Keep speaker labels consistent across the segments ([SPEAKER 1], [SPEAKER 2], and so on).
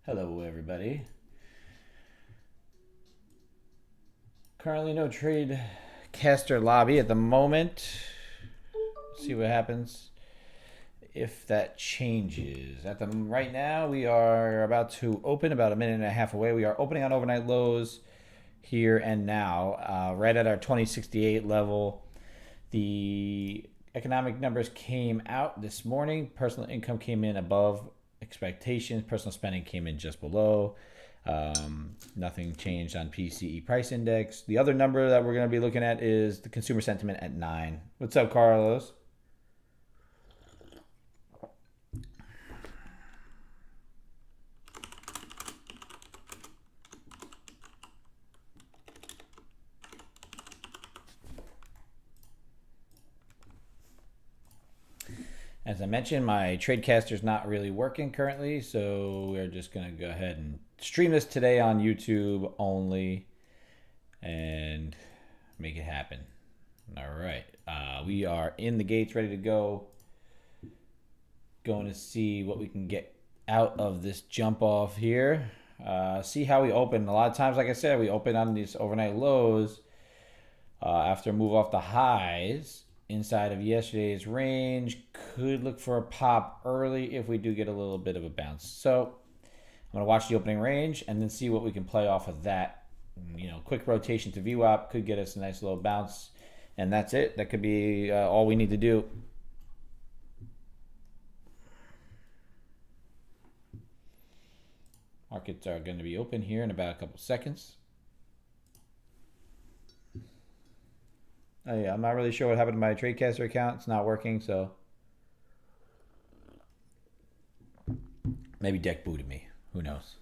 [SPEAKER 1] Hello, everybody. Currently no trade caster lobby at the moment. See what happens if that changes. Right now, we are about to open about a minute and a half away. We are opening on overnight lows here and now, right at our 2068 level. The economic numbers came out this morning. Personal income came in above expectations. Personal spending came in just below. Nothing changed on PCE price index. The other number that we're going to be looking at is the consumer sentiment at 9. What's up, Carlos? As I mentioned, my TradeCaster's not really working currently, so we're just going to go ahead and stream this today on YouTube only and make it happen. All right. We are in the gates, ready to go. Going to see what we can get out of this jump off here. See how we open. A lot of times, like I said, we open on these overnight lows after move off the highs inside of yesterday's range. Could look for a pop early if we do get a little bit of a bounce. So I'm going to watch the opening range and then see what we can play off of that quick rotation to VWAP could get us a nice little bounce, and that's it. That could be all we need to do. Markets are going to be open here in about a couple seconds. Oh, yeah, I'm not really sure what happened to my TradeCaster account. It's not working, so maybe deck booted me. Who knows?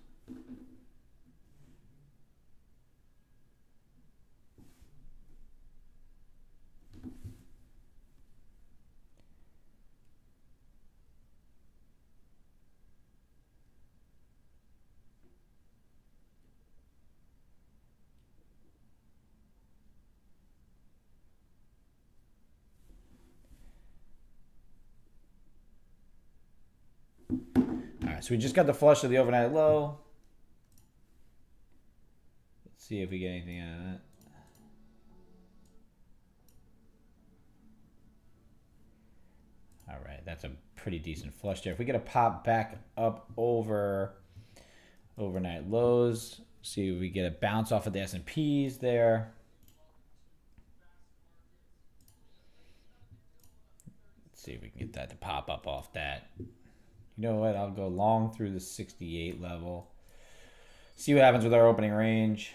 [SPEAKER 1] All right, so we just got the flush of the overnight low. Let's see if we get anything out of that. All right, that's a pretty decent flush there. If we get a pop back up over overnight lows, see if we get a bounce off of the S&Ps there. Let's see if we can get that to pop up off that. You know what? I'll go long through the 68 level. See what happens with our opening range.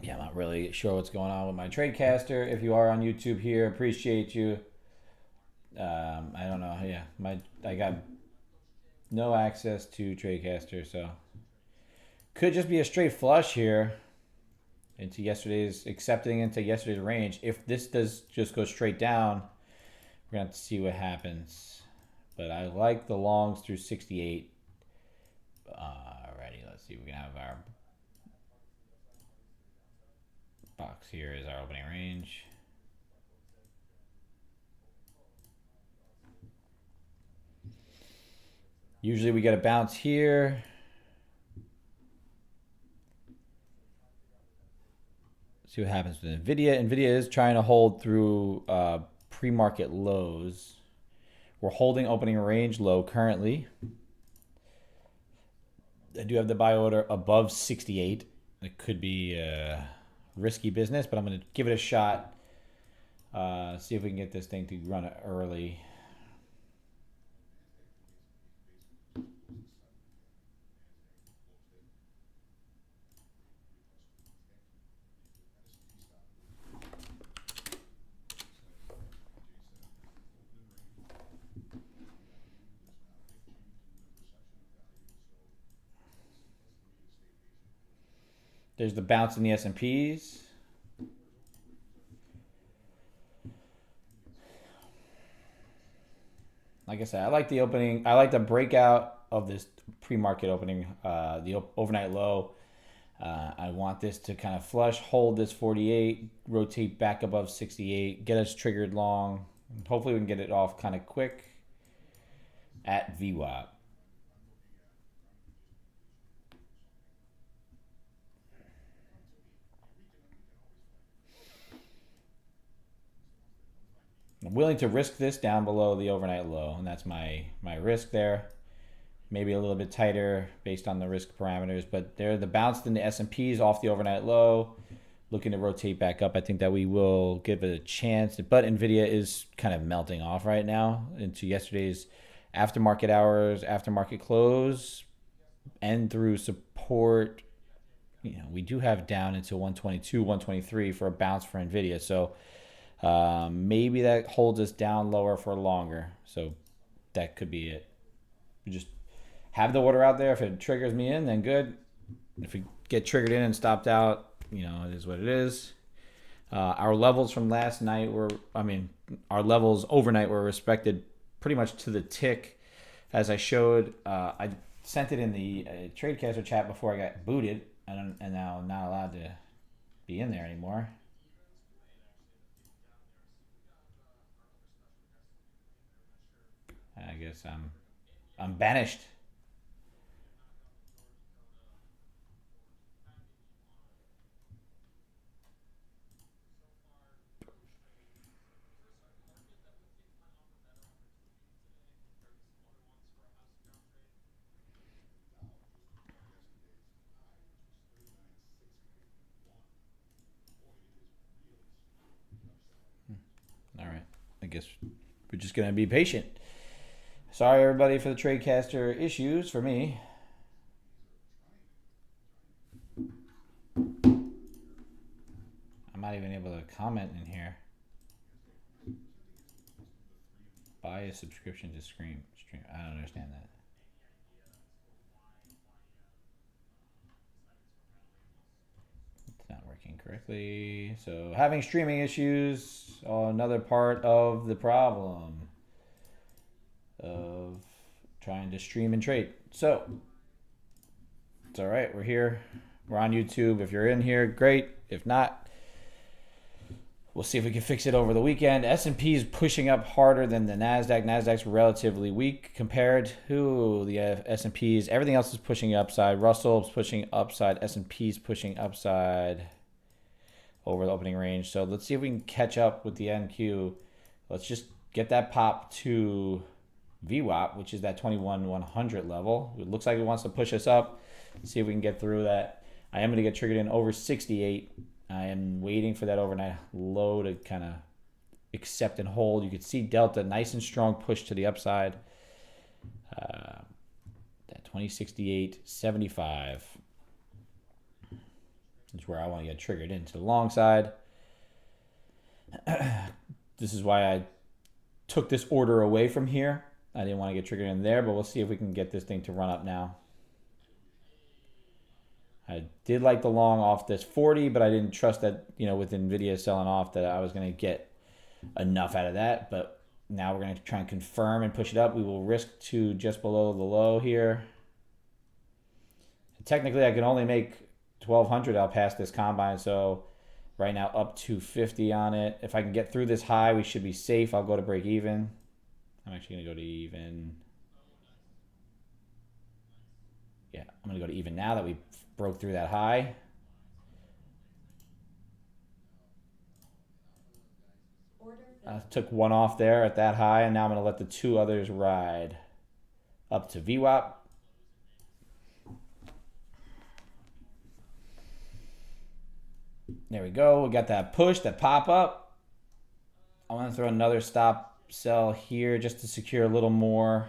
[SPEAKER 1] Yeah, I'm not really sure what's going on with my TradeCaster. If you are on YouTube here, appreciate you. I don't know. Yeah, I got no access to TradeCaster, so could just be a straight flush here into yesterday's, accepting into yesterday's range. If this does just go straight down, we're gonna have to see what happens. But I like the longs through 68. Alrighty, let's see. We're gonna have our box here is our opening range. Usually we get a bounce here. See what happens with NVIDIA. NVIDIA is trying to hold through pre-market lows. We're holding opening range low currently. I do have the buy order above 68. It could be risky business, but I'm going to give it a shot. See if we can get this thing to run early. There's the bounce in the S&Ps. Like I said, I like the opening. I like the breakout of this pre-market opening, the overnight low. I want this to kind of flush, hold this 48, rotate back above 68, get us triggered long. Hopefully we can get it off kind of quick at VWAP. I'm willing to risk this down below the overnight low, and that's my risk there. Maybe a little bit tighter based on the risk parameters, but there the bounce in the S&Ps off the overnight low, looking to rotate back up. I think that we will give it a chance, but NVIDIA is kind of melting off right now into yesterday's aftermarket hours, aftermarket close, and through support. We do have down into 122, 123 for a bounce for NVIDIA, so maybe that holds us down lower for longer. So that could be it. We just have the order out there. If it triggers me in, then good. If we get triggered in and stopped out, it is what it is. Our levels from last night our levels overnight were respected pretty much to the tick, as I showed. I sent it in the TradeCaster chat before I got booted, and now I'm not allowed to be in there anymore. I guess I'm banished. guess we're just going to be patient. Sorry, everybody, for the TradeCaster issues for me. I'm not even able to comment in here. Buy a subscription to stream. I don't understand that. It's not working correctly. So having streaming issues, another part of the problem of trying to stream and trade. So it's all right. We're here. We're on YouTube. If you're in here, great. If not, we'll see if we can fix it over the weekend. S&P is pushing up harder than the NASDAQ. NASDAQ's relatively weak compared to the S&Ps. Everything else is pushing upside. Russell's pushing upside. S&P's pushing upside over the opening range. So let's see if we can catch up with the NQ. Let's just get that pop to VWAP, which is that 21,100 level. It looks like it wants to push us up. Let's see if we can get through that. I am going to get triggered in over 68. I am waiting for that overnight low to kind of accept and hold. You can see Delta, nice and strong push to the upside. That 2068.75 is where I want to get triggered into the long side. This is why I took this order away from here. I didn't want to get triggered in there, but we'll see if we can get this thing to run up now. I did like the long off this 40, but I didn't trust that, with NVIDIA selling off, that I was going to get enough out of that. But now we're going to try and confirm and push it up. We will risk to just below the low here. Technically, I can only make 1,200. I'll pass this combine. So right now up to 50 on it. If I can get through this high, we should be safe. I'll go to break even. I'm actually going to go to even. Yeah, I'm going to go to even now that we broke through that high. I took one off there at that high, and now I'm going to let the two others ride up to VWAP. There we go. We got that push, that pop up. I want to throw another stop sell here just to secure a little more.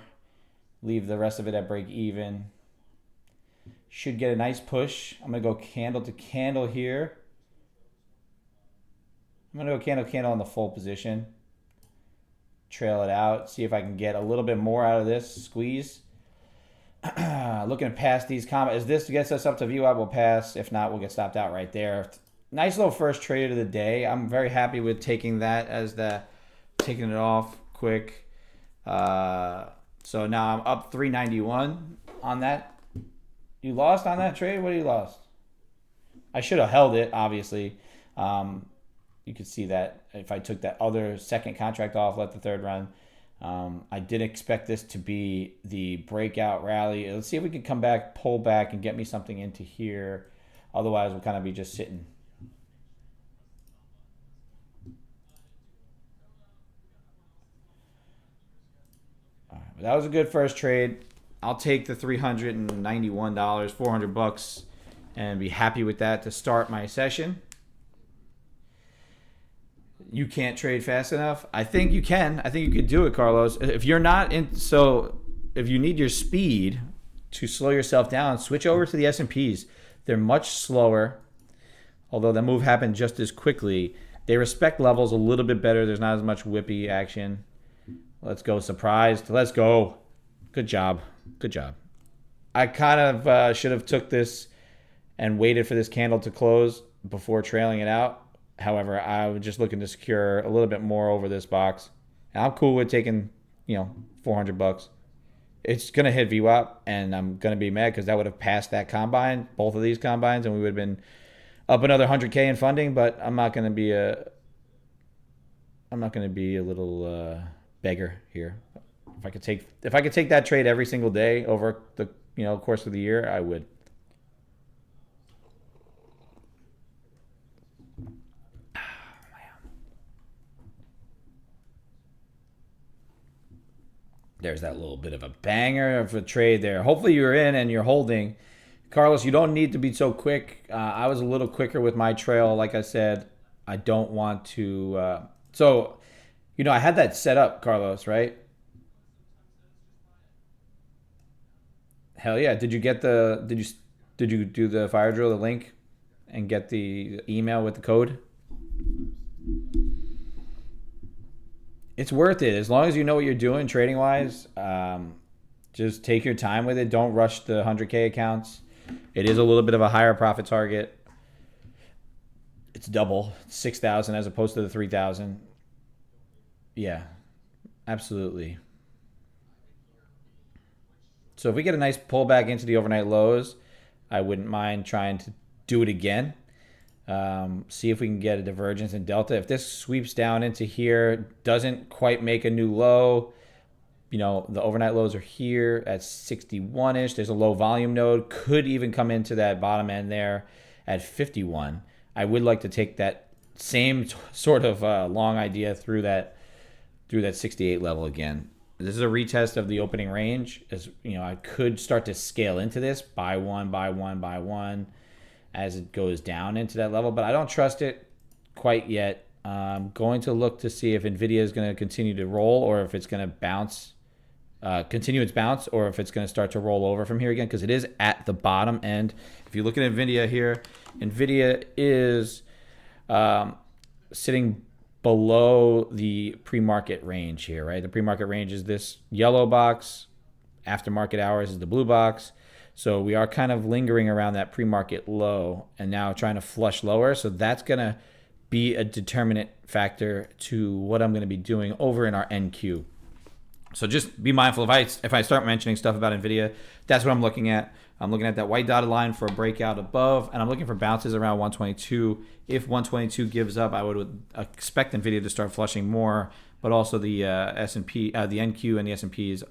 [SPEAKER 1] Leave the rest of it at break even. Should get a nice push. I'm going to go candle to candle here. I'm going to go candle to candle in the full position. Trail it out. See if I can get a little bit more out of this squeeze. Looking to pass these comments. As this gets us up to VWAP, we'll pass. If not, we'll get stopped out right there. Nice little first trade of the day. I'm very happy with taking that as taking it off quick. So now I'm up 391 on that. You lost on that trade? What do you lost? I should have held it, obviously. You could see that if I took that other second contract off, let the third run. I did expect this to be the breakout rally. Let's see if we can come back, pull back, and get me something into here. Otherwise, we'll kind of be just sitting. All right, that was a good first trade. I'll take the $391, $400, and be happy with that to start my session. You can't trade fast enough. I think you can. I think you could do it, Carlos. If you're not in, so if you need your speed to slow yourself down, switch over to the S&Ps. They're much slower, although the move happened just as quickly. They respect levels a little bit better. There's not as much whippy action. Let's go. Surprised. Let's go. Good job. Good job. I kind of should have took this and waited for this candle to close before trailing it out. However, I was just looking to secure a little bit more over this box. And I'm cool with taking, $400. It's going to hit VWAP, and I'm going to be mad because that would have passed that combine, both of these combines, and we would have been up another 100K in funding, but I'm not going to be a little beggar here. If I could take that trade every single day over the course of the year, I would. There's that little bit of a banger of a trade there. Hopefully you're in and you're holding. Carlos, you don't need to be so quick. I was a little quicker with my trail. Like I said, I don't want to. So I had that set up, Carlos, right? Hell yeah. Did you do the fire drill, the link, and get the email with the code? It's worth it as long as you know what you're doing trading wise. Just take your time with it. Don't rush the 100K accounts. It is a little bit of a higher profit target. It's double 6,000 as opposed to the 3,000. Yeah, absolutely. So if we get a nice pullback into the overnight lows, I wouldn't mind trying to do it again. See if we can get a divergence in delta. If this sweeps down into here, doesn't quite make a new low, the overnight lows are here at 61-ish. There's a low volume node. Could even come into that bottom end there at 51. I would like to take that same sort of long idea through that 68 level again. This is a retest of the opening range. As I could start to scale into this, buy one, buy one, buy one, as it goes down into that level, but I don't trust it quite yet. I'm going to look to see if Nvidia is going to continue to roll, or if it's going to bounce, continue its bounce, or if it's going to start to roll over from here again, because it is at the bottom end. If you look at Nvidia here, Nvidia is sitting below the pre-market range here, right? The pre-market range is this yellow box. After market hours is the blue box. So we are kind of lingering around that pre-market low and now trying to flush lower. So that's going to be a determinant factor to what I'm going to be doing over in our NQ. So just be mindful if I start mentioning stuff about Nvidia, that's what I'm looking at. I'm looking at that white dotted line for a breakout above, and I'm looking for bounces around 122. If 122 gives up, I would expect Nvidia to start flushing more, but also the S&P, the NQ and the S&Ps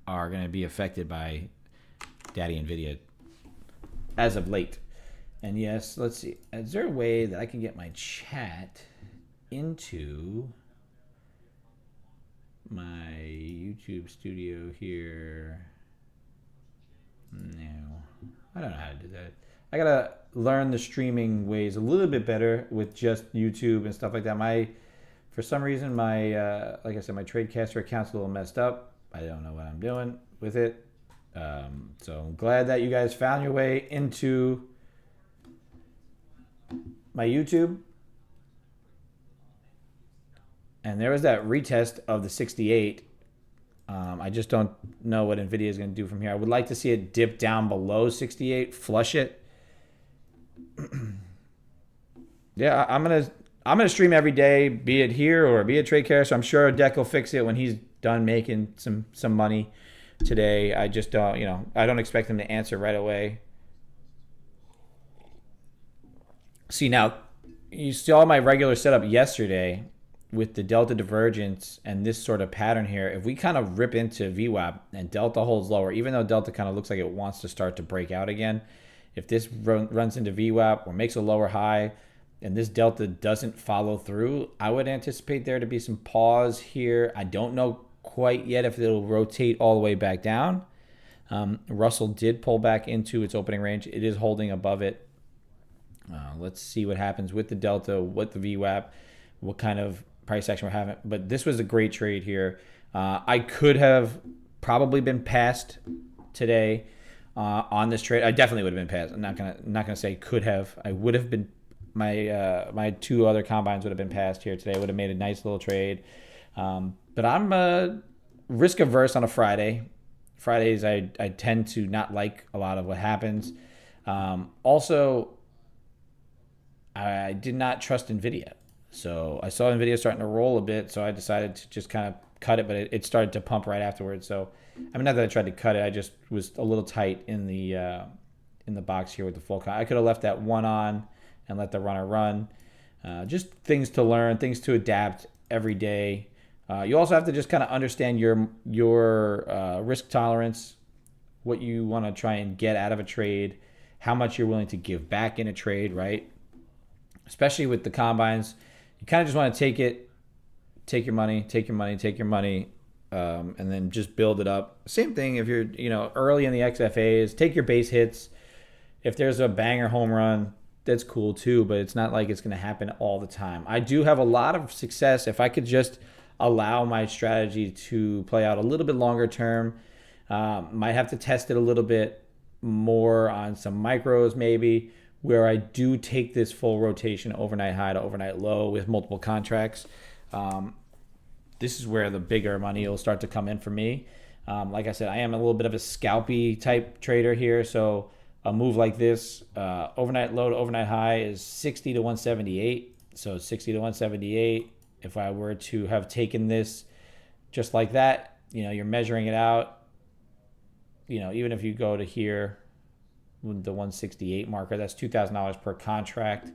[SPEAKER 1] are going to be affected by Daddy Nvidia as of late. And yes, let's see. Is there a way that I can get my chat into my YouTube studio here? No, I don't know how to do that. I gotta learn the streaming ways a little bit better with just YouTube and stuff like that. For some reason, like I said, my TradeCaster account's a little messed up. I don't know what I'm doing with it. So I'm glad that you guys found your way into my YouTube. And there was that retest of the 68. I just don't know what Nvidia is going to do from here. I would like to see it dip down below 68, flush it. Yeah, I'm gonna stream every day, be it here or be it TradeCaster. So I'm sure Deck will fix it when he's done making some money today. I just don't, I don't expect him to answer right away. See, now you saw my regular setup yesterday with the delta divergence and this sort of pattern here. If we kind of rip into VWAP and delta holds lower, even though delta kind of looks like it wants to start to break out again, if this runs into VWAP or makes a lower high and this delta doesn't follow through, I would anticipate there to be some pause here. I don't know quite yet if it'll rotate all the way back down. Russell did pull back into its opening range. It is holding above it. Let's see what happens with the delta, what the VWAP, what kind of price action we're having. But this was a great trade here. I could have probably been passed today on this trade. I definitely would have been passed. I'm not gonna say could have. I would have been. My two other combines would have been passed here today. Would have made a nice little trade. But I'm risk averse on a Friday. Fridays I tend to not like a lot of what happens. Also, I did not trust Nvidia. So I saw Nvidia starting to roll a bit, so I decided to just kind of cut it, but it started to pump right afterwards. So I mean, not that I tried to cut it, I just was a little tight in the box here with the full I could have left that one on and let the runner run. Just things to learn, things to adapt every day. You also have to just kind of understand your risk tolerance, what you want to try and get out of a trade, how much you're willing to give back in a trade, right? Especially with the combines, you kind of just want to take your money, and then just build it up. Same thing if you're early in the XFAs, take your base hits. If there's a banger home run, that's cool too, but it's not like it's going to happen all the time. I do have a lot of success if I could just allow my strategy to play out a little bit longer term. Might have to test it a little bit more on some micros maybe, where I do take this full rotation overnight high to overnight low with multiple contracts. This is where the bigger money will start to come in for me. Like I said, I am a little bit of a scalpy type trader here. So a move like this, overnight low to overnight high is 60 to 178. So 60 to 178. If I were to have taken this just like that, you're measuring it out. Even if you go to here, the 168 marker, that's $2,000 per contract.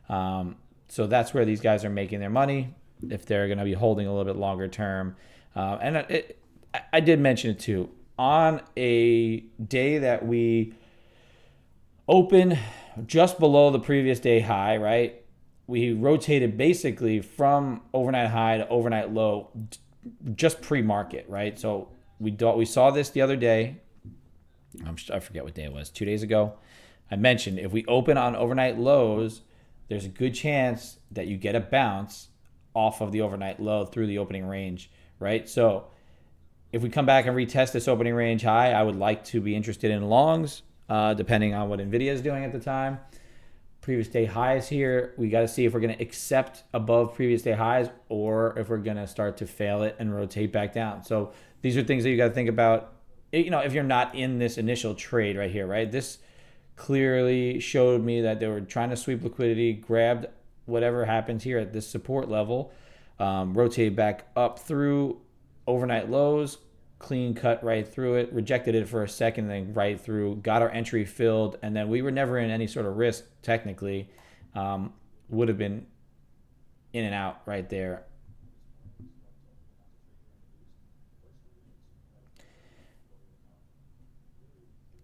[SPEAKER 1] So that's where these guys are making their money if they're going to be holding a little bit longer term. I did mention it too. On a day that we open just below the previous day high, right? We rotated basically from overnight high to overnight low just pre-market, right? So we saw this the other day. I forget what day it was, 2 days ago. I mentioned if we open on overnight lows, there's a good chance that you get a bounce off of the overnight low through the opening range, right? So if we come back and retest this opening range high, I would like to be interested in longs, depending on what NVIDIA is doing at the time. Previous day highs here, we got to see if we're going to accept above previous day highs or if we're going to start to fail it and rotate back down. So these are things that you got to think about, if you're not in this initial trade right here, right? This clearly showed me that they were trying to sweep liquidity, grabbed whatever happens here at this support level, rotated back up through overnight lows, clean cut right through it, rejected it for a second, then right through, got our entry filled, and then we were never in any sort of risk technically. Would have been in and out right there.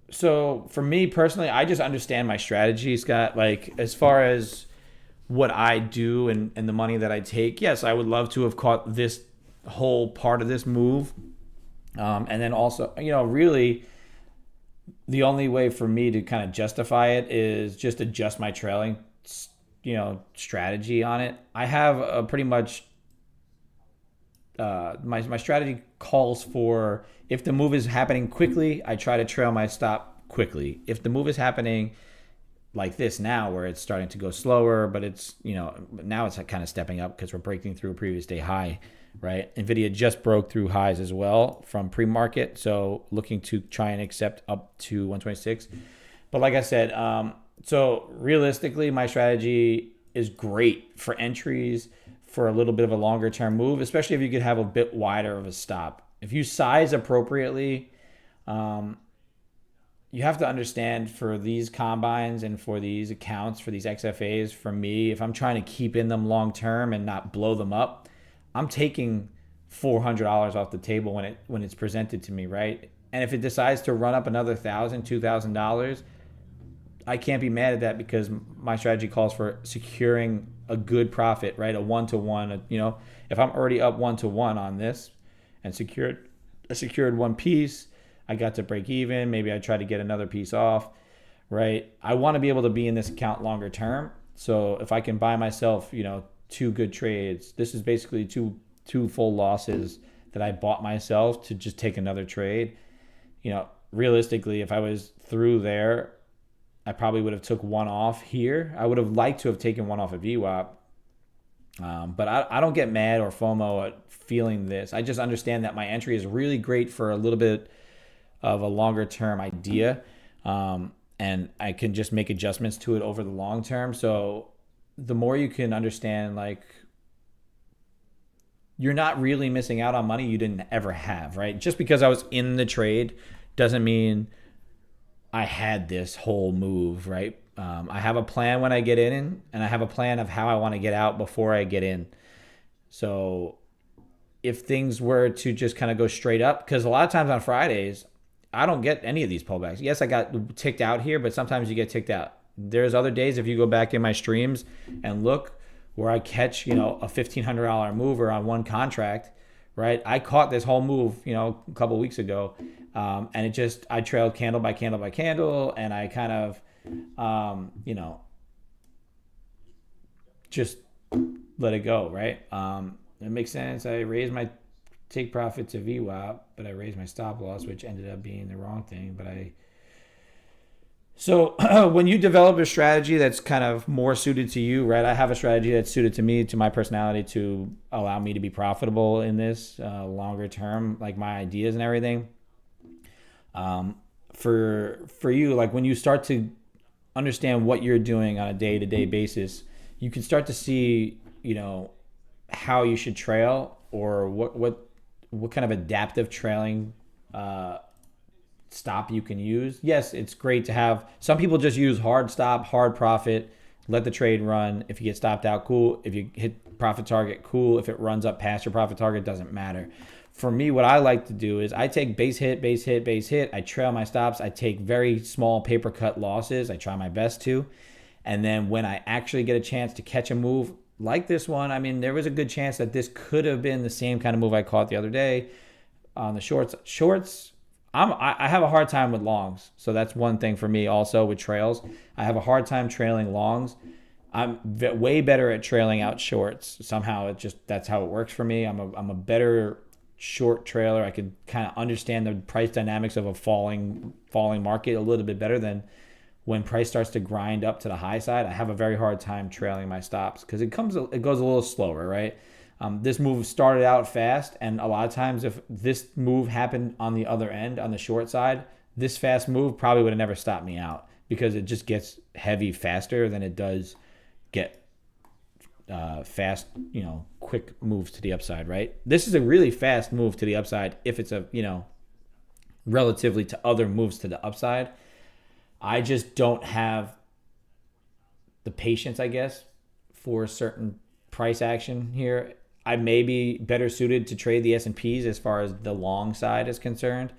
[SPEAKER 1] So for me personally, I just understand my strategy, Scott. Like as far as what I do and the money that I take, yes, I would love to have caught this whole part of this move. And then also, really the only way for me to kind of justify it is just adjust my trailing, strategy on it. I have a pretty much, my strategy calls for, if the move is happening quickly, I try to trail my stop quickly. If the move is happening like this now, where it's starting to go slower, but it's, now it's kind of stepping up because we're breaking through a previous day high, right? NVIDIA just broke through highs as well from pre-market. So looking to try and accept up to 126. But like I said, so realistically, my strategy is great for entries for a little bit of a longer term move, especially if you could have a bit wider of a stop. If you size appropriately, you have to understand for these combines and for these accounts, for these XFAs, for me, if I'm trying to keep in them long term and not blow them up, I'm taking $400 off the table when it's presented to me, right? And if it decides to run up another $1,000, $2,000, I can't be mad at that because my strategy calls for securing a good profit, right? A 1-to-1. If I'm already up 1-to-1 on this and secured one piece, I got to break even. Maybe I try to get another piece off, right? I want to be able to be in this account longer term. So if I can buy myself, two good trades, this is basically two full losses that I bought myself to just take another trade. Realistically, if I was through there, I probably would have took one off here. I would have liked to have taken one off at VWAP. But I don't get mad or FOMO at feeling this. I just understand that my entry is really great for a little bit of a longer term idea. And I can just make adjustments to it over the long term. So the more you can understand, like, you're not really missing out on money you didn't ever have, right? Just because I was in the trade doesn't mean I had this whole move, right? I have a plan when I get in, and I have a plan of how I want to get out before I get in. So if things were to just kind of go straight up, because a lot of times on Fridays, I don't get any of these pullbacks. Yes, I got ticked out here, but sometimes you get ticked out. There's other days, if you go back in my streams and look, where I catch, a $1,500 mover on one contract, right? I caught this whole move, a couple weeks ago. And I trailed candle by candle by candle, and I kind of, just let it go, right? it makes sense. I raised my take profit to VWAP, but I raised my stop loss, which ended up being the wrong thing. So when you develop a strategy that's kind of more suited to you, right? I have a strategy that's suited to me, to my personality, to allow me to be profitable in this longer term, like my ideas and everything. For you, like when you start to understand what you're doing on a day-to-day basis, you can start to see, how you should trail, or what kind of adaptive trailing stop you can use. Yes, it's great to have. Some people just use hard stop, hard profit, let the trade run. If you get stopped out, cool. If you hit profit target, cool. If it runs up past your profit target, doesn't matter. For me, what I like to do is I take base hit, base hit, base hit. I trail my stops. I take very small paper cut losses. I try my best to. And then when I actually get a chance to catch a move like this one, I mean, there was a good chance that this could have been the same kind of move I caught the other day on the shorts. I have a hard time with longs. So that's one thing for me also with trails. I have a hard time trailing longs. I'm way better at trailing out shorts. Somehow that's how it works for me. I'm a better short trailer. I could kind of understand the price dynamics of a falling market a little bit better than when price starts to grind up to the high side. I have a very hard time trailing my stops because it goes a little slower, right? This move started out fast, and a lot of times if this move happened on the other end, on the short side, this fast move probably would have never stopped me out because it just gets heavy faster than it does get fast, quick moves to the upside, right? This is a really fast move to the upside if it's relatively to other moves to the upside. I just don't have the patience, I guess, for certain price action here. I may be better suited to trade the S&Ps as far as the long side is concerned.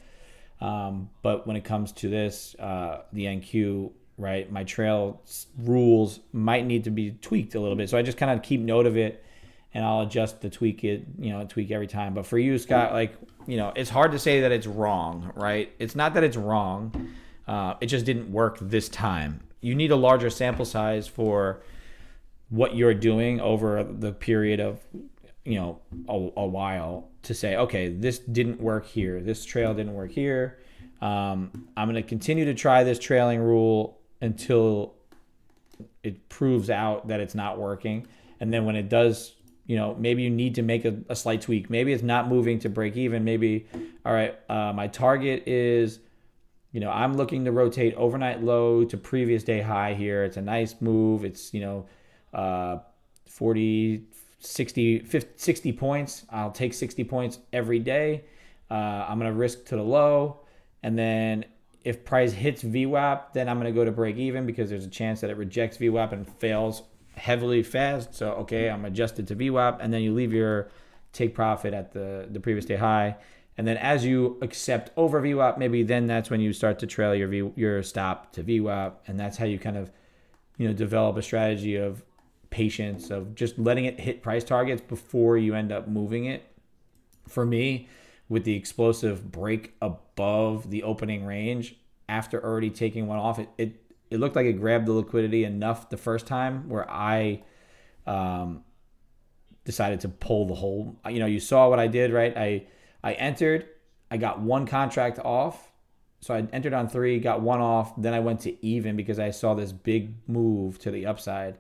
[SPEAKER 1] But when it comes to this, the NQ, right, my trail rules might need to be tweaked a little bit. So I just kind of keep note of it, and I'll adjust to tweak every time. But for you, Scott, it's hard to say that it's wrong, right? It's not that it's wrong. It just didn't work this time. You need a larger sample size for what you're doing over the period of, a while to say, okay, this didn't work here. This trail didn't work here. I'm going to continue to try this trailing rule until it proves out that it's not working. And then when it does, maybe you need to make a slight tweak. Maybe it's not moving to break even. Maybe, all right, my target is, I'm looking to rotate overnight low to previous day high here. It's a nice move. It's, 40, 60, 50, 60 points. I'll take 60 points every day. I'm going to risk to the low. And then if price hits VWAP, then I'm going to go to break even because there's a chance that it rejects VWAP and fails heavily fast. So, okay, I'm adjusted to VWAP. And then you leave your take profit at the previous day high. And then as you accept over VWAP, maybe then that's when you start to trail your stop to VWAP. And that's how you kind of, develop a strategy of patience, of just letting it hit price targets before you end up moving it. For me, with the explosive break above the opening range, after already taking one off, it looked like it grabbed the liquidity enough the first time where I decided to pull the whole. You saw what I did, right? I entered, I got one contract off. So I entered on 3, got one off. Then I went to even because I saw this big move to the upside.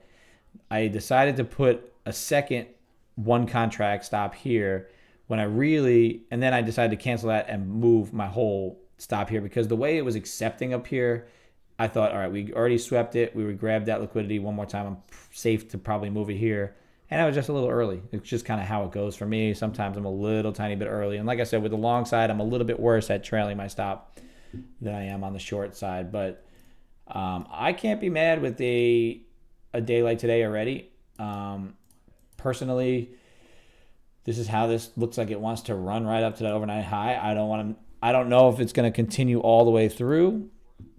[SPEAKER 1] I decided to put a second one contract stop here and then I decided to cancel that and move my whole stop here because the way it was accepting up here, I thought, all right, we already swept it. We would grab that liquidity one more time. I'm safe to probably move it here. And I was just a little early. It's just kind of how it goes for me. Sometimes I'm a little tiny bit early. And like I said, with the long side, I'm a little bit worse at trailing my stop than I am on the short side. But I can't be mad with a day like today already. Personally, this is how this looks like it wants to run right up to that overnight high. I don't know if it's going to continue all the way through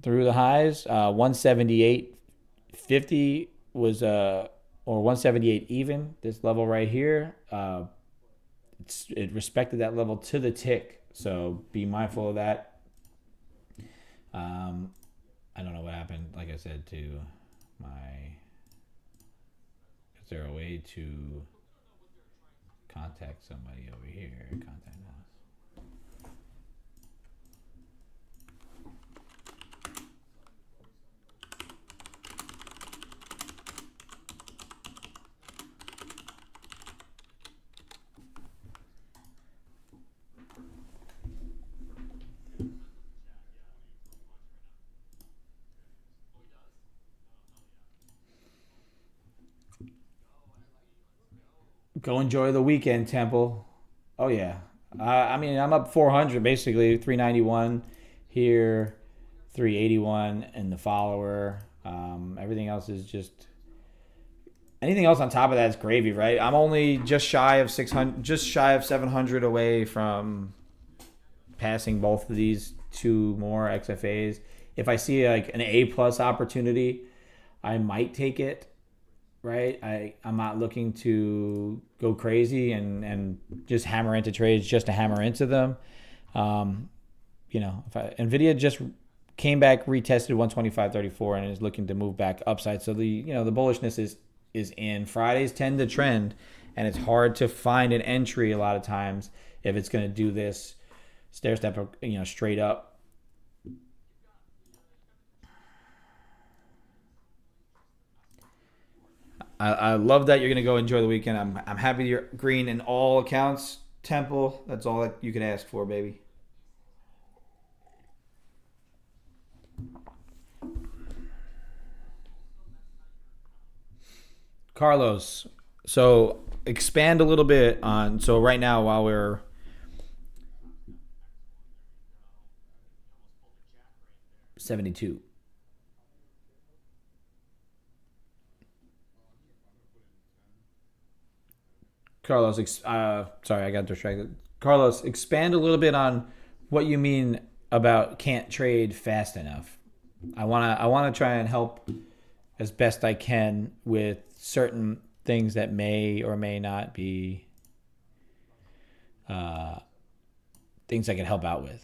[SPEAKER 1] the highs. 178.50 was or 178 even, this level right here. It respected that level to the tick, so be mindful of that. I don't know what happened, like I said, to my 0 way to contact somebody over here. Contact us. Go enjoy the weekend, Temple. Oh yeah. I mean, I'm up 400 basically, 391 here, 381 in the follower. Everything else is just anything else on top of that is gravy, right? I'm only just shy of 600, just shy of 700 away from passing both of these two more XFAs. If I see like an A plus opportunity, I might take it. Right, I'm not looking to go crazy and just hammer into trades just to hammer into them. If Nvidia just came back, retested 125.34 and is looking to move back upside. So the bullishness is in. Fridays tend to trend, and it's hard to find an entry a lot of times if it's going to do this stair step, straight up. I love that you're going to go enjoy the weekend. I'm happy you're green in all accounts. Temple, that's all that you can ask for, baby. Carlos, so expand a little bit on. So right now, while we're 72. Carlos, sorry, I got distracted. Carlos, expand a little bit on what you mean about can't trade fast enough. I wanna try and help as best I can with certain things that may or may not be uh, things I can help out with.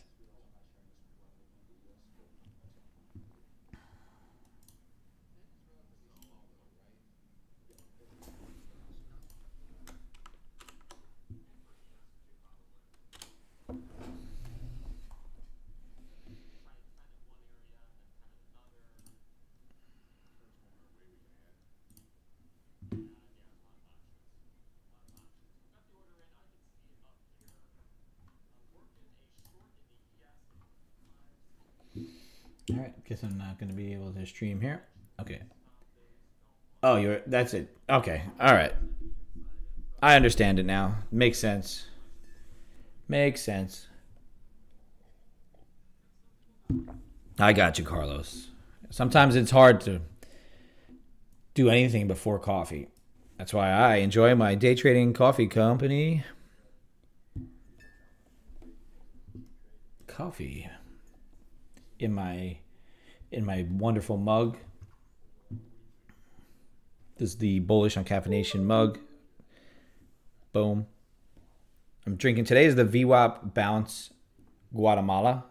[SPEAKER 1] All right, guess I'm not going to be able to stream here. Okay. Oh, that's it. Okay. All right. I understand it now. Makes sense. Makes sense. I got you, Carlos. Sometimes it's hard to do anything before coffee. That's why I enjoy my day trading coffee company. Coffee in my wonderful mug. This is the Bullish on Caffeination mug. Boom. I'm drinking today is the VWAP Bounce Guatemala.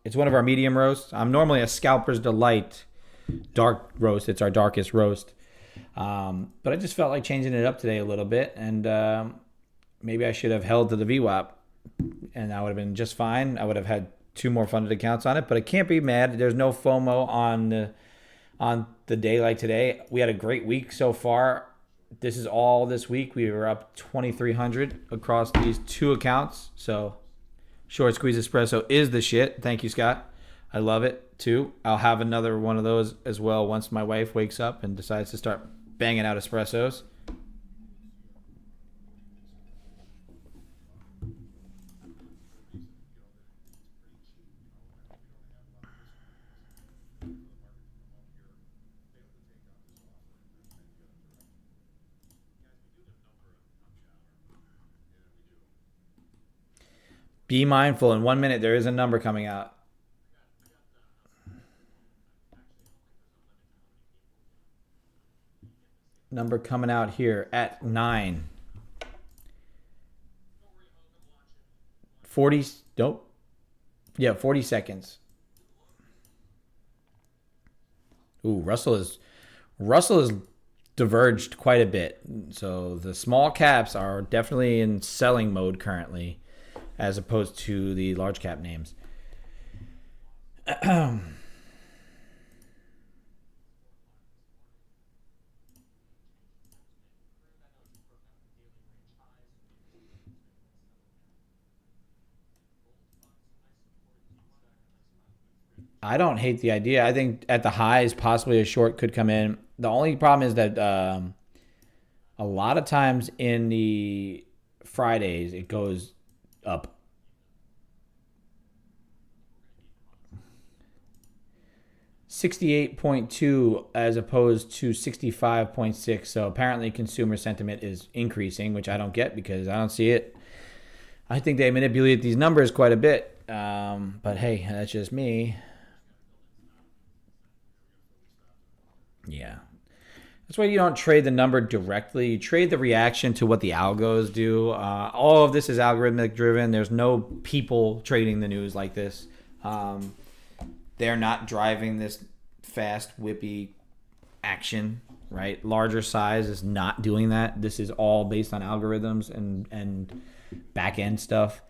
[SPEAKER 1] It's one of our medium roasts. I'm normally a Scalper's Delight dark roast. It's our darkest roast. But I just felt like changing it up today a little bit, and maybe I should have held to the VWAP, and that would have been just fine. I would have had two more funded accounts on it, but I can't be mad. There's no FOMO on the day like today. We had a great week so far. This is all this week. We were up 2,300 across these two accounts. So short squeeze espresso is the shit. Thank you, Scott. I love it too. I'll have another one of those as well once my wife wakes up and decides to start banging out espressos. Be mindful. In 1 minute, there is a number coming out. Number coming out here at 9. 40. Nope. Yeah, 40 seconds. Ooh, Russell is diverged quite a bit. So the small caps are definitely in selling mode currently, as opposed to the large cap names. I don't hate the idea. I think at the highs, possibly a short could come in. The only problem is that a lot of times in the Fridays, it goes up. 68.2 as opposed to 65.6. So apparently consumer sentiment is increasing, which I don't get because I don't see it. I think they manipulate these numbers quite a bit. But hey, that's just me. Yeah. That's why you don't trade the number directly. You trade the reaction to what the algos do. All of this is algorithmic driven. There's no people trading the news like this. They're not driving this fast, whippy action, right? Larger size is not doing that. This is all based on algorithms and back end stuff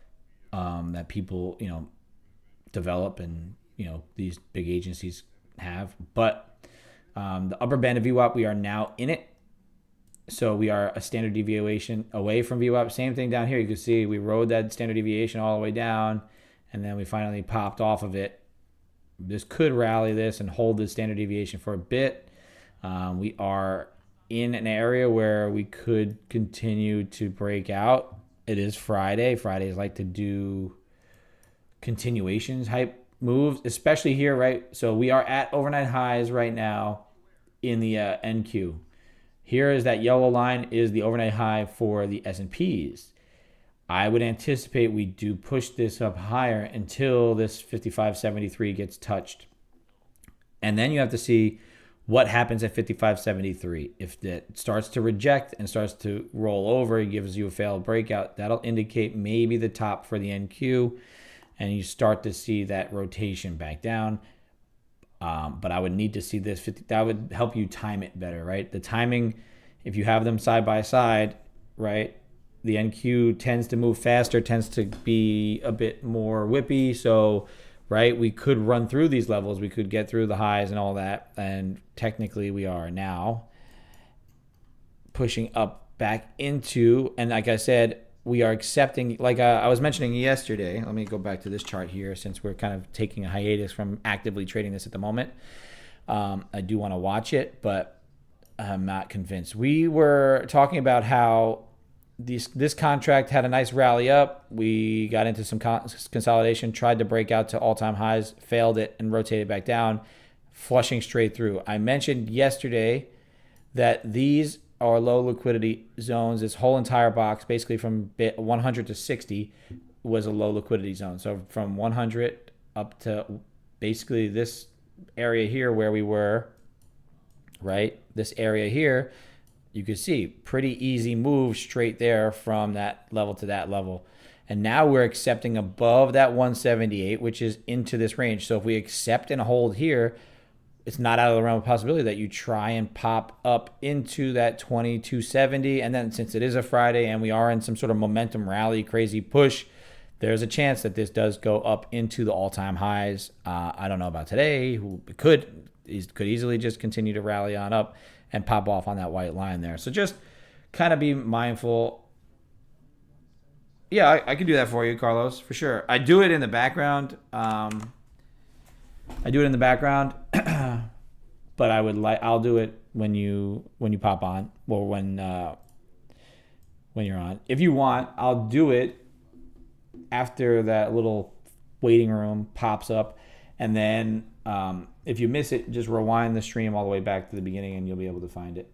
[SPEAKER 1] that people, develop and, these big agencies have. But the upper band of VWAP, we are now in it. So we are a standard deviation away from VWAP. Same thing down here. You can see we rode that standard deviation all the way down, and then we finally popped off of it. This could rally this and hold the standard deviation for a bit. We are in an area where we could continue to break out. It is Friday. Fridays like to do continuations hype moves, especially here, right? So we are at overnight highs right now in the NQ. Here is that yellow line is the overnight high for the S&Ps. I would anticipate we do push this up higher until this 55.73 gets touched. And then you have to see what happens at 55.73. If that starts to reject and starts to roll over, it gives you a failed breakout. That'll indicate maybe the top for the NQ, and you start to see that rotation back down. But I would need to see this 50. That would help you time it better, right? The timing, if you have them side by side, right? The NQ tends to move faster, tends to be a bit more whippy. So, right, we could run through these levels. We could get through the highs and all that. And technically we are now pushing up back into, and like I said, we are accepting, like I was mentioning yesterday. Let me go back to this chart here since we're kind of taking a hiatus from actively trading this at the moment. I do want to watch it, but I'm not convinced. We were talking about how this contract had a nice rally up. We got into some consolidation, tried to break out to all-time highs, failed it, and rotated back down, flushing straight through. I mentioned yesterday that these are low liquidity zones. This whole entire box, basically from 100 to 60, was a low liquidity zone. So from 100 up to basically this area here where we were, right? This area here, you can see pretty easy move straight there from that level to that level. And now we're accepting above that 178, which is into this range. So if we accept and hold here, it's not out of the realm of possibility that you try and pop up into that 2270. And then since it is a Friday and we are in some sort of momentum rally, crazy push, there's a chance that this does go up into the all-time highs. I don't know about today. It could easily just continue to rally on up and pop off on that white line there. So just kind of be mindful. Yeah, I can do that for you, Carlos, for sure. I do it in the background. But I'll do it when you pop on, or when you're on. If you want, I'll do it after that little waiting room pops up, and then if you miss it, just rewind the stream all the way back to the beginning and you'll be able to find it.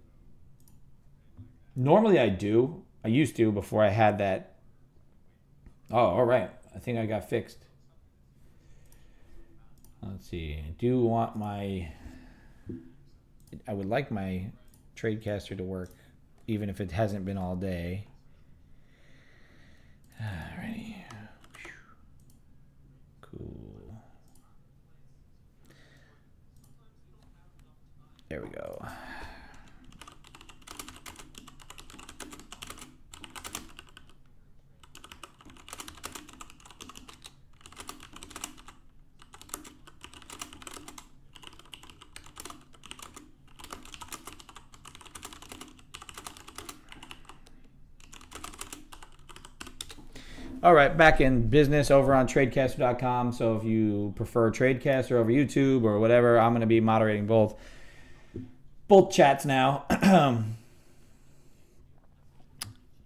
[SPEAKER 1] Normally I used to before I had that. Oh, all right. I think I got fixed. Let's see. I would like my Tradecaster to work, even if it hasn't been all day. Alrighty. Cool. There we go. All right, back in business over on tradecaster.com. So if you prefer Tradecaster over YouTube or whatever, I'm going to be moderating both chats now.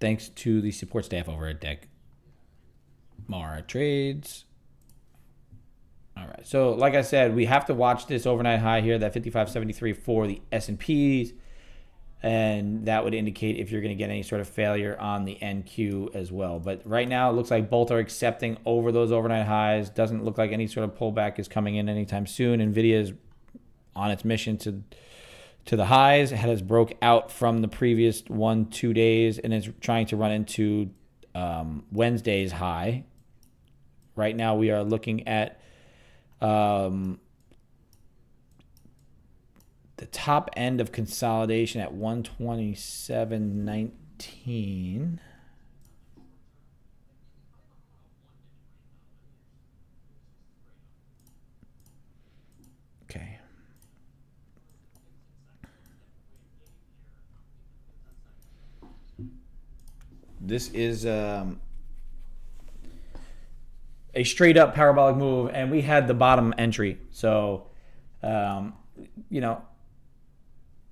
[SPEAKER 1] Thanks to the support staff over at Deck Mara Trades. All right, so like I said, we have to watch this overnight high here, that 55.73 for the S&Ps, and that would indicate if you're going to get any sort of failure on the NQ as well. But right now, it looks like both are accepting over those overnight highs. Doesn't look like any sort of pullback is coming in anytime soon. NVIDIA is on its mission to the highs. It has broke out from the previous 1-2 days and is trying to run into Wednesday's high. Right now, we are looking at the top end of consolidation at 127.19. Okay. This is a straight up parabolic move, and we had the bottom entry. So,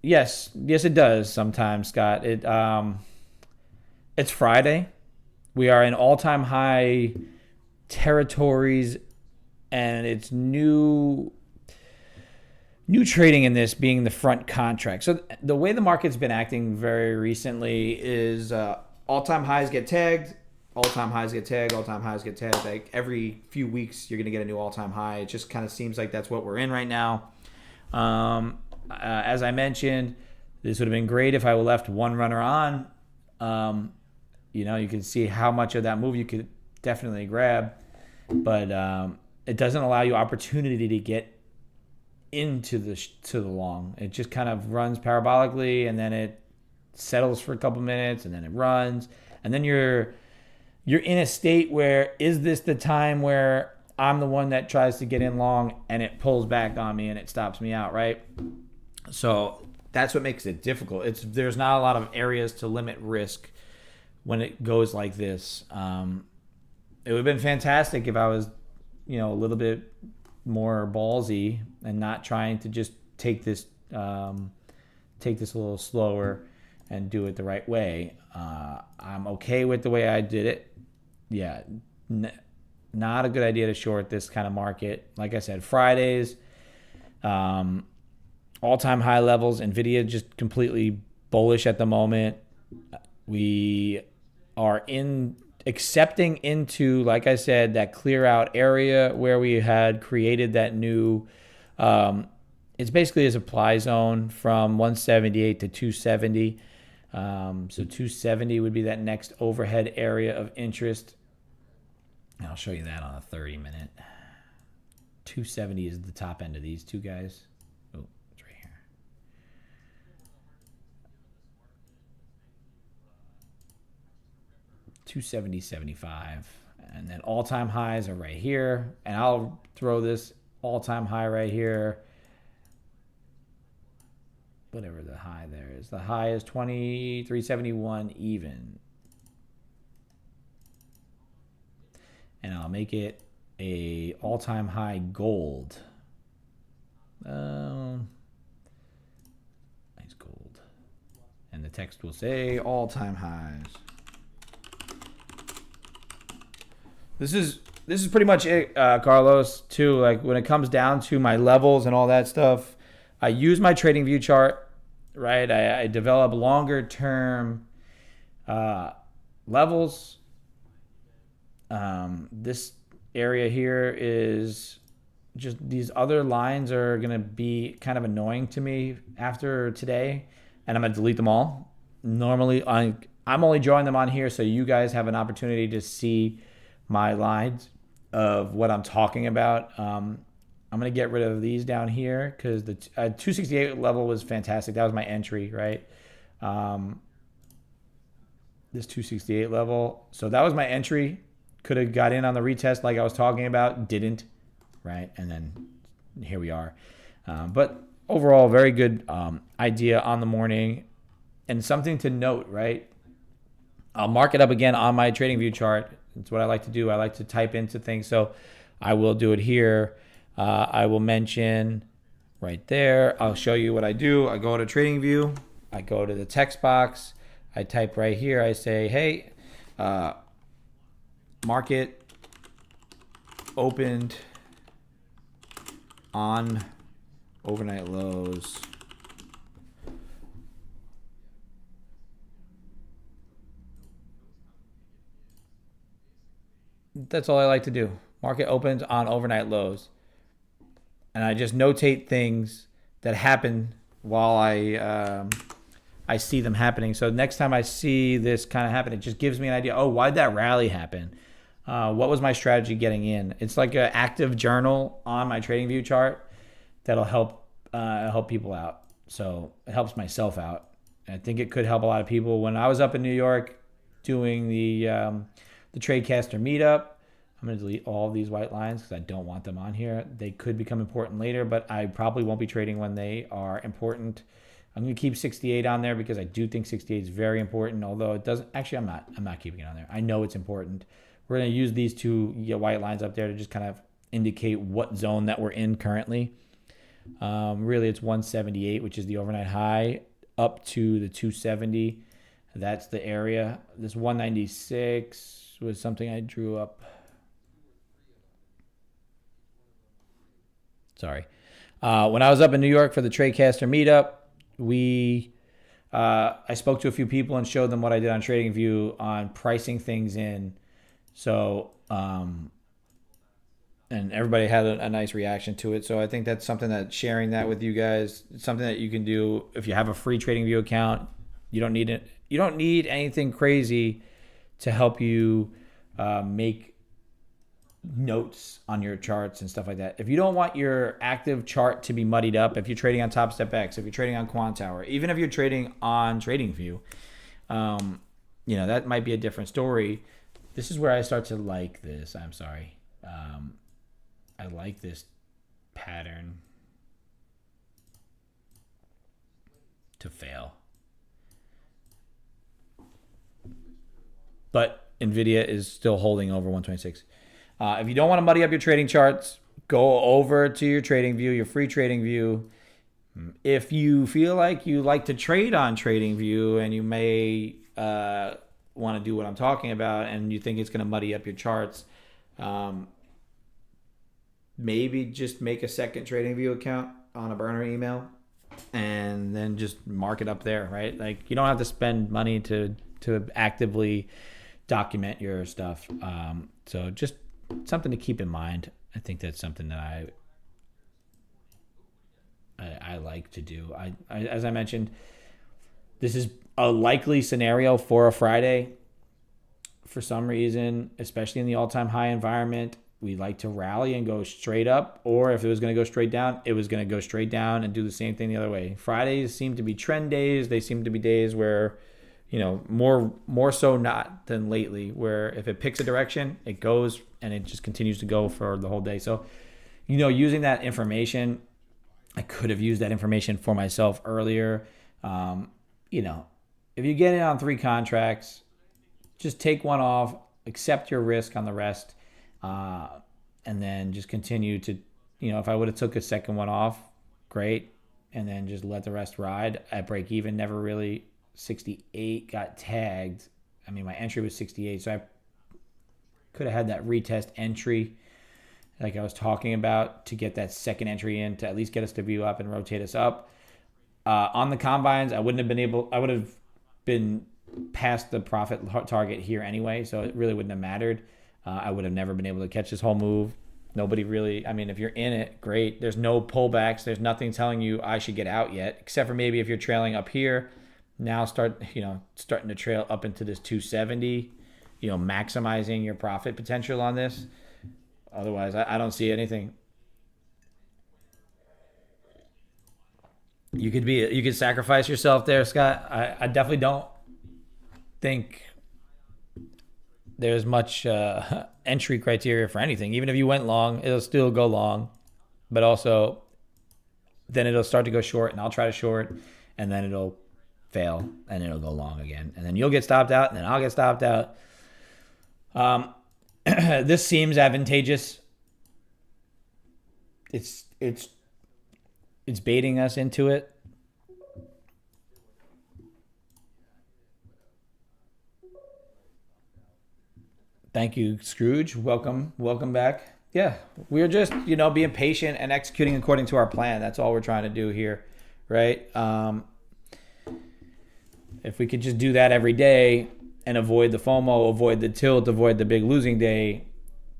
[SPEAKER 1] yes, it does sometimes, Scott. It's Friday. We are in all-time high territories, and it's new trading in this being the front contract. So the way the market's been acting very recently is all-time highs get tagged, all-time highs get tagged, all-time highs get tagged. Like every few weeks, you're going to get a new all-time high. It just kind of seems like that's what we're in right now. As I mentioned, this would have been great if I left one runner on. You can see how much of that move you could definitely grab, but it doesn't allow you opportunity to get into the long. It just kind of runs parabolically, and then it settles for a couple minutes, and then it runs, and then you're in a state where, is this the time where I'm the one that tries to get in long and it pulls back on me and it stops me out, right? So that's what makes it difficult. There's not a lot of areas to limit risk when it goes like this. It would have been fantastic if I was, a little bit more ballsy and not trying to just take this a little slower and do it the right way. I'm okay with the way I did it. Yeah, not a good idea to short this kind of market. Like I said, Fridays, all-time high levels. NVIDIA just completely bullish at the moment. We are accepting into, like I said, that clear out area where we had created that new, it's basically a supply zone from 178 to 270. So 270 would be that next overhead area of interest. And I'll show you that on a 30-minute. 270 is the top end of these two guys. Oh, it's right here. $270.75. And then all-time highs are right here. And I'll throw this all-time high right here. Whatever the high there is. The high is 2371 even. And I'll make it a all-time high gold. Nice gold. And the text will say all-time highs. This is pretty much it, Carlos, too. Like when it comes down to my levels and all that stuff, I use my trading view chart, right? I develop longer term levels. This area here is just, these other lines are going to be kind of annoying to me after today, and I'm going to delete them all. Normally, I'm only drawing them on here so you guys have an opportunity to see my lines of what I'm talking about. I'm going to get rid of these down here because the 268 level was fantastic. That was my entry, right? This 268 level. So that was my entry. Could have got in on the retest like I was talking about. Didn't, right? And then here we are. But overall, very good idea on the morning. And something to note, right? I'll mark it up again on my trading view chart. It's what I like to do. I like to type into things. So I will do it here. I will mention right there. I'll show you what I do. I go to TradingView. I go to the text box. I type right here. I say, hey, market opened on overnight lows. That's all I like to do. Market opens on overnight lows. And I just notate things that happen while I see them happening. So next time I see this kind of happen, it just gives me an idea. Oh, why'd that rally happen? What was my strategy getting in? It's like an active journal on my TradingView chart that'll help people out. So it helps myself out. I think it could help a lot of people. When I was up in New York doing the Tradecaster meetup, I'm going to delete all of these white lines because I don't want them on here. They could become important later, but I probably won't be trading when they are important. I'm going to keep 68 on there because I do think 68 is very important, although it doesn't. Actually, I'm not keeping it on there. I know it's important. We're going to use these two white lines up there to just kind of indicate what zone that we're in currently. Really, it's 178, which is the overnight high, up to the 270. That's the area. This 196 was something I drew up. Sorry. When I was up in New York for the Tradecaster meetup, I spoke to a few people and showed them what I did on TradingView on pricing things in. So, and everybody had a nice reaction to it. So I think that's something that sharing that with you guys, it's something that you can do if you have a free TradingView account. You don't need it. You don't need anything crazy to help you make notes on your charts and stuff like that. If you don't want your active chart to be muddied up, if you're trading on Top Step X, if you're trading on Quant Tower, even if you're trading on TradingView, that might be a different story. This is where I start to like this. I'm sorry. I like this pattern to fail. But NVIDIA is still holding over 126. If you don't want to muddy up your trading charts, go over to your TradingView, your free TradingView. If you feel like you like to trade on TradingView and you may want to do what I'm talking about and you think it's going to muddy up your charts, maybe just make a second TradingView account on a burner email and then just mark it up there, right? Like you don't have to spend money to actively document your stuff. So just something to keep in mind. I think that's something that I like to do. I as I mentioned, this is a likely scenario for a Friday. For some reason, especially in the all-time high environment, we like to rally and go straight up, or if it was going to go straight down, it was going to go straight down and do the same thing the other way. Fridays seem to be trend days. They seem to be days where, more so not than lately, where if it picks a direction, it goes and it just continues to go for the whole day. So, using that information, I could have used that information for myself earlier. If you get in on 3 contracts, just take one off, accept your risk on the rest, and then just continue to, if I would have took a second one off, great, and then just let the rest ride. At break even, never really 68 got tagged. I mean, my entry was 68, so I could have had that retest entry like I was talking about to get that second entry in to at least get us to view up and rotate us up. On the combines, I would have been past the profit target here anyway, so it really wouldn't have mattered. I would have never been able to catch this whole move. Nobody really, if you're in it, great. There's no pullbacks. There's nothing telling you I should get out yet, except for maybe if you're trailing up here. Now starting to trail up into this 270, maximizing your profit potential on this. Otherwise, I don't see anything. You could sacrifice yourself there, Scott. I definitely don't think there's much entry criteria for anything. Even if you went long, it'll still go long, but also then it'll start to go short, and I'll try to short, and then it'll fail, and it'll go long again, and then you'll get stopped out, and then I'll get stopped out. This seems advantageous. It's it's baiting us into it. Thank you, Scrooge. Welcome back. Yeah, we're just being patient and executing according to our plan. That's all we're trying to do here, right? If we could just do that every day and avoid the FOMO, avoid the tilt, avoid the big losing day,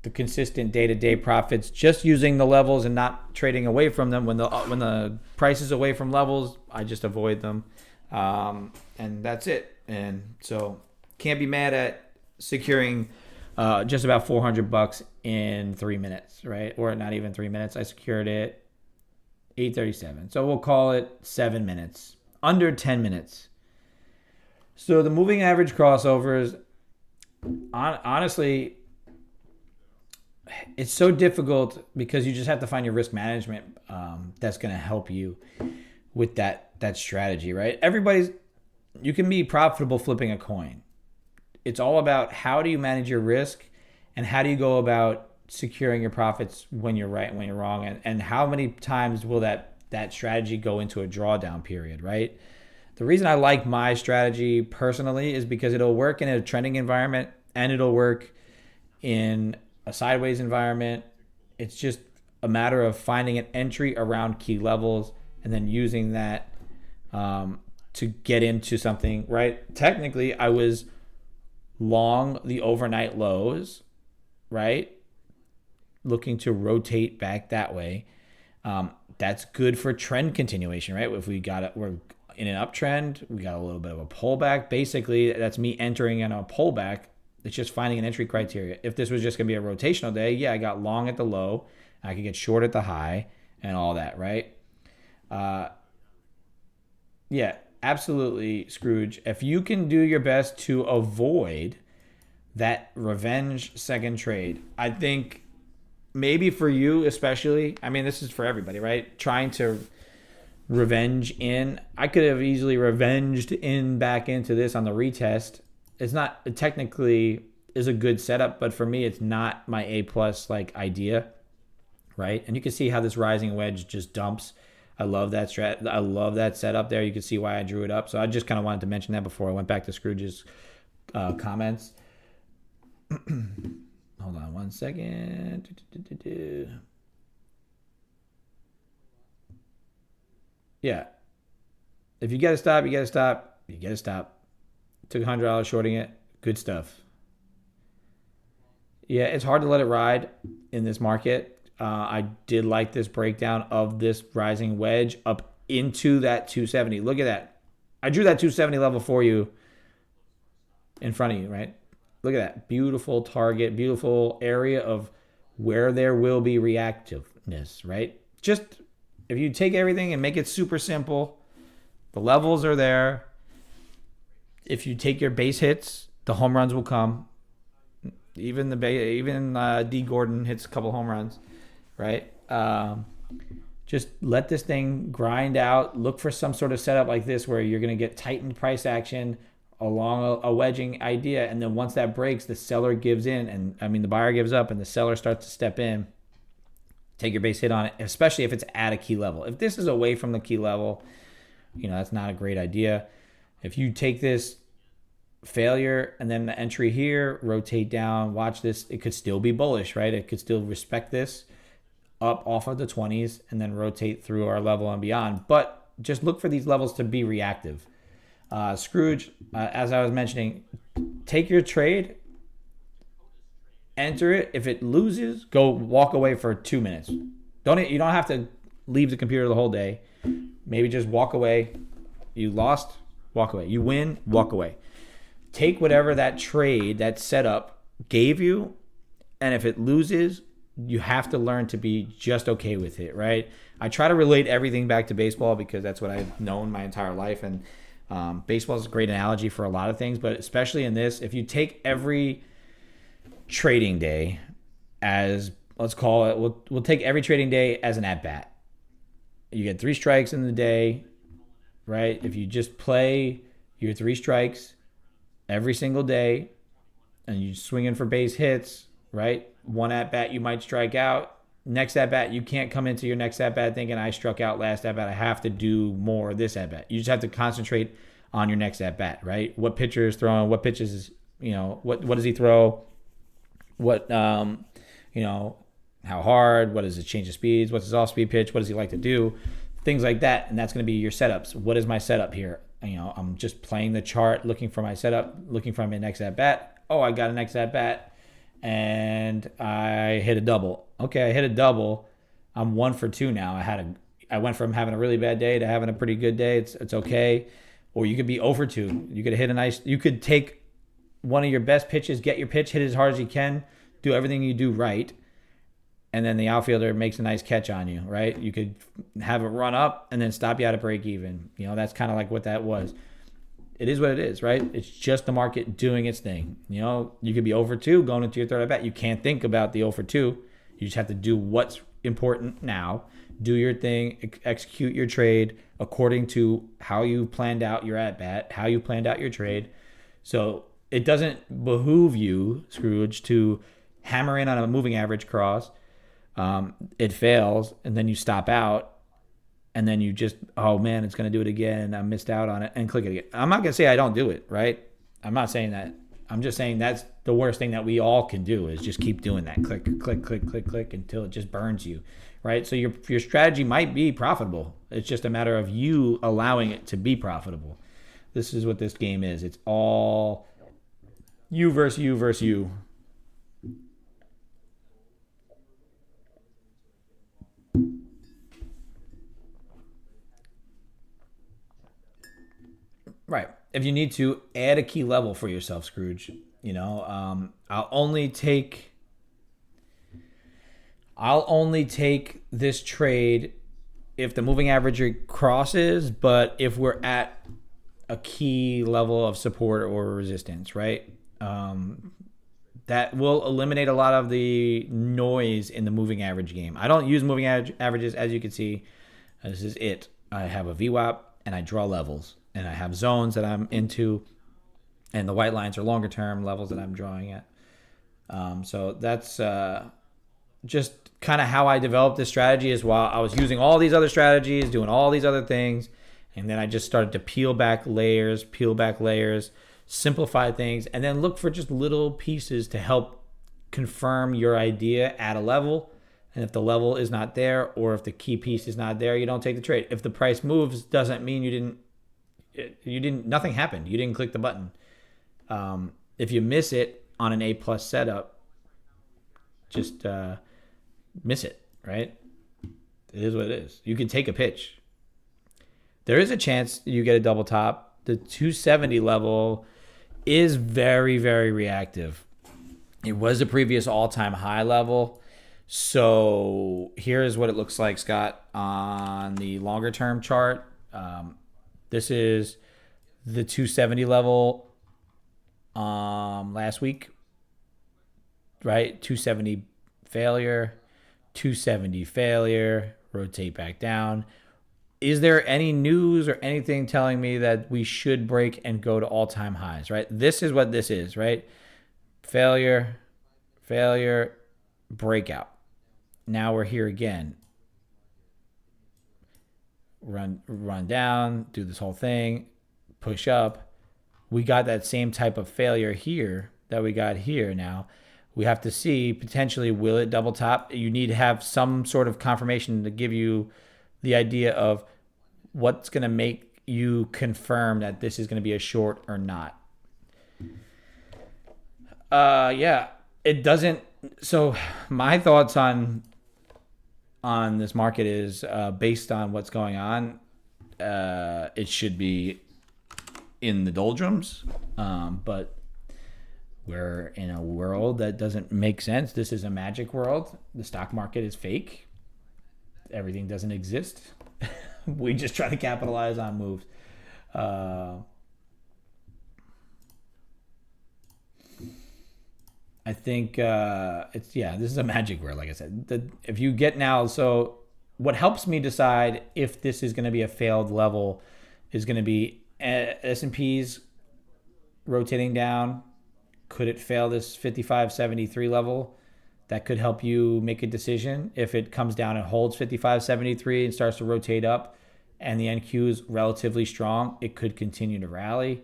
[SPEAKER 1] the consistent day-to-day profits, just using the levels and not trading away from them. When the price is away from levels, I just avoid them, and that's it. And so can't be mad at securing just about $400 in 3 minutes, right? Or not even 3 minutes. I secured it 8:37. So we'll call it 7 minutes, under 10 minutes. So the moving average crossovers, honestly, it's so difficult because you just have to find your risk management that's going to help you with that strategy, right? You can be profitable flipping a coin. It's all about how do you manage your risk and how do you go about securing your profits when you're right and when you're wrong, and how many times will that strategy go into a drawdown period, right? The reason I like my strategy personally is because it'll work in a trending environment and it'll work in a sideways environment. It's just a matter of finding an entry around key levels and then using that to get into something, right? Technically, I was long the overnight lows, right? Looking to rotate back that way. That's good for trend continuation, right? If we're in an uptrend, we got a little bit of a pullback. Basically, that's me entering in a pullback. It's just finding an entry criteria. If this was just going to be a rotational day, yeah, I got long at the low. I could get short at the high and all that, right? Yeah, absolutely, Scrooge. If you can do your best to avoid that revenge second trade, I think maybe for you especially, I mean, this is for everybody, right? Trying to revenge in. I could have easily revenged in back into this on the retest. It technically is a good setup, but for me, it's not my A plus like idea, right? And you can see how this rising wedge just dumps. I love that I love that setup there. You can see why I drew it up. So I just kind of wanted to mention that before I went back to Scrooge's comments. Hold on one second. Yeah. If you got to stop, you got to stop. You got to stop. Took $100 shorting it. Good stuff. Yeah, it's hard to let it ride in this market. I did like this breakdown of this rising wedge up into that 270. Look at that. I drew that 270 level for you in front of you, right? Look at that. Beautiful target, beautiful area of where there will be reactiveness, right? Just if you take everything and make it super simple, the levels are there. If you take your base hits, the home runs will come. Even D. Gordon hits a couple home runs, right? Just let this thing grind out. Look for some sort of setup like this where you're going to get tightened price action along a wedging idea, and then once that breaks, the seller gives in, and I mean the buyer gives up, and the seller starts to step in. Take your base hit on it, especially if it's at a key level. If this is away from the key level, that's not a great idea. If you take this failure and then the entry here, rotate down, watch this, it could still be bullish, right? It could still respect this up off of the 20s and then rotate through our level and beyond. But just look for these levels to be reactive. Scrooge, as I was mentioning, take your trade, enter it. If it loses, go walk away for 2 minutes. You don't have to leave the computer the whole day. Maybe just walk away. You lost, walk away. You win, walk away. Take whatever that trade, that setup gave you, and if it loses, you have to learn to be just okay with it, right? I try to relate everything back to baseball because that's what I've known my entire life, and baseball is a great analogy for a lot of things, but especially in this, if you take every trading day as, let's call it, we'll take every trading day as an at-bat. You get 3 strikes in the day, right? If you just play your 3 strikes every single day and you swing in for base hits, right? One at bat, you might strike out. Next at bat, you can't come into your next at bat thinking I struck out last at bat. I have to do more this at bat. You just have to concentrate on your next at bat, right? What pitcher is throwing? What pitches is what does he throw? What how hard? What is his change of speeds? What's his off speed pitch? What does he like to do? Things like that, and that's going to be your setups. What is my setup here? I'm just playing the chart, looking for my setup, looking for my next at bat. Oh, I got a next at bat. And I hit a double. Okay, I hit a double. I'm 1 for 2 now. I went from having a really bad day to having a pretty good day. It's okay. Or you could be 0 for 2. You could take one of your best pitches, get your pitch, hit it as hard as you can, do everything you do right, and then the outfielder makes a nice catch on you, right? You could have it run up and then stop you at a break even. That's kind of like what that was. It is what it is, right? It's just the market doing its thing. You could be 0 for 2 going into your third at bat. You can't think about the 0 for 2. You just have to do what's important now. Do your thing, execute your trade according to how you planned out your at bat, how you planned out your trade. So it doesn't behoove you, Scrooge, to hammer in on a moving average cross. It fails, and then you stop out. And then you just, oh man, it's going to do it again. I missed out on it, and click it again. I'm not going to say I don't do it, right? I'm not saying that. I'm just saying that's the worst thing that we all can do is just keep doing that. Click, click, click, click, click until it just burns you, right? So your strategy might be profitable. It's just a matter of you allowing it to be profitable. This is what this game is. It's all you versus you versus you. Right. If you need to add a key level for yourself, Scrooge, I'll only take this trade if the moving average crosses, but if we're at a key level of support or resistance, right? That will eliminate a lot of the noise in the moving average game. I don't use moving averages, as you can see. This is it. I have a VWAP and I draw levels. And I have zones that I'm into, and the white lines are longer term levels that I'm drawing at. So that's just kind of how I developed this strategy is while I was using all these other strategies, doing all these other things, and then I just started to peel back layers, simplify things, and then look for just little pieces to help confirm your idea at a level. And if the level is not there, or if the key piece is not there, you don't take the trade. If the price moves, doesn't mean nothing happened. You didn't click the button. If you miss it on an A+ setup, just miss it, right? It is what it is. You can take a pitch. There is a chance you get a double top. The 270 level is very, very reactive. It was the previous all-time high level. So here's what it looks like, Scott, on the longer term chart. This is the 270 level last week, right? 270 failure, 270 failure, rotate back down. Is there any news or anything telling me that we should break and go to all-time highs, right? This is what this is, right? Failure, breakout. Now we're here again. Run down, do this whole thing, push up. We got that same type of failure here that we got here now. We have to see, potentially, will it double top? You need to have some sort of confirmation to give you the idea of what's going to make you confirm that this is going to be a short or not. Yeah, it doesn't. So my thoughts on this market is based on what's going on. It should be in the doldrums, but we're in a world that doesn't make sense. This is a magic world. The stock market is fake. Everything doesn't exist. We just try to capitalize on moves. I think this is a magic word, like I said. If you get now, so what helps me decide if this is going to be a failed level is going to be S&P's rotating down. Could it fail this 55.73 level? That could help you make a decision. If it comes down and holds 55.73 and starts to rotate up and the NQ is relatively strong, it could continue to rally.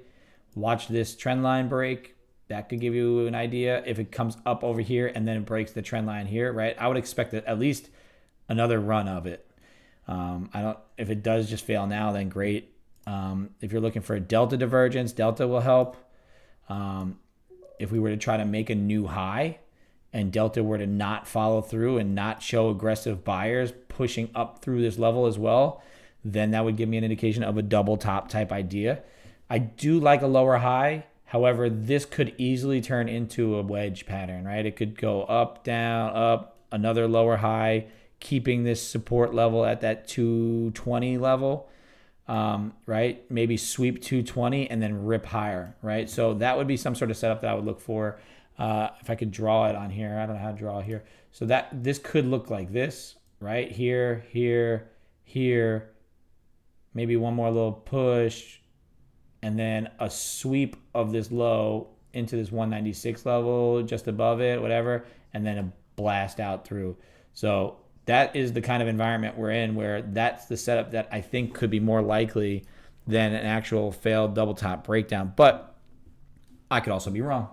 [SPEAKER 1] Watch this trend line break. That could give you an idea. If it comes up over here and then it breaks the trend line here, right? I would expect at least another run of it. If it does just fail now, then great. If you're looking for a delta divergence, delta will help. If we were to try to make a new high and delta were to not follow through and not show aggressive buyers pushing up through this level as well, then that would give me an indication of a double top type idea. I do like a lower high. However, this could easily turn into a wedge pattern, right? It could go up, down, up, another lower high, keeping this support level at that 220 level, right? Maybe sweep 220 and then rip higher, right? So that would be some sort of setup that I would look for. If I could draw it on here, I don't know how to draw here. So that this could look like this, right? Here, here, here, maybe one more little push, and then a sweep of this low into this 196 level, just above it, whatever, and then a blast out through. So that is the kind of environment we're in where that's the setup that I think could be more likely than an actual failed double top breakdown. But I could also be wrong.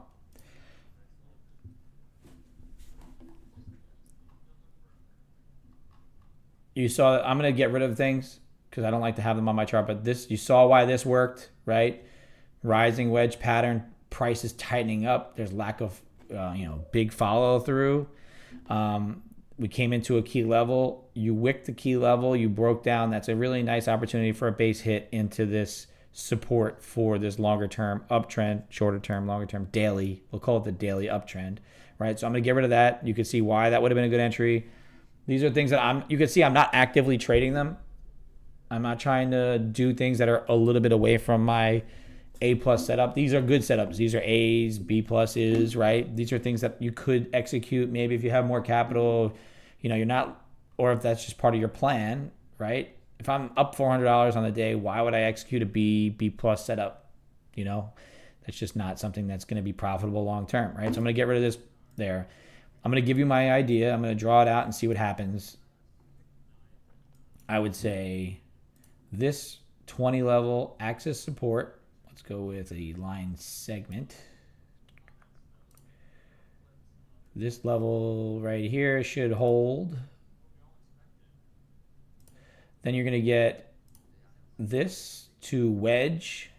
[SPEAKER 1] You saw that I'm going to get rid of things because I don't like to have them on my chart, but this, you saw why this worked, right? Rising wedge pattern, price is tightening up. There's lack of, big follow through. We came into a key level. You wicked the key level. You broke down. That's a really nice opportunity for a base hit into this support for this longer term uptrend, shorter term, longer term, daily. We'll call it the daily uptrend, right? So I'm going to get rid of that. You can see why that would have been a good entry. These are things that you can see I'm not actively trading them. I'm not trying to do things that are a little bit away from my A plus setup. These are good setups. These are A's, B pluses, right? These are things that you could execute maybe if you have more capital, you're not, or if that's just part of your plan, right? If I'm up $400 on the day, why would I execute a B plus setup? That's just not something that's going to be profitable long term, right? So I'm going to get rid of this there. I'm going to give you my idea. I'm going to draw it out and see what happens. I would say this 20 level axis support. Let's go with a line segment. This level right here should hold. Then you're going to get this to wedge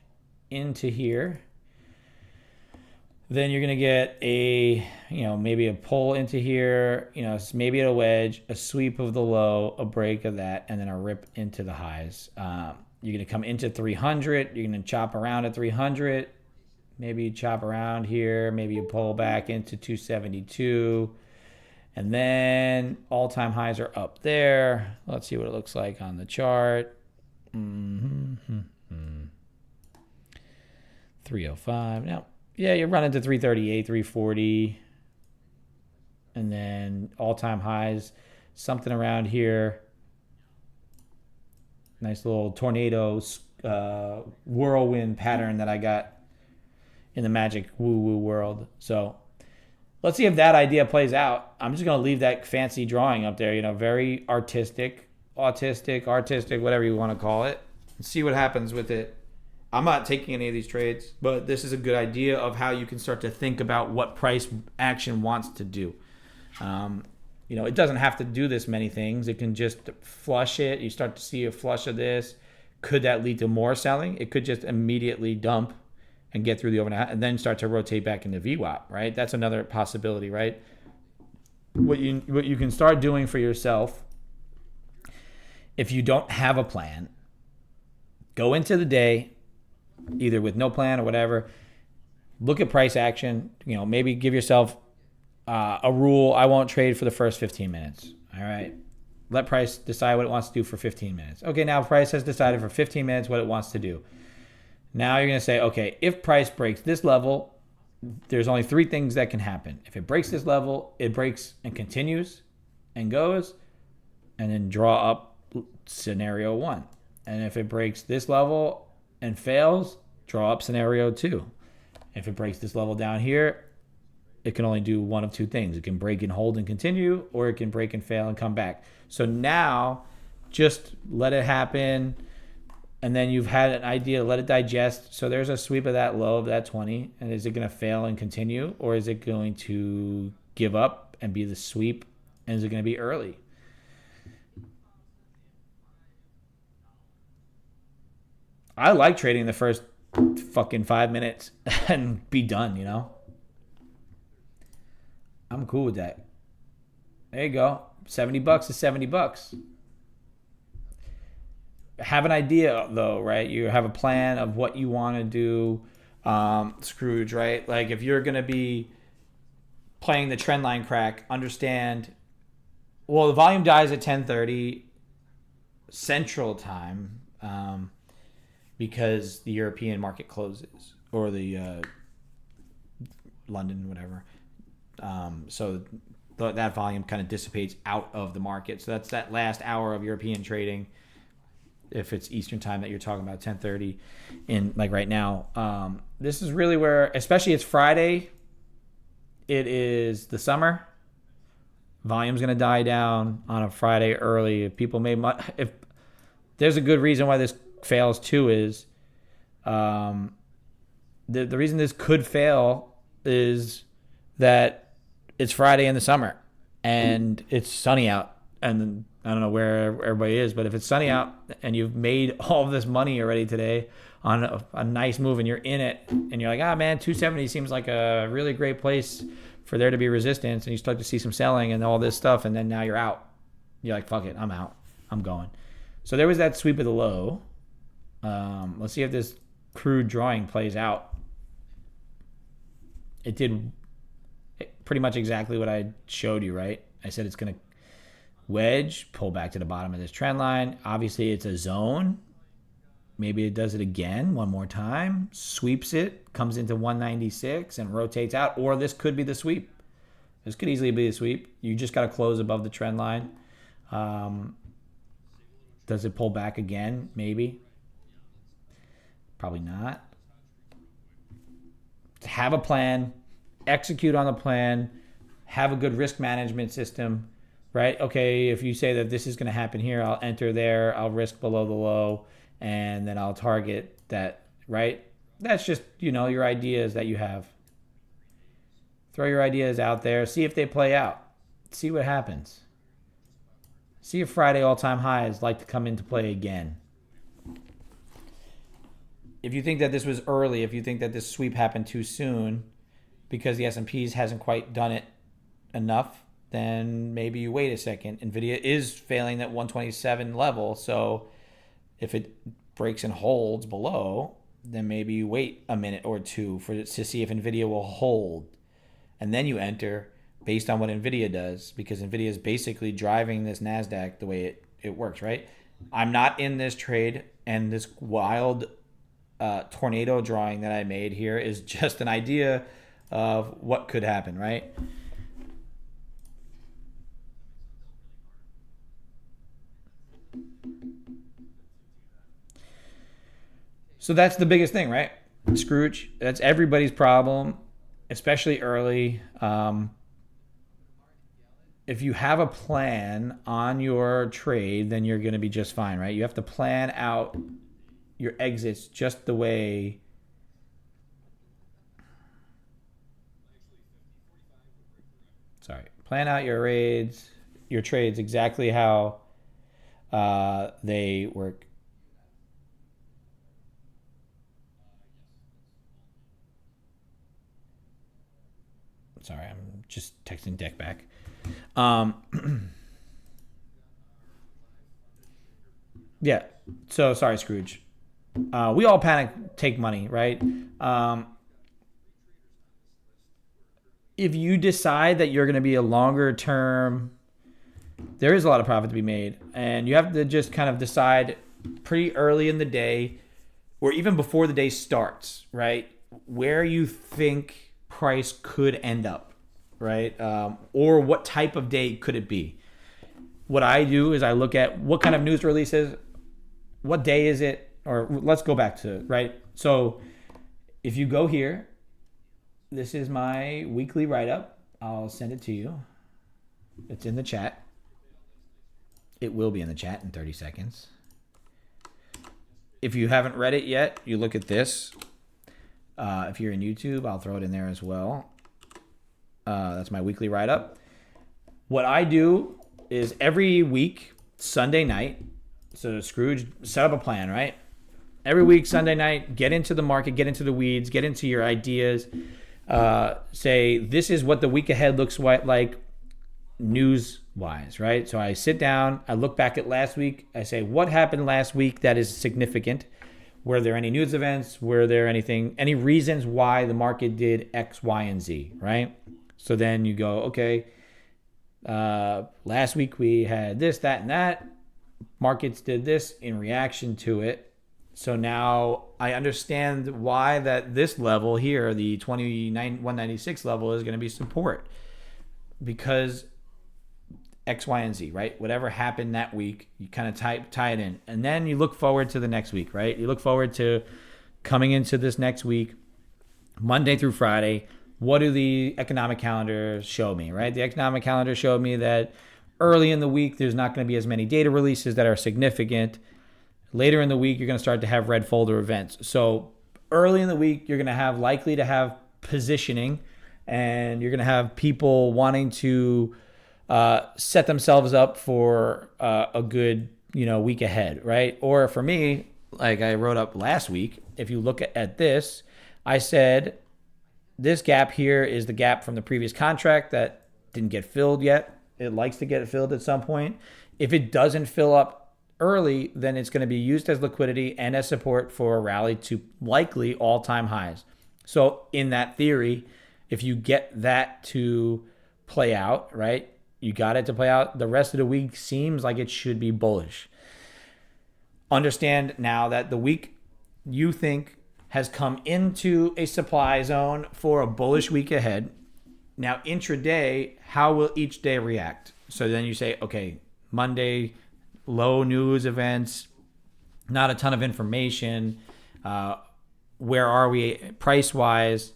[SPEAKER 1] into here. Then you're going to get a, maybe a pull into here, maybe at a wedge, a sweep of the low, a break of that, and then a rip into the highs. You're going to come into 300. You're going to chop around at 300. Maybe you chop around here. Maybe you pull back into 272. And then all-time highs are up there. Let's see what it looks like on the chart. 305. Now, yeah, you're running to 338, 340. And then all-time highs, something around here. Nice little tornado whirlwind pattern that I got in the magic woo-woo world. So let's see if that idea plays out. I'm just going to leave that fancy drawing up there, very artistic, autistic, whatever you want to call it, and see what happens with it. I'm not taking any of these trades, but this is a good idea of how you can start to think about what price action wants to do. It doesn't have to do this many things. It can just flush it. You start to see a flush of this. Could that lead to more selling? It could just immediately dump and get through the overnight and then start to rotate back into VWAP, right? That's another possibility, right? What you can start doing for yourself, if you don't have a plan, go into the day, either with no plan or whatever, look at price action, maybe give yourself a rule. I won't trade for the first 15 minutes. All right. Let price decide what it wants to do for 15 minutes. Okay, now price has decided for 15 minutes what it wants to do. Now you're going to say, okay, if price breaks this level, there's only three things that can happen. If it breaks this level, it breaks and continues and goes, and then draw up scenario one. And if it breaks this level and fails, draw up scenario two. If it breaks this level down here it can only do one of two things. It can break and hold and continue, or it can break and fail and come back. So now just let it happen. And then you've had an idea, let it digest. So there's a sweep of that low of that 20. And is it going to fail and continue? Or is it going to give up and be the sweep? And is it going to be early? I like trading the first fucking 5 minutes and be done, you know? I'm cool with that. There you go. $70 is $70. Have an idea though, right? You have a plan of what you want to do, Scrooge, right? Like if you're gonna be playing the trend line crack, understand. Well, the volume dies at 10:30 Central Time because the European market closes, or the London, whatever. So that volume kind of dissipates out of the market. So that's that last hour of European trading. If it's Eastern time that you're talking about, 10:30 in like right now. This is really where, especially it's Friday. It is the summer. Volume's going to die down on a Friday early. If there's a good reason why this fails too is the reason this could fail is that it's Friday in the summer and it's sunny out, and I don't know where everybody is, but if it's sunny out and you've made all of this money already today on a nice move and you're in it and you're like, man, 270 seems like a really great place for there to be resistance, and you start to see some selling and all this stuff, and then now you're out. You're like, fuck it, I'm out. I'm going. So there was that sweep of the low. Let's see if this crude drawing plays out. It did pretty much exactly what I showed you, right? I said it's going to wedge, pull back to the bottom of this trend line. Obviously, it's a zone. Maybe it does it again one more time, sweeps it, comes into 196 and rotates out. Or this could be the sweep. This could easily be the sweep. You just got to close above the trend line. Does it pull back again? Maybe. Probably not. Have a plan. Execute on the plan. Have a good risk management system. Right? Okay, if you say that this is going to happen here, I'll enter there. I'll risk below the low, and then I'll target that. Right? That's just, your ideas that you have. Throw your ideas out there. See if they play out. See what happens. See if Friday all-time highs like to come into play again. If you think that this was early, if you think that this sweep happened too soon because the S&P hasn't quite done it enough, then maybe you wait a second. NVIDIA is failing that 127 level, so if it breaks and holds below, then maybe you wait a minute or two to see if NVIDIA will hold. And then you enter based on what NVIDIA does, because NVIDIA is basically driving this NASDAQ the way it works, right? I'm not in this trade, and this wild tornado drawing that I made here is just an idea of what could happen, right? So that's the biggest thing, right? Scrooge, that's everybody's problem, especially early. If you have a plan on your trade, then you're going to be just fine, right? You have to plan out your exits just the way plan out your trades exactly how they work. Sorry, I'm just texting Deck back. Yeah. So sorry, Scrooge. We all panic, take money, right? If you decide that you're going to be a longer term, there is a lot of profit to be made, and you have to just kind of decide pretty early in the day, or even before the day starts, right, where you think price could end up, right? Or what type of day could it be. What I do is I look at what kind of news releases, what day is it, or let's go back to, right? So if you go here, This is my weekly write-up. I'll send it to you. It's in the chat. It will be in the chat in 30 seconds. If you haven't read it yet, you look at this. If you're in YouTube, I'll throw it in there as well. That's my weekly write-up. What I do is every week, Sunday night, so Scrooge set up a plan, right? Every week, Sunday night, get into the market, get into the weeds, get into your ideas. Say, this is what the week ahead looks like news-wise, right? So I sit down, I look back at last week, I say, what happened last week that is significant? Were there any news events? Were there any reasons why the market did X, Y, and Z, right? So then you go, okay, last week we had this, that, and that. Markets did this in reaction to it. So now I understand why that this level here, the 196 level, is going to be support. Because X, Y, and Z, right? Whatever happened that week, you kind of tie it in. And then you look forward to the next week, right? You look forward to coming into this next week, Monday through Friday. What do the economic calendars show me, right? The economic calendar showed me that early in the week, there's not going to be as many data releases that are significant. Later in the week, you're going to start to have red folder events. So early in the week, you're going to likely to have positioning, and you're going to have people wanting to set themselves up for a good, week ahead, right? Or for me, like I wrote up last week, if you look at this, I said this gap here is the gap from the previous contract that didn't get filled yet. It likes to get filled at some point. If it doesn't fill up early, then it's going to be used as liquidity and as support for a rally to likely all-time highs. So in that theory, if you get that to play out, right, you got it to play out, the rest of the week seems like it should be bullish. Understand now that the week you think has come into a supply zone for a bullish week ahead. Now, intraday, how will each day react? So then you say, okay, Monday, low news events, not a ton of information. Where are we price-wise?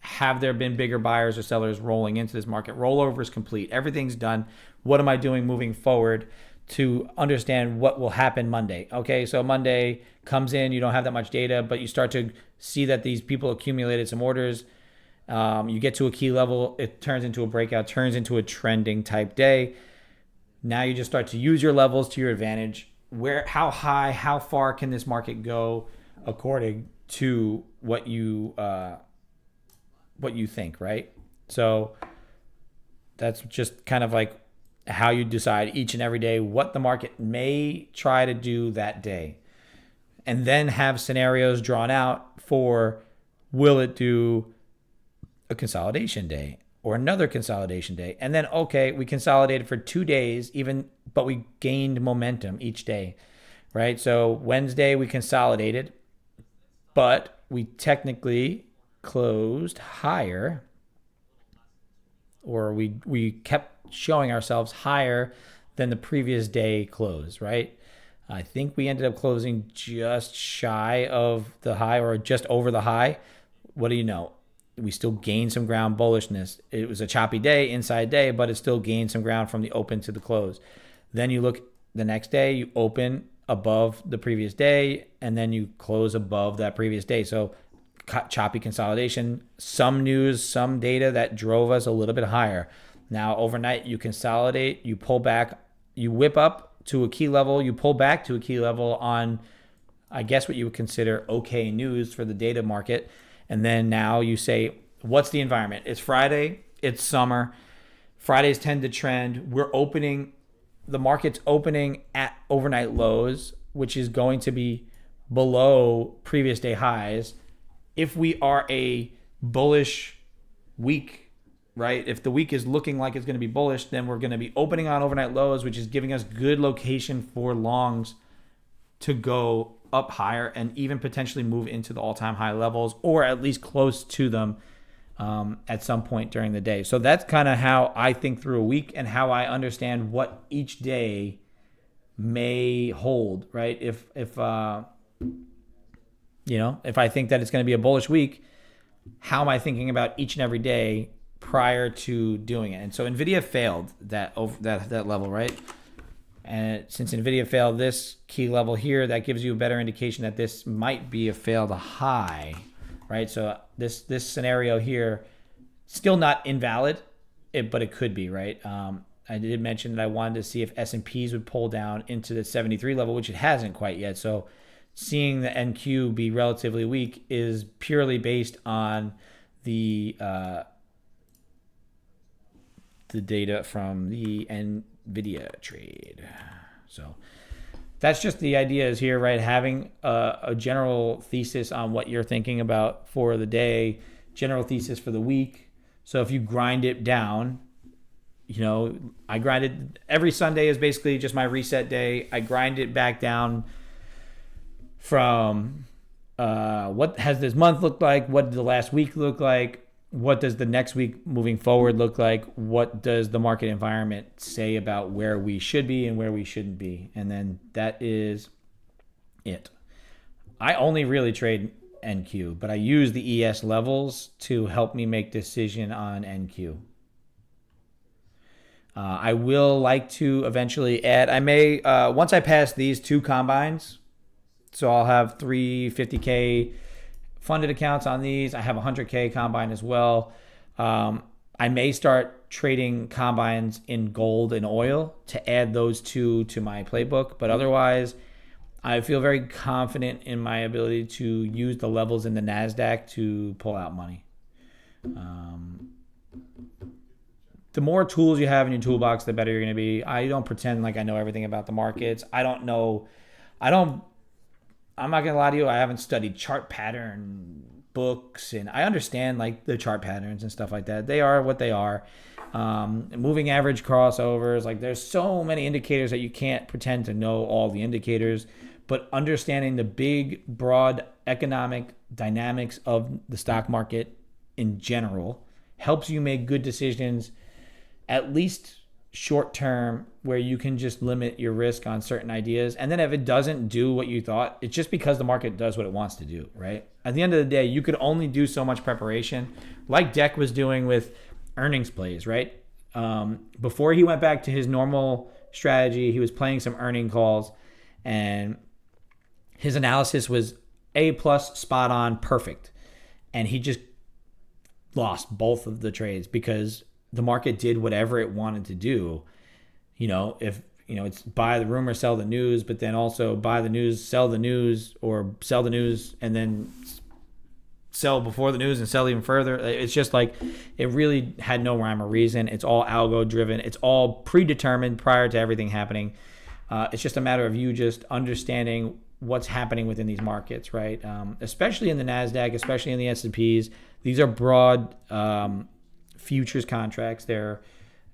[SPEAKER 1] Have there been bigger buyers or sellers rolling into this market? Rollover is complete. Everything's done. What am I doing moving forward to understand what will happen Monday? Okay, so Monday comes in. You don't have that much data, but you start to see that these people accumulated some orders. You get to a key level. It turns into a breakout, turns into a trending type day. Now you just start to use your levels to your advantage. How high, how far can this market go according to what you think, right? So that's just kind of like how you decide each and every day what the market may try to do that day. And then have scenarios drawn out for, will it do a consolidation day or another consolidation day? And then, okay, we consolidated for 2 days, but we gained momentum each day, right? So Wednesday we consolidated, but we technically closed higher, or we kept showing ourselves higher than the previous day close, right? I think we ended up closing just shy of the high or just over the high. What do you know? We still gained some ground bullishness. It was a choppy day, inside day, but it still gained some ground from the open to the close. Then you look the next day, you open above the previous day, and then you close above that previous day. So choppy consolidation, some news, some data that drove us a little bit higher. Now, overnight, you consolidate, you pull back, you whip up to a key level, you pull back to a key level on, I guess, what you would consider okay news for the data market. And then now you say, what's the environment? It's Friday, it's summer. Fridays tend to trend. The market's opening at overnight lows, which is going to be below previous day highs. If we are a bullish week, right? If the week is looking like it's going to be bullish, then we're going to be opening on overnight lows, which is giving us good location for longs to go up higher and even potentially move into the all-time high levels, or at least close to them at some point during the day. So that's kind of how I think through a week and how I understand what each day may hold, right? If I think that it's going to be a bullish week, how am I thinking about each and every day prior to doing it? And so Nvidia failed that level, right? And since Nvidia failed this key level here, that gives you a better indication that this might be a failed high, right? So this scenario here, still not invalid, but it could be, right? I did mention that I wanted to see if S&Ps would pull down into the 73 level, which it hasn't quite yet. So seeing the NQ be relatively weak is purely based on the data from the NVIDIA trade. So that's just the idea is here, right? Having a general thesis on what you're thinking about for the day, general thesis for the week. So if you grind it down, I grinded every Sunday is basically just my reset day. I grind it back down from what has this month looked like? What did the last week look like? What does the next week moving forward look like? What does the market environment say about where we should be and where we shouldn't be? And then that is it. I only really trade NQ, but I use the ES levels to help me make decision on NQ. I will like to eventually add, I may, once I pass these two combines, so I'll have 350K funded accounts on these. I have a 100K combine as well. I may start trading combines in gold and oil to add those two to my playbook. But otherwise, I feel very confident in my ability to use the levels in the NASDAQ to pull out money. The more tools you have in your toolbox, the better you're going to be. I don't pretend like I know everything about the markets. I'm not going to lie to you. I haven't studied chart pattern books, and I understand like the chart patterns and stuff like that. They are what they are. Moving average crossovers, like there's so many indicators that you can't pretend to know all the indicators, but understanding the big, broad economic dynamics of the stock market in general helps you make good decisions, at least short term, where you can just limit your risk on certain ideas. And then if it doesn't do what you thought, it's just because the market does what it wants to do, right? At the end of the day, you could only do so much preparation, like Deck was doing with earnings plays, right? Before he went back to his normal strategy, he was playing some earning calls, and his analysis was A+, spot on, perfect. And he just lost both of the trades because the market did whatever it wanted to do. If it's buy the rumor, sell the news, but then also buy the news, sell the news, or sell the news and then sell before the news and sell even further. It's just like it really had no rhyme or reason. It's all algo driven. It's all predetermined prior to everything happening. It's just a matter of you just understanding what's happening within these markets, right? Especially in the NASDAQ, especially in the S&Ps. These are broad futures contracts. They're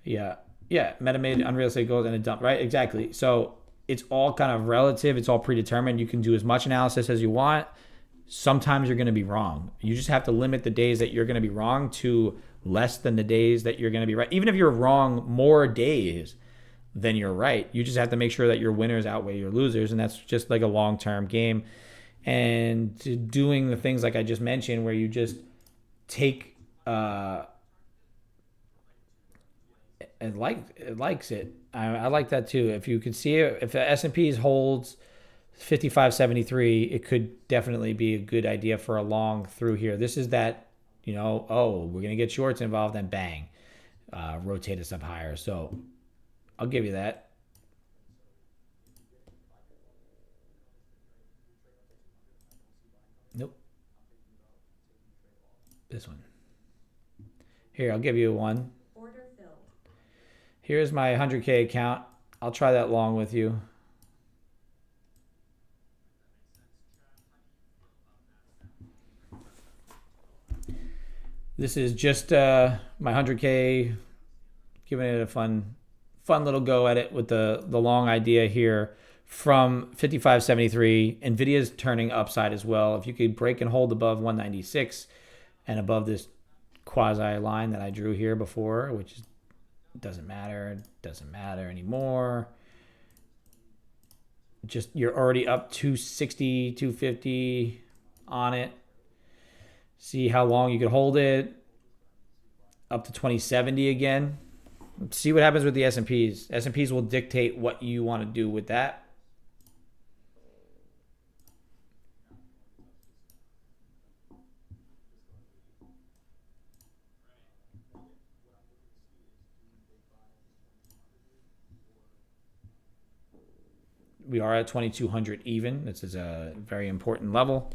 [SPEAKER 1] MetaMid, unrealistic goals, and a dump, right? Exactly. So it's all kind of relative. It's all predetermined. You can do as much analysis as you want. Sometimes you're going to be wrong. You just have to limit the days that you're going to be wrong to less than the days that you're going to be right. Even if you're wrong more days than you're right, you just have to make sure that your winners outweigh your losers, and that's just like a long-term game. And doing the things like I just mentioned, where you just take it likes it. I like that too. If you can see it, if the S&P holds 55.73, it could definitely be a good idea for a long through here. This is that, we're going to get shorts involved, and bang, rotate us up higher. So I'll give you that. Nope. This one. Here, I'll give you one. Order filled. Here's my 100K account. I'll try that long with you. This is just my 100K, giving it a fun little go at it with the long idea here from 55.73. Nvidia's turning upside as well. If you could break and hold above 196 and above this quasi line that I drew here before, which doesn't matter anymore. Just you're already up 260, 250 on it. See how long you could hold it. Up to 2070 again. See what happens with the S&Ps. S&Ps will dictate what you want to do with that. We are at 2200 even. This is a very important level.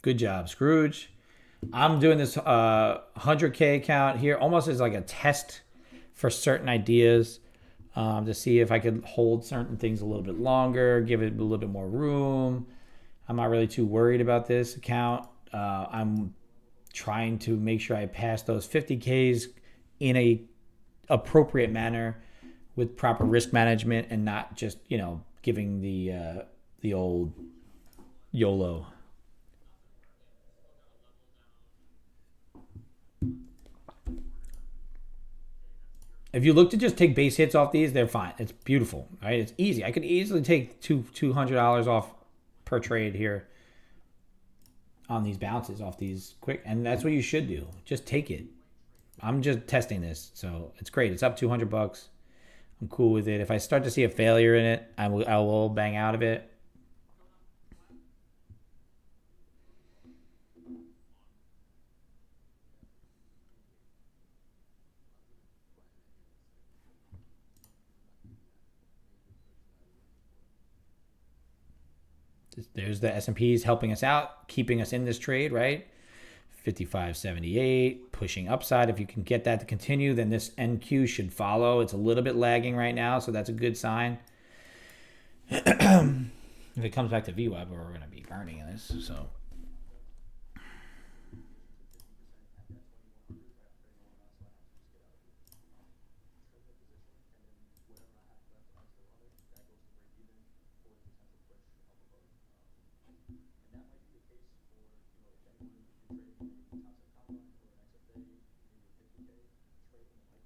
[SPEAKER 1] Good job, Scrooge. I'm doing this 100K account here almost as like a test for certain ideas, to see if I could hold certain things a little bit longer, give it a little bit more room. I'm not really too worried about this account. I'm trying to make sure I pass those 50Ks in a appropriate manner with proper risk management and not just, giving the old YOLO. If you look to just take base hits off these, they're fine. It's beautiful, right? It's easy. I could easily take $200 off per trade here on these bounces off these quick, and that's what you should do. Just take it. I'm just testing this, so it's great. It's up $200. I'm cool with it. If I start to see a failure in it, I will bang out of it. There's the S&Ps helping us out, keeping us in this trade, right? 55.78, pushing upside. If you can get that to continue, then this NQ should follow. It's a little bit lagging right now, so that's a good sign. If it comes back to VWAP, we're going to be burning in this. So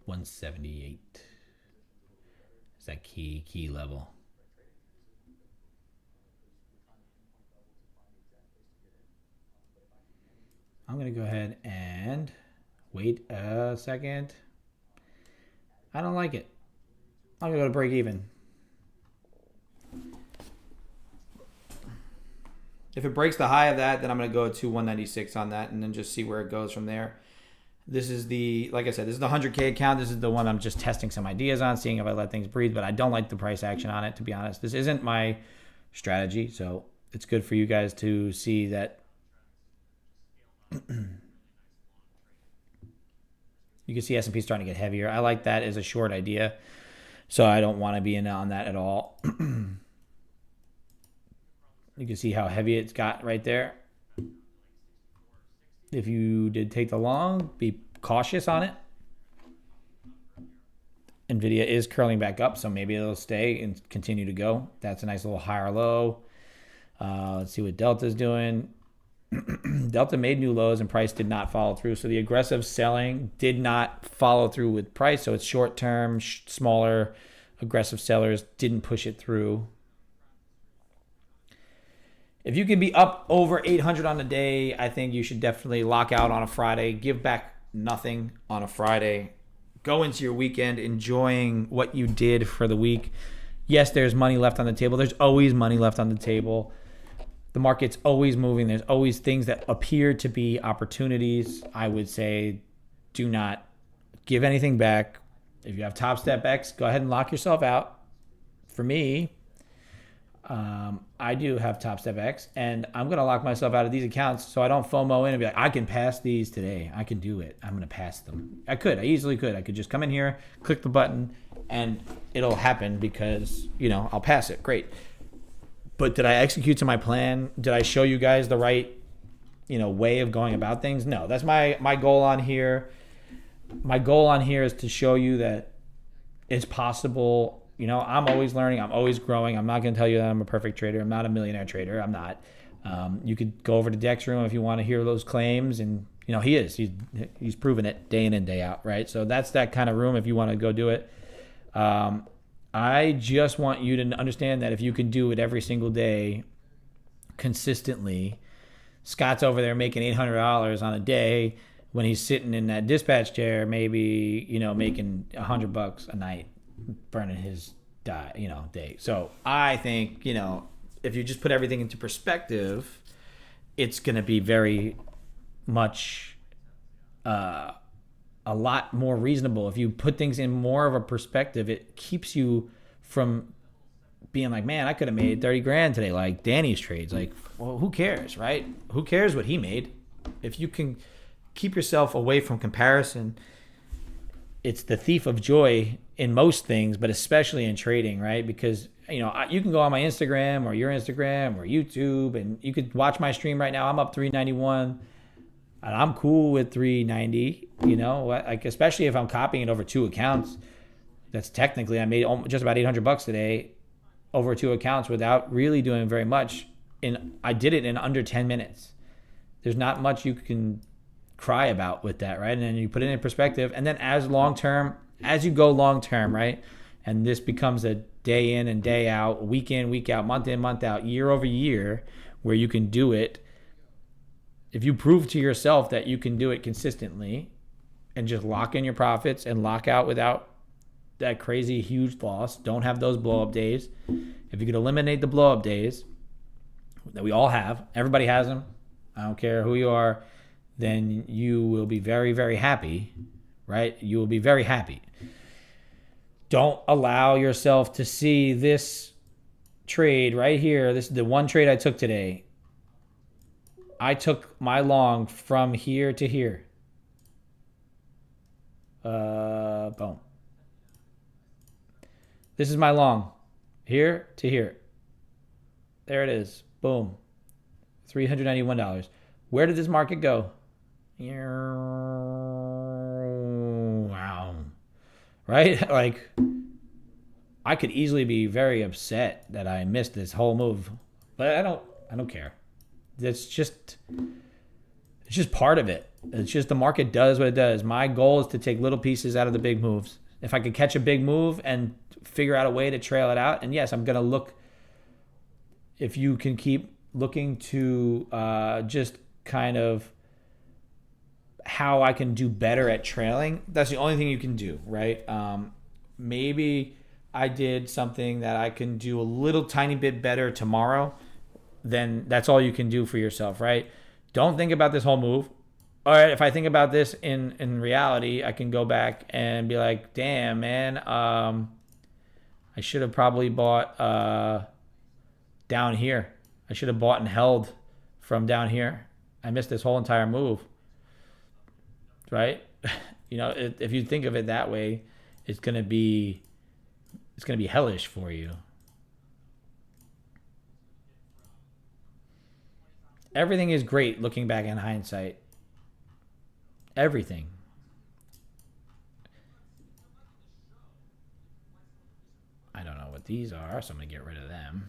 [SPEAKER 1] 178 is that key level. I'm going to go ahead and wait a second. I don't like it. I'm going to go to break even. If it breaks the high of that, then I'm going to go to 196 on that and then just see where it goes from there. This is like I said, this is the 100K account. This is the one I'm just testing some ideas on, seeing if I let things breathe, but I don't like the price action on it, to be honest. This isn't my strategy, so it's good for you guys to see that you can see S&P starting to get heavier. I like that as a short idea, so I don't want to be in on that at all. You can see how heavy it's got right there. If you did take the long, be cautious on it. NVIDIA is curling back up, so maybe it'll stay and continue to go. That's a nice little higher low. Let's see what Delta's doing. Delta made new lows and price did not follow through. So the aggressive selling did not follow through with price. So it's short term, smaller, aggressive sellers didn't push it through. If you can be up over 800 on the day, I think you should definitely lock out on a Friday. Give back nothing on a Friday. Go into your weekend enjoying what you did for the week. Yes, there's money left on the table. There's always money left on the table. The market's always moving. There's always things that appear to be opportunities. I would say do not give anything back. If you have Top Step X, go ahead and lock yourself out. For me, I do have Top Step X, and I'm going to lock myself out of these accounts so I don't FOMO in and be like, I can pass these today. I can do it. I'm going to pass them. I easily could. I could just come in here, click the button, and it'll happen because, I'll pass it. Great. But did I execute to my plan? Did I show you guys the right, way of going about things? No, that's my goal on here. My goal on here is to show you that it's possible. I'm always learning. I'm always growing. I'm not going to tell you that I'm a perfect trader. I'm not a millionaire trader. I'm not. You could go over to Dex Room if you want to hear those claims and, He is. He's proven it day in and day out, right? So that's that kind of room if you want to go do it. I just want you to understand that if you can do it every single day consistently, Scott's over there making $800 on a day when he's sitting in that dispatch chair, maybe, making $100 a night, burning his day. So I think, if you just put everything into perspective, it's going to be very much a lot more reasonable. If you put things in more of a perspective, it keeps you from being like, man, I could have made 30 grand today, like Danny's trades. Like, well, who cares, right? Who cares what he made? If you can keep yourself away from comparison, it's the thief of joy in most things, but especially in trading, right? Because, you can go on my Instagram or your Instagram or YouTube, and you could watch my stream right now. I'm up 391, and I'm cool with 390, like, especially if I'm copying it over 2 accounts. That's technically, I made just about $800 today over 2 accounts without really doing very much. And I did it in under 10 minutes. There's not much you can cry about with that, right? And then you put it in perspective. And then as you go long term, right? And this becomes a day in and day out, week in, week out, month in, month out, year over year, where you can do it. If you prove to yourself that you can do it consistently and just lock in your profits and lock out without that crazy huge loss, don't have those blow up days. If you could eliminate the blow up days that we all have, everybody has them, I don't care who you are, then you will be very, very happy, right? You will be very happy. Don't allow yourself to see this trade right here. This is the one trade I took today. I took my long from here to here. Boom. This is my long. Here to here. There it is. Boom. $391. Where did this market go? Wow. Right? Like, I could easily be very upset that I missed this whole move, but I don't care. It's just part of it. It's just the market does what it does. My goal is to take little pieces out of the big moves. If I could catch a big move and figure out a way to trail it out, and yes, I'm going to look, if you can keep looking to just kind of how I can do better at trailing, that's the only thing you can do, right? Maybe I did something that I can do a little tiny bit better tomorrow, then that's all you can do for yourself, right? Don't think about this whole move. All right, if I think about this in reality, I can go back and be like, damn, man, I should have probably bought down here. I should have bought and held from down here. I missed this whole entire move, right? If you think of it that way, it's gonna be hellish for you. Everything is great looking back in hindsight. Everything. I don't know what these are, so I'm going to get rid of them.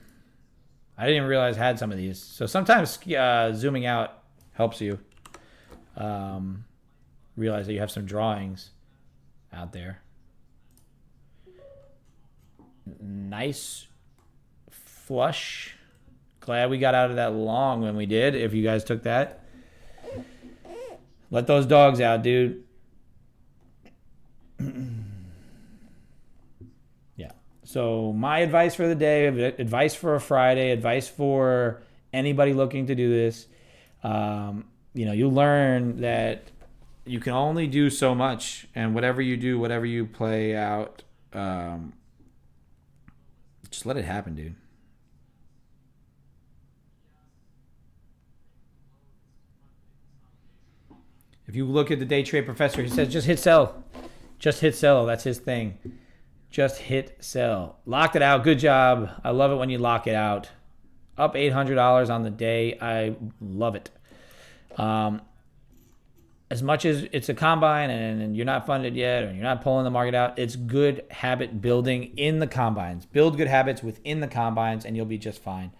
[SPEAKER 1] I didn't even realize I had some of these. So sometimes zooming out helps you realize that you have some drawings out there. Nice flush. Glad we got out of that long when we did, if you guys took that. Let those dogs out, dude. Yeah. So my advice for the day, advice for a Friday, advice for anybody looking to do this, you learn that you can only do so much, and whatever you do, whatever you play out, just let it happen, dude. If you look at the day trade professor, he says just hit sell. Just hit sell. That's his thing. Just hit sell. Locked it out. Good job. I love it when you lock it out. Up $800 on the day. I love it. As much as it's a combine and you're not funded yet or you're not pulling the market out, it's good habit building in the combines. Build good habits within the combines and you'll be just fine.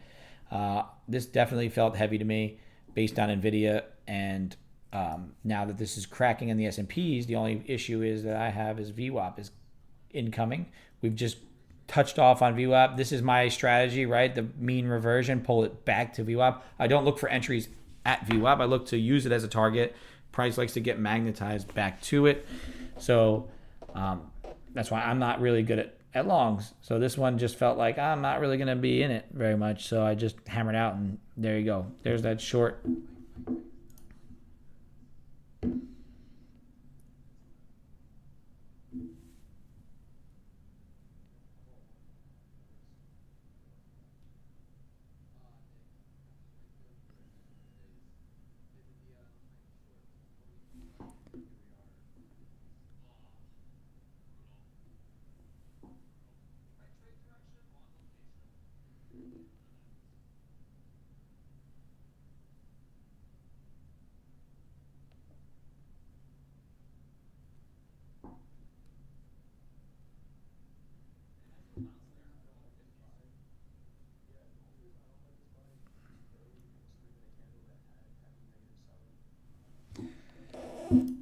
[SPEAKER 1] This definitely felt heavy to me based on NVIDIA, and Now that this is cracking in the S&Ps, the only issue is that I have is VWAP is incoming. We've just touched off on VWAP. This is my strategy, right? The mean reversion, pull it back to VWAP. I don't look for entries at VWAP. I look to use it as a target. Price likes to get magnetized back to it. So that's why I'm not really good at longs. So this one just felt like I'm not really going to be in it very much. So I just hammered out, and there you go. There's that short.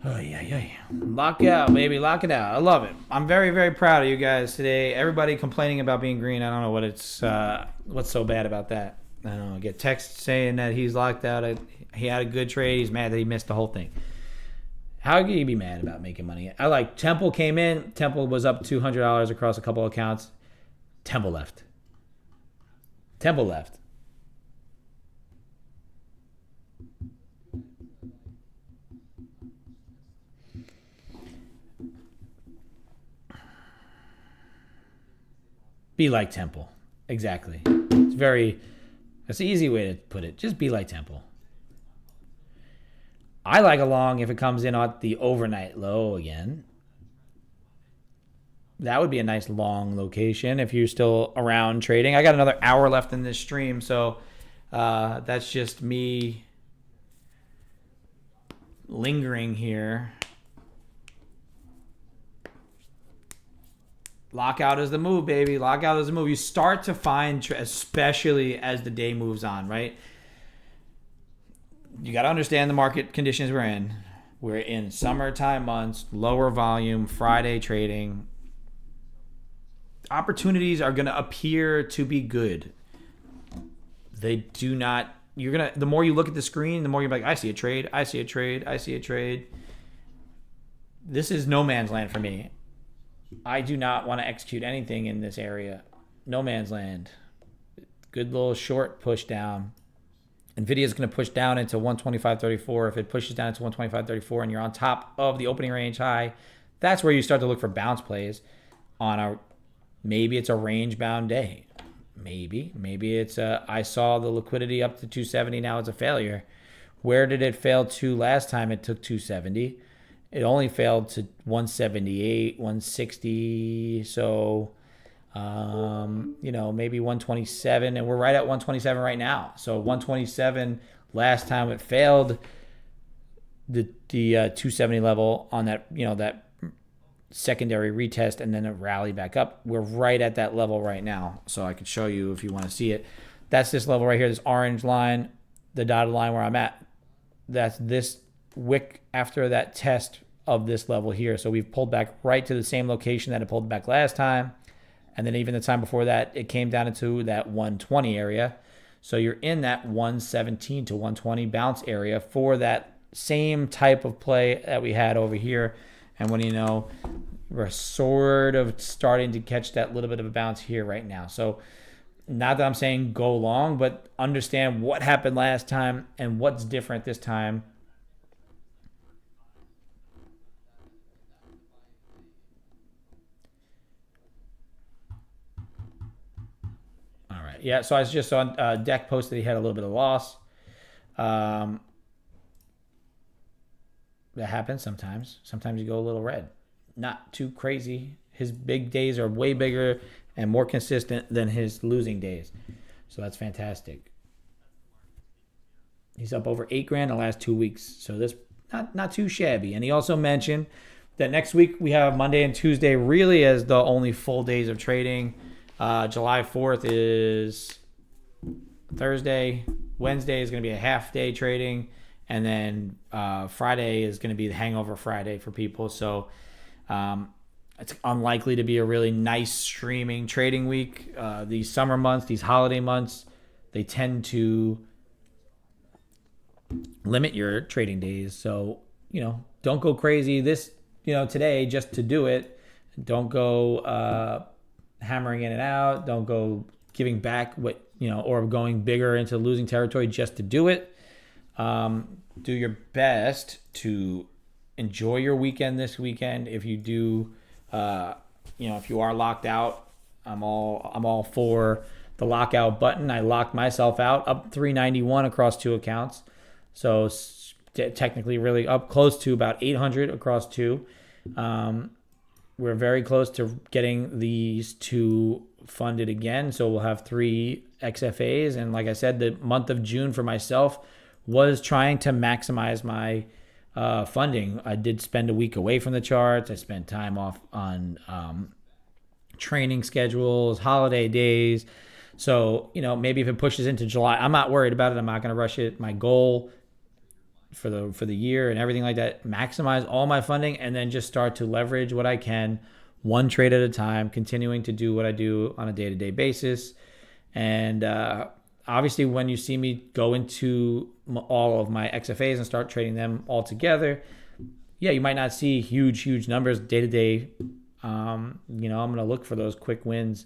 [SPEAKER 1] Oh, yeah. Lock it out, baby. Lock it out. I love it. I'm very, very proud of you guys today. Everybody complaining about being green. I don't know what's so bad about that. I don't know. I get texts saying that he's locked out. He had a good trade. He's mad that he missed the whole thing. How can you be mad about making money? I like Temple came in. Temple was up $200 across a couple accounts. Temple left. Be like Temple. Exactly. That's the easy way to put it. Just be like Temple. I like a long if it comes in at the overnight low again. That would be a nice long location if you're still around trading. I got another hour left in this stream, so that's just me lingering here. Lockout is the move, baby. Lockout is the move. You start to find, especially as the day moves on, right? You got to understand the market conditions we're in. We're in summertime months, lower volume, Friday trading. Opportunities are going to appear to be good. They do not. The more you look at the screen, the more you're like, I see a trade. This is no man's land for me. I do not want to execute anything in this area. No man's land. Good little short push down. NVIDIA is going to push down into 125.34. If it pushes down into 125.34 and you're on top of the opening range high, that's where you start to look for bounce plays on maybe it's a range bound day. Maybe it's I saw the liquidity up to 270. Now it's a failure. Where did it fail to last time? It took 270. It only failed to 178, 160. So, maybe 127. And we're right at 127 right now. So 127 last time it failed the 270 level on that, that secondary retest and then a rally back up. We're right at that level right now. So I can show you if you want to see it. That's this level right here, this orange line, the dotted line where I'm at. That's this wick after that test of this level here. So we've pulled back right to the same location that it pulled back last time. And then even the time before that, it came down into that 120 area. So you're in that 117 to 120 bounce area for that same type of play that we had over here. And when we're sort of starting to catch that little bit of a bounce here right now. So not that I'm saying go long, but understand what happened last time and what's different this time. All right. Yeah, so I was just on Deck posted he had a little bit of loss. That happens sometimes. Sometimes you go a little red. Not too crazy. His big days are way bigger and more consistent than his losing days. So that's fantastic. He's up over $8,000 the last 2 weeks. So this not too shabby. And he also mentioned that next week we have Monday and Tuesday really as the only full days of trading. July 4th is Thursday. Wednesday is going to be a half day trading. And then Friday is going to be the hangover Friday for people. So it's unlikely to be a really nice streaming trading week. These summer months, these holiday months, they tend to limit your trading days. So, don't go crazy today just to do it. Don't go hammering in and out. Don't go giving back or going bigger into losing territory just to do it. Do your best to enjoy your weekend this weekend. If you do, if you are locked out, I'm all for the lockout button. I locked myself out up 391 across 2 accounts. So technically really up close to about 800 across 2. We're very close to getting these 2 funded again. So we'll have 3 XFAs. And like I said, the month of June for myself was trying to maximize my funding. I did spend a week away from the charts. I spent time off on training schedules, holiday days. So, maybe if it pushes into July, I'm not worried about it. I'm not going to rush it. My goal for the year and everything like that, maximize all my funding and then just start to leverage what I can, one trade at a time, continuing to do what I do on a day-to-day basis. And obviously, when you see me go into all of my XFAs and start trading them all together, you might not see huge numbers day to day. I'm going to look for those quick wins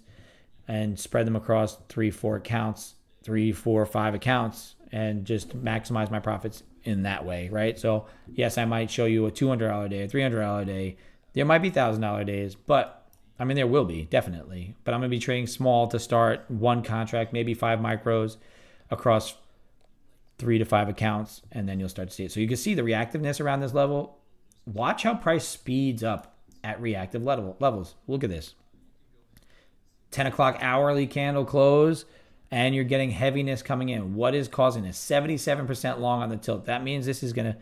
[SPEAKER 1] and spread them across 3, 4 accounts, 3, 4, 5 accounts, and just maximize my profits in that way, right? So yes, I might show you a $200 day, a $300 day. There might be $1,000 days, but there will be, definitely. But I'm going to be trading small to start, 1 contract, maybe 5 micros across 3 to 5 accounts, and then you'll start to see it. So you can see the reactiveness around this level. Watch how price speeds up at reactive levels. Look at this. 10 o'clock hourly candle close, and you're getting heaviness coming in. What is causing this? 77% long on the tilt. That means this is going to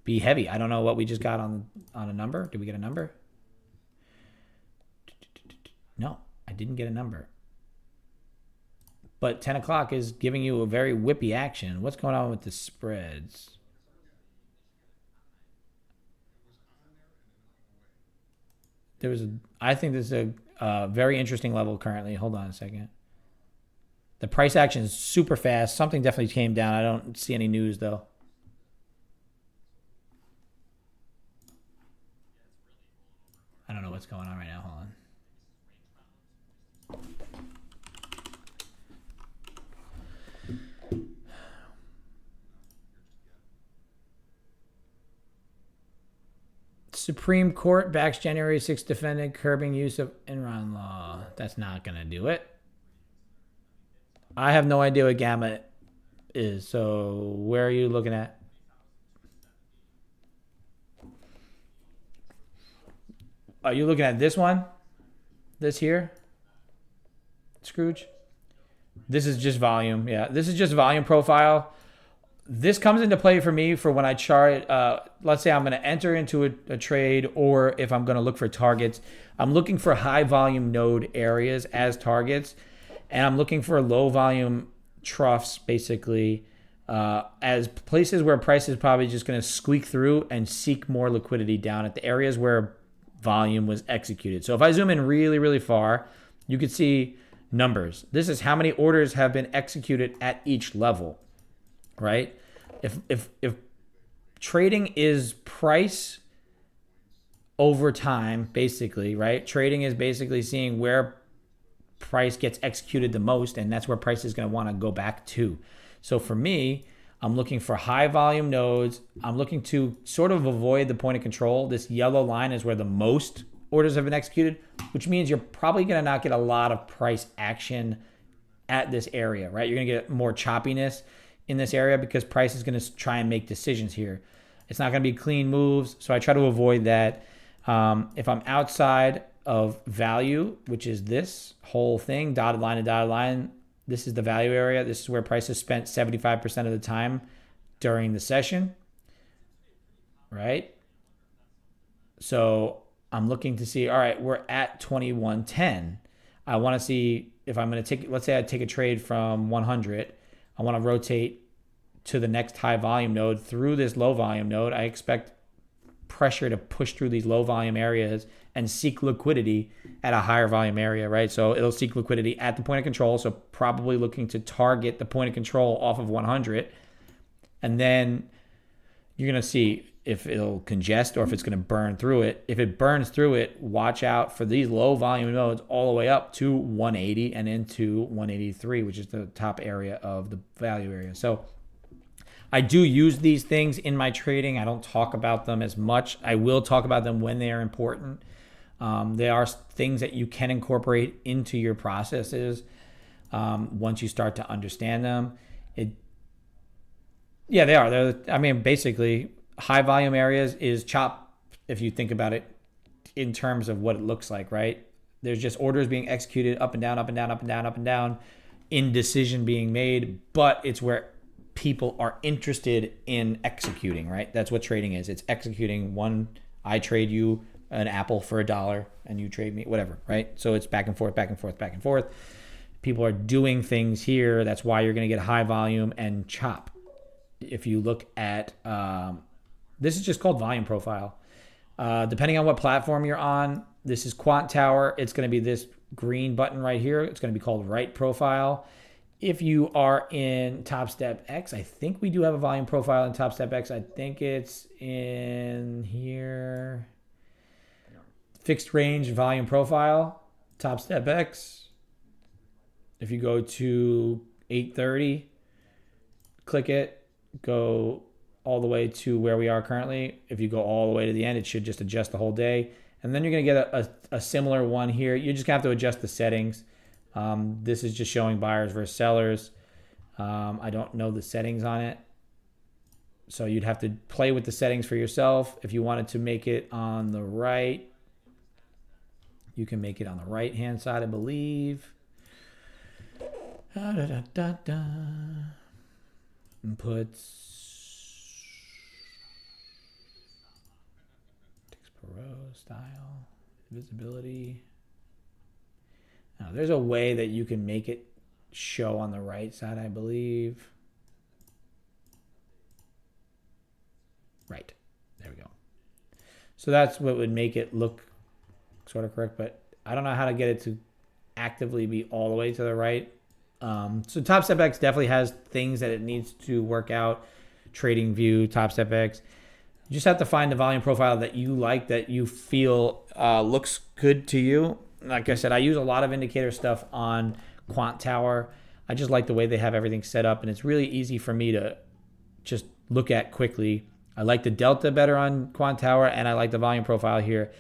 [SPEAKER 1] be heavy. I don't know what we just got on a number. Did we get a number? No, I didn't get a number. But 10 o'clock is giving you a very whippy action. What's going on with the spreads? I think this is a very interesting level currently. Hold on a second. The price action is super fast. Something definitely came down. I don't see any news though. I don't know what's going on right now. Hold on. Supreme Court backs January 6th defendant curbing use of Enron law. That's not going to do it. I have no idea what gamma is. So where are you looking at? Are you looking at this one? This here? Scrooge? This is just volume. Yeah, this is just volume profile. This comes into play for me for when I chart. Let's say I'm going to enter into a trade, or if I'm going to look for targets. I'm looking for high volume node areas as targets, and I'm looking for low volume troughs, basically, as places where price is probably just going to squeak through and seek more liquidity down at the areas where volume was executed. So if I zoom in really, really far, you could see numbers. This is how many orders have been executed at each level. Right? If trading is price over time, basically, right? Trading is basically seeing where price gets executed the most, and that's where price is going to want to go back to. So for me, I'm looking for high volume nodes. I'm looking to sort of avoid the point of control. This yellow line is where the most orders have been executed, which means you're probably going to not get a lot of price action at this area, right? You're going to get more choppiness in this area because price is going to try and make decisions here. It's not going to be clean moves, so I try to avoid that. If I'm outside of value, which is this whole thing, dotted line to dotted line, this is the value area. This is where price is spent 75% of the time during the session, right? So I'm looking to see, all right, we're at 2110. I want to see if I'm going to take, let's say I take a trade from 100. I want to rotate to the next high volume node through this low volume node. I expect pressure to push through these low volume areas and seek liquidity at a higher volume area, right? So it'll seek liquidity at the point of control. So probably looking to target the point of control off of 100. And then you're going to see if it'll congest or if it's going to burn through it. If it burns through it, watch out for these low volume nodes all the way up to 180 and into 183, which is the top area of the value area. So I do use these things in my trading. I don't talk about them as much. I will talk about them when they are important. They are things that you can incorporate into your processes once you start to understand them. Yeah, they are. Basically, high volume areas is chop, if you think about it in terms of what it looks like, right? There's just orders being executed up and down, up and down, up and down, up and down, indecision being made, but it's where people are interested in executing, right? That's what trading is. It's executing one. I trade you an apple for $1 and you trade me whatever, right? So it's back and forth, back and forth, back and forth. People are doing things here. That's why you're going to get high volume and chop. If you look at, this is just called volume profile. Depending on what platform you're on, this is Quant Tower. It's going to be this green button right here. It's going to be called right profile. If you are in Top Step X, I think we do have a volume profile in Top Step X. I think it's in here. Fixed range volume profile, Top Step X. If you go to 830, click it, go all the way to where we are currently. If you go all the way to the end, it should just adjust the whole day. And then you're going to get a similar one here. You're just going to have to adjust the settings. This is just showing buyers versus sellers. I don't know the settings on it. So you'd have to play with the settings for yourself. If you wanted to make it on the right, you can make it on the right-hand side, I believe. Inputs. Pro style. Visibility. Now, there's a way that you can make it show on the right side, I believe. Right. There we go. So that's what would make it look sort of correct, but I don't know how to get it to actively be all the way to the right. So Top Step X definitely has things that it needs to work out. Trading View, Top Step X. You just have to find the volume profile that you like, that you feel looks good to you. Like I said, I use a lot of indicator stuff on Quant Tower. I just like the way they have everything set up, and it's really easy for me to just look at quickly. I like the delta better on Quant Tower, and I like the volume profile here.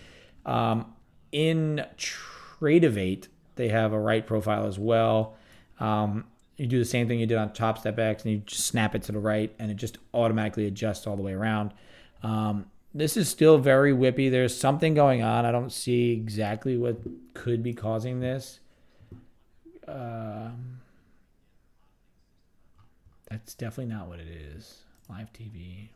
[SPEAKER 1] In Tradeovate, they have a right profile as well. You do the same thing you did on Top Step X, and you just snap it to the right, and it just automatically adjusts all the way around. This is still very whippy. There's something going on. I don't see exactly what could be causing this. That's definitely not what it is. Live TV.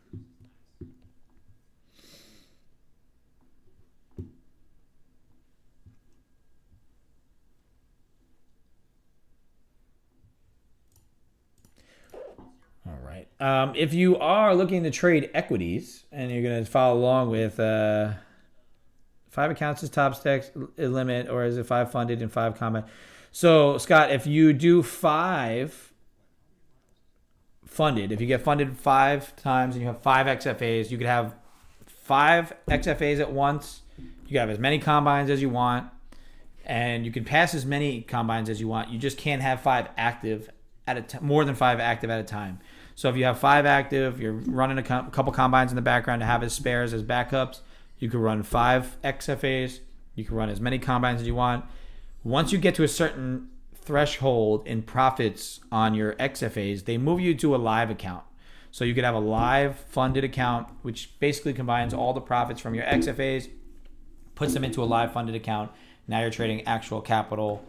[SPEAKER 1] All right. If you are looking to trade equities and you're going to follow along with 5 accounts is top stacks limit, or is it 5 funded and 5 combat? So, Scott, if you do 5 funded, if you get funded 5 times and you have 5 XFAs, you could have 5 XFAs at once. You can have as many combines as you want, and you can pass as many combines as you want. You just can't have 5 active at more than 5 active at a time. So if you have 5 active, you're running a couple combines in the background to have as spares, as backups. You can run 5 XFAs. You can run as many combines as you want. Once you get to a certain threshold in profits on your XFAs, they move you to a live account. So you could have a live funded account, which basically combines all the profits from your XFAs, puts them into a live funded account. Now you're trading actual capital.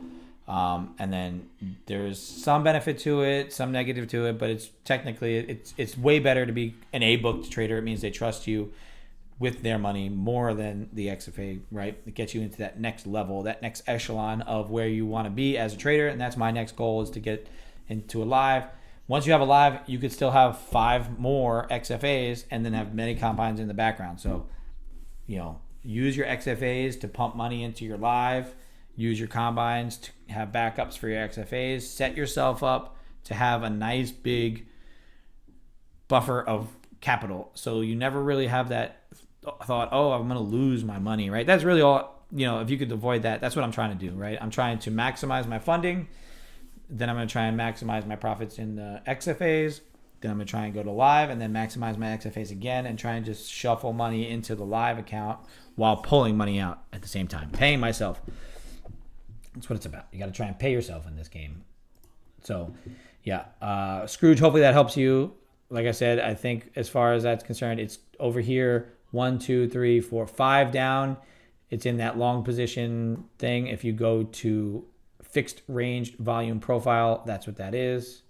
[SPEAKER 1] And then there's some benefit to it, some negative to it, but it's technically, it's way better to be an A-booked trader. It means they trust you with their money more than the XFA, right? It gets you into that next level, that next echelon of where you want to be as a trader. And that's my next goal, is to get into a live. Once you have a live, you could still have 5 more XFAs and then have many combines in the background. So, use your XFAs to pump money into your live. Use your combines to have backups for your XFAs. Set yourself up to have a nice big buffer of capital. So you never really have that thought, oh, I'm going to lose my money, right? That's really all, if you could avoid that, that's what I'm trying to do, right? I'm trying to maximize my funding. Then I'm going to try and maximize my profits in the XFAs. Then I'm going to try and go to live and then maximize my XFAs again and try and just shuffle money into the live account while pulling money out at the same time, paying myself. That's what it's about. You got to try and pay yourself in this game. So, yeah. Scrooge, hopefully that helps you. Like I said, I think as far as that's concerned, it's over here. 1, 2, 3, 4, 5 down. It's in that long position thing. If you go to fixed range volume profile, that's what that is.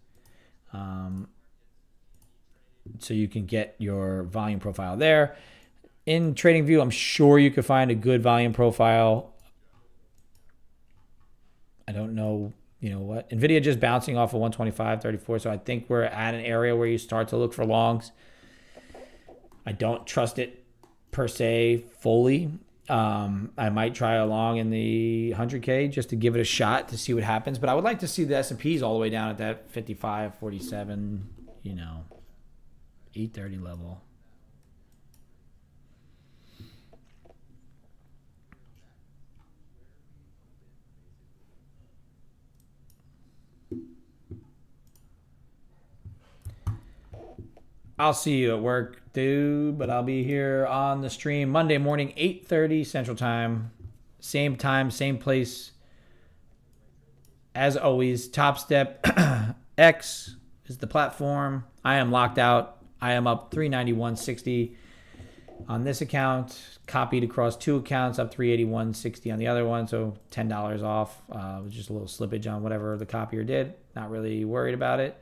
[SPEAKER 1] So you can get your volume profile there. In TradingView, I'm sure you could find a good volume profile. I don't know, what. NVIDIA just bouncing off of 125.34, so I think we're at an area where you start to look for longs. I don't trust it per se fully. I might try a long in the 100K just to give it a shot to see what happens. But I would like to see the S&Ps all the way down at that 55, 47, 830 level. I'll see you at work, dude, but I'll be here on the stream Monday morning, 8:30 Central Time. Same time, same place. As always, Top Step X is the platform. I am locked out. I am up 391.60 on this account. Copied across 2 accounts, up 381.60 on the other one. So $10 off. Just a little slippage on whatever the copier did. Not really worried about it.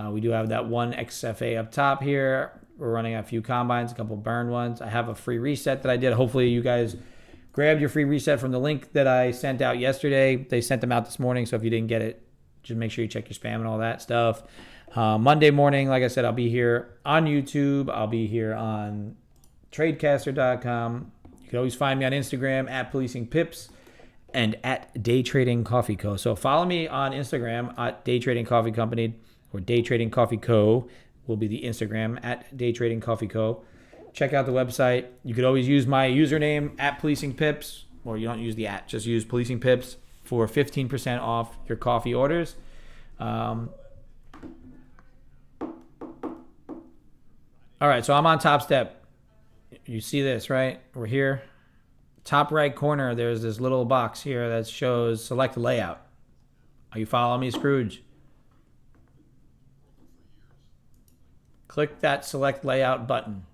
[SPEAKER 1] We do have that one XFA up top here. We're running a few combines, a couple burned ones. I have a free reset that I did. Hopefully you guys grabbed your free reset from the link that I sent out yesterday. They sent them out this morning, so if you didn't get it, just make sure you check your spam and all that stuff. Monday morning, like I said, I'll be here on YouTube. I'll be here on tradecaster.com. You can always find me on Instagram at policingpips and at Day Trading Coffee Co. So follow me on Instagram at Day Trading Coffee Company, or Day Trading Coffee Co. will be the Instagram at Day Trading Coffee Co. Check out the website. You could always use my username at policingpips, or you don't use the at, just use policingpips for 15% off your coffee orders. All right, so I'm on Top Step. You see this, right? We're here. Top right corner, there's this little box here that shows select layout. Are you following me, Scrooge? Click that select layout button.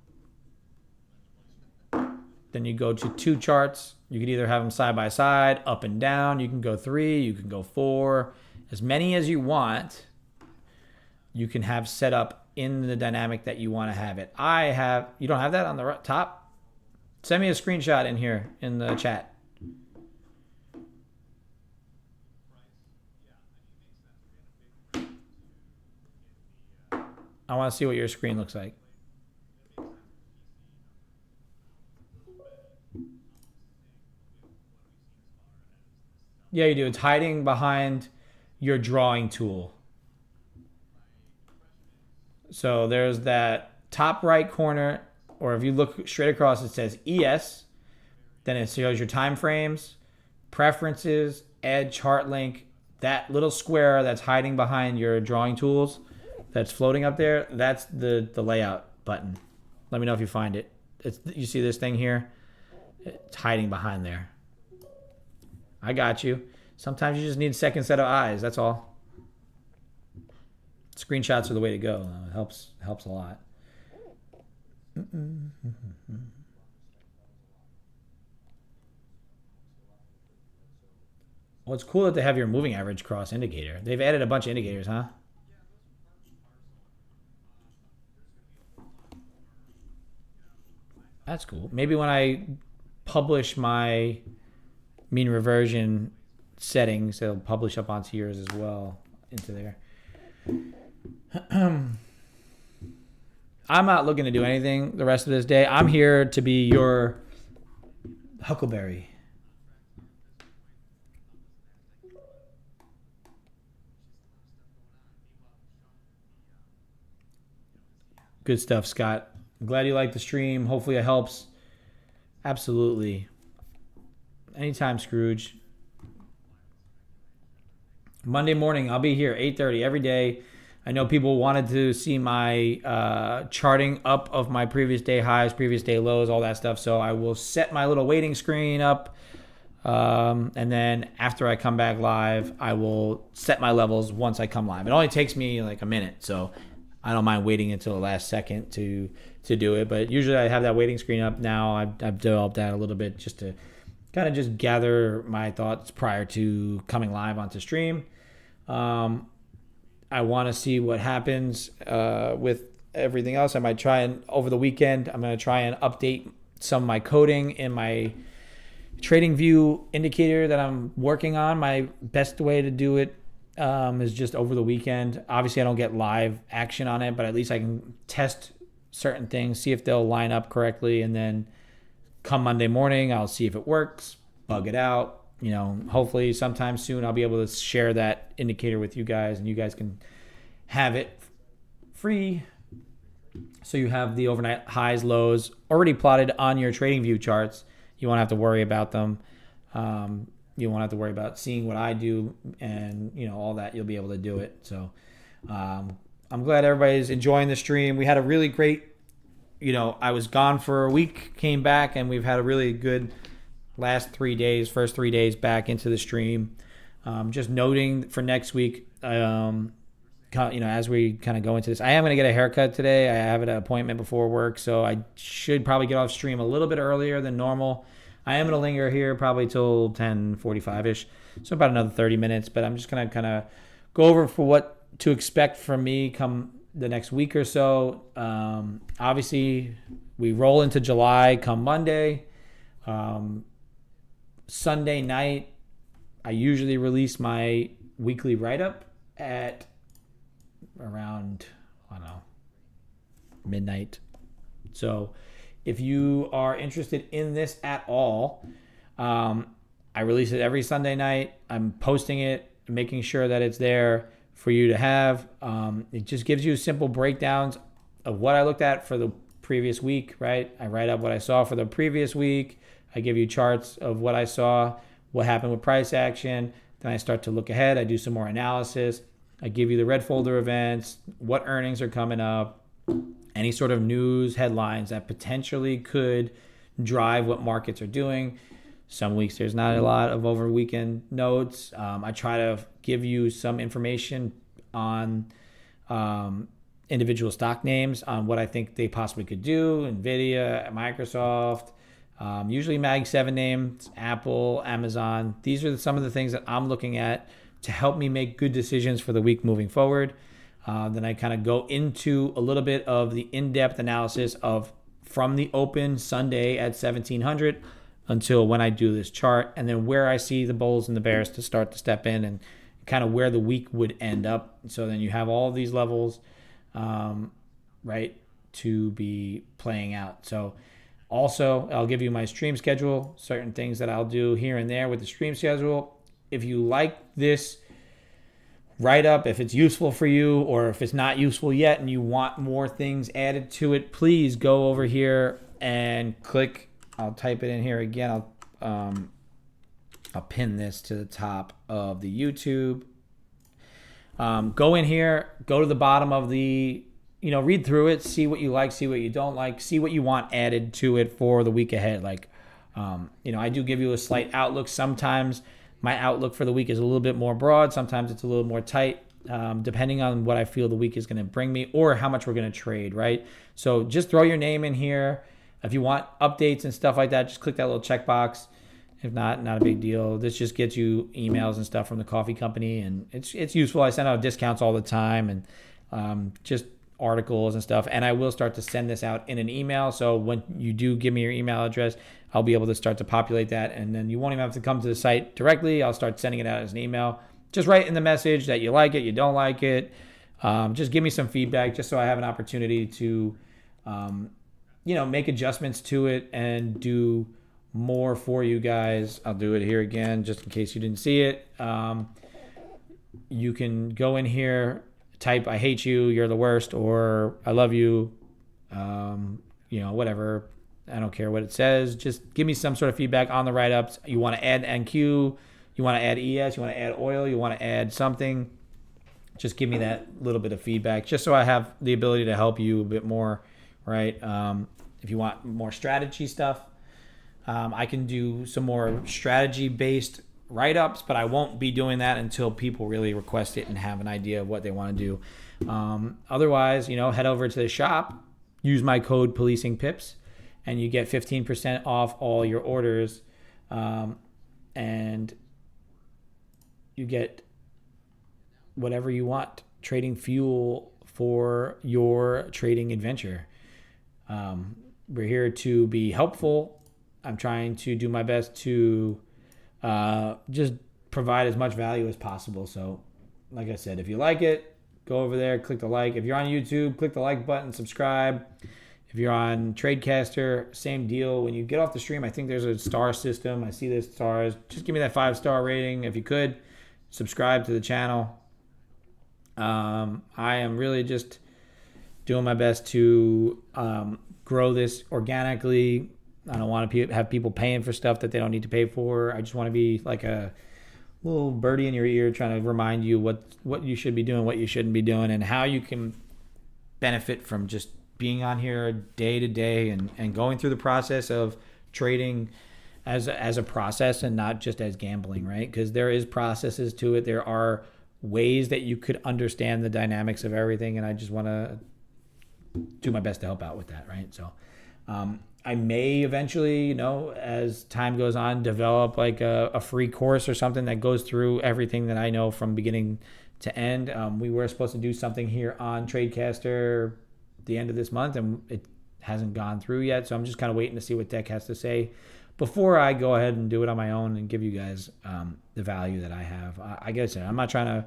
[SPEAKER 1] Then you go to 2 charts. You could either have them side by side, up and down. You can go 3, you can go 4. As many as you want, you can have set up in the dynamic that you want to have it. You don't have that on the top? Send me a screenshot in here in the chat. I want to see what your screen looks like. Yeah, you do. It's hiding behind your drawing tool. So there's that top right corner, or if you look straight across, it says ES. Then it shows your time frames, preferences, add chart link. That little square that's hiding behind your drawing tools that's floating up there, that's the layout button. Let me know if you find it. You see this thing here? It's hiding behind there. I got you. Sometimes you just need a second set of eyes. That's all. Screenshots are the way to go. It helps a lot. Well, it's cool that they have your moving average cross indicator. They've added a bunch of indicators, huh? That's cool. Maybe when I publish my mean reversion settings, they'll publish up onto yours as well into there. I'm not looking to do anything the rest of this day. I'm here to be your Huckleberry. Good stuff, Scott. I'm glad you liked the stream. Hopefully it helps. Absolutely. Anytime, Scrooge. Monday morning, I'll be here 8:30 every day. I know people wanted to see my charting up of my previous day highs, previous day lows, all that stuff. So I will set my little waiting screen up. And then after I come back live, I will set my levels once I come live. It only takes me like a minute. So I don't mind waiting until the last second to do it. But usually I have that waiting screen up now. I've developed that a little bit just to kind of just gather my thoughts prior to coming live onto stream. I want to see what happens with everything else. I might try and over the weekend, I'm going to try and update some of my coding in my trading view indicator that I'm working on. My best way to do it is just over the weekend. Obviously, I don't get live action on it, but at least I can test certain things, see if they'll line up correctly, and then come Monday morning, I'll see if it works, bug it out. Hopefully sometime soon I'll be able to share that indicator with you guys, and you guys can have it free. So you have the overnight highs, lows already plotted on your trading view charts. You won't have to worry about them. You won't have to worry about seeing what I do and, all that. You'll be able to do it. So I'm glad everybody's enjoying the stream. We had a really great, I was gone for a week, came back, and we've had a really good first 3 days back into the stream. Just noting for next week, as we kind of go into this, I am going to get a haircut today. I have an appointment before work, so I should probably get off stream a little bit earlier than normal. I am going to linger here probably till 10:45-ish, so about another 30 minutes, but I'm just going to kind of go over for what to expect from me come the next week or so. Obviously, we roll into July come Monday. Sunday night, I usually release my weekly write-up at around, midnight. So if you are interested in this at all, I release it every Sunday night. I'm posting it, making sure that it's there for you to have. It just gives you simple breakdowns of what I looked at for the previous week, right? I write up what I saw for the previous week. I give you charts of what I saw, what happened with price action. Then I start to look ahead. I do some more analysis. I give you the red folder events, what earnings are coming up, any sort of news headlines that potentially could drive what markets are doing. Some weeks there's not a lot of over weekend notes. I try to give you some information on individual stock names on what I think they possibly could do. NVIDIA, Microsoft, usually Mag 7 names, Apple, Amazon. These are some of the things that I'm looking at to help me make good decisions for the week moving forward. Then I kind of go into a little bit of the in-depth analysis of from the open Sunday at 1700 until when I do this chart, and then where I see the bulls and the bears to start to step in and kind of where the week would end up. So then you have all of these levels, right, to be playing out. So also, I'll give you my stream schedule, certain things that I'll do here and there with the stream schedule. If you like this write-up, if it's useful for you, or if it's not useful yet and you want more things added to it, please go over here and click. I'll type it in here again. I'll pin this to the top of the YouTube. Go in here, go to the bottom of the, read through it, see what you like, see what you don't like, see what you want added to it for the week ahead. I do give you a slight outlook. Sometimes my outlook for the week is a little bit more broad. Sometimes it's a little more tight, depending on what I feel the week is going to bring me or how much we're going to trade, right? So just throw your name in here. If you want updates and stuff like that, just click that little checkbox. If not a big deal. This just gets you emails and stuff from the coffee company, and it's useful. I send out discounts all the time and just articles and stuff. And I will start to send this out in an email. So when you do give me your email address, I'll be able to start to populate that, and then you won't even have to come to the site directly. I'll start sending it out as an email. Just write in the message that you like it, you don't like it, Just give me some feedback just so I have an opportunity to, make adjustments to it and do more for you guys. I'll do it here again just in case you didn't see it. You can go in here, type "I hate you," "You're the worst," or "I love you," whatever. I don't care what it says. Just give me some sort of feedback on the write-ups. You want to add NQ, you want to add ES, you want to add oil, you want to add something. Just give me that little bit of feedback just so I have the ability to help you a bit more, right? If you want more strategy stuff, I can do some more strategy-based write-ups, but I won't be doing that until people really request it and have an idea of what they want to do. Otherwise, head over to the shop, use my code POLICINGPIPS, and you get 15% off all your orders, and you get whatever you want, trading fuel for your trading adventure. We're here to be helpful. I'm trying to do my best to just provide as much value as possible. So, like I said, if you like it, go over there, click the like. If you're on YouTube, click the like button, subscribe. If you're on Tradecaster, same deal. When you get off the stream, I think there's a star system. I see the stars. Just give me that 5-star rating if you could. Subscribe to the channel. I am really just doing my best to grow this organically. I don't want to have people paying for stuff that they don't need to pay for. I just want to be like a little birdie in your ear trying to remind you what you should be doing, what you shouldn't be doing, and how you can benefit from just being on here day to day and going through the process of trading as a process and not just as gambling, right? Because there is processes to it. There are ways that you could understand the dynamics of everything, and I just want to do my best to help out with that, right? So I may eventually, as time goes on, develop like a free course or something that goes through everything that I know from beginning to end. We were supposed to do something here on Tradecaster the end of this month, and it hasn't gone through yet, so I'm just kind of waiting to see what Deck has to say before I go ahead and do it on my own and give you guys the value that I have. I guess I'm not trying to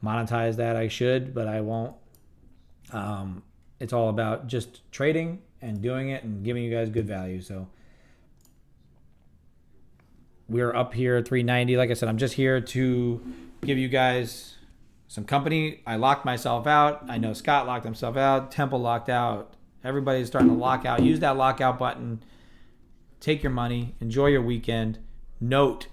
[SPEAKER 1] monetize that. I should, but I won't. It's all about just trading and doing it and giving you guys good value. So we're up here at 390. Like I said, I'm just here to give you guys some company. I locked myself out. I know Scott locked himself out. Temple locked out. Everybody's starting to lock out. Use that lockout button. Take your money. Enjoy your weekend. Note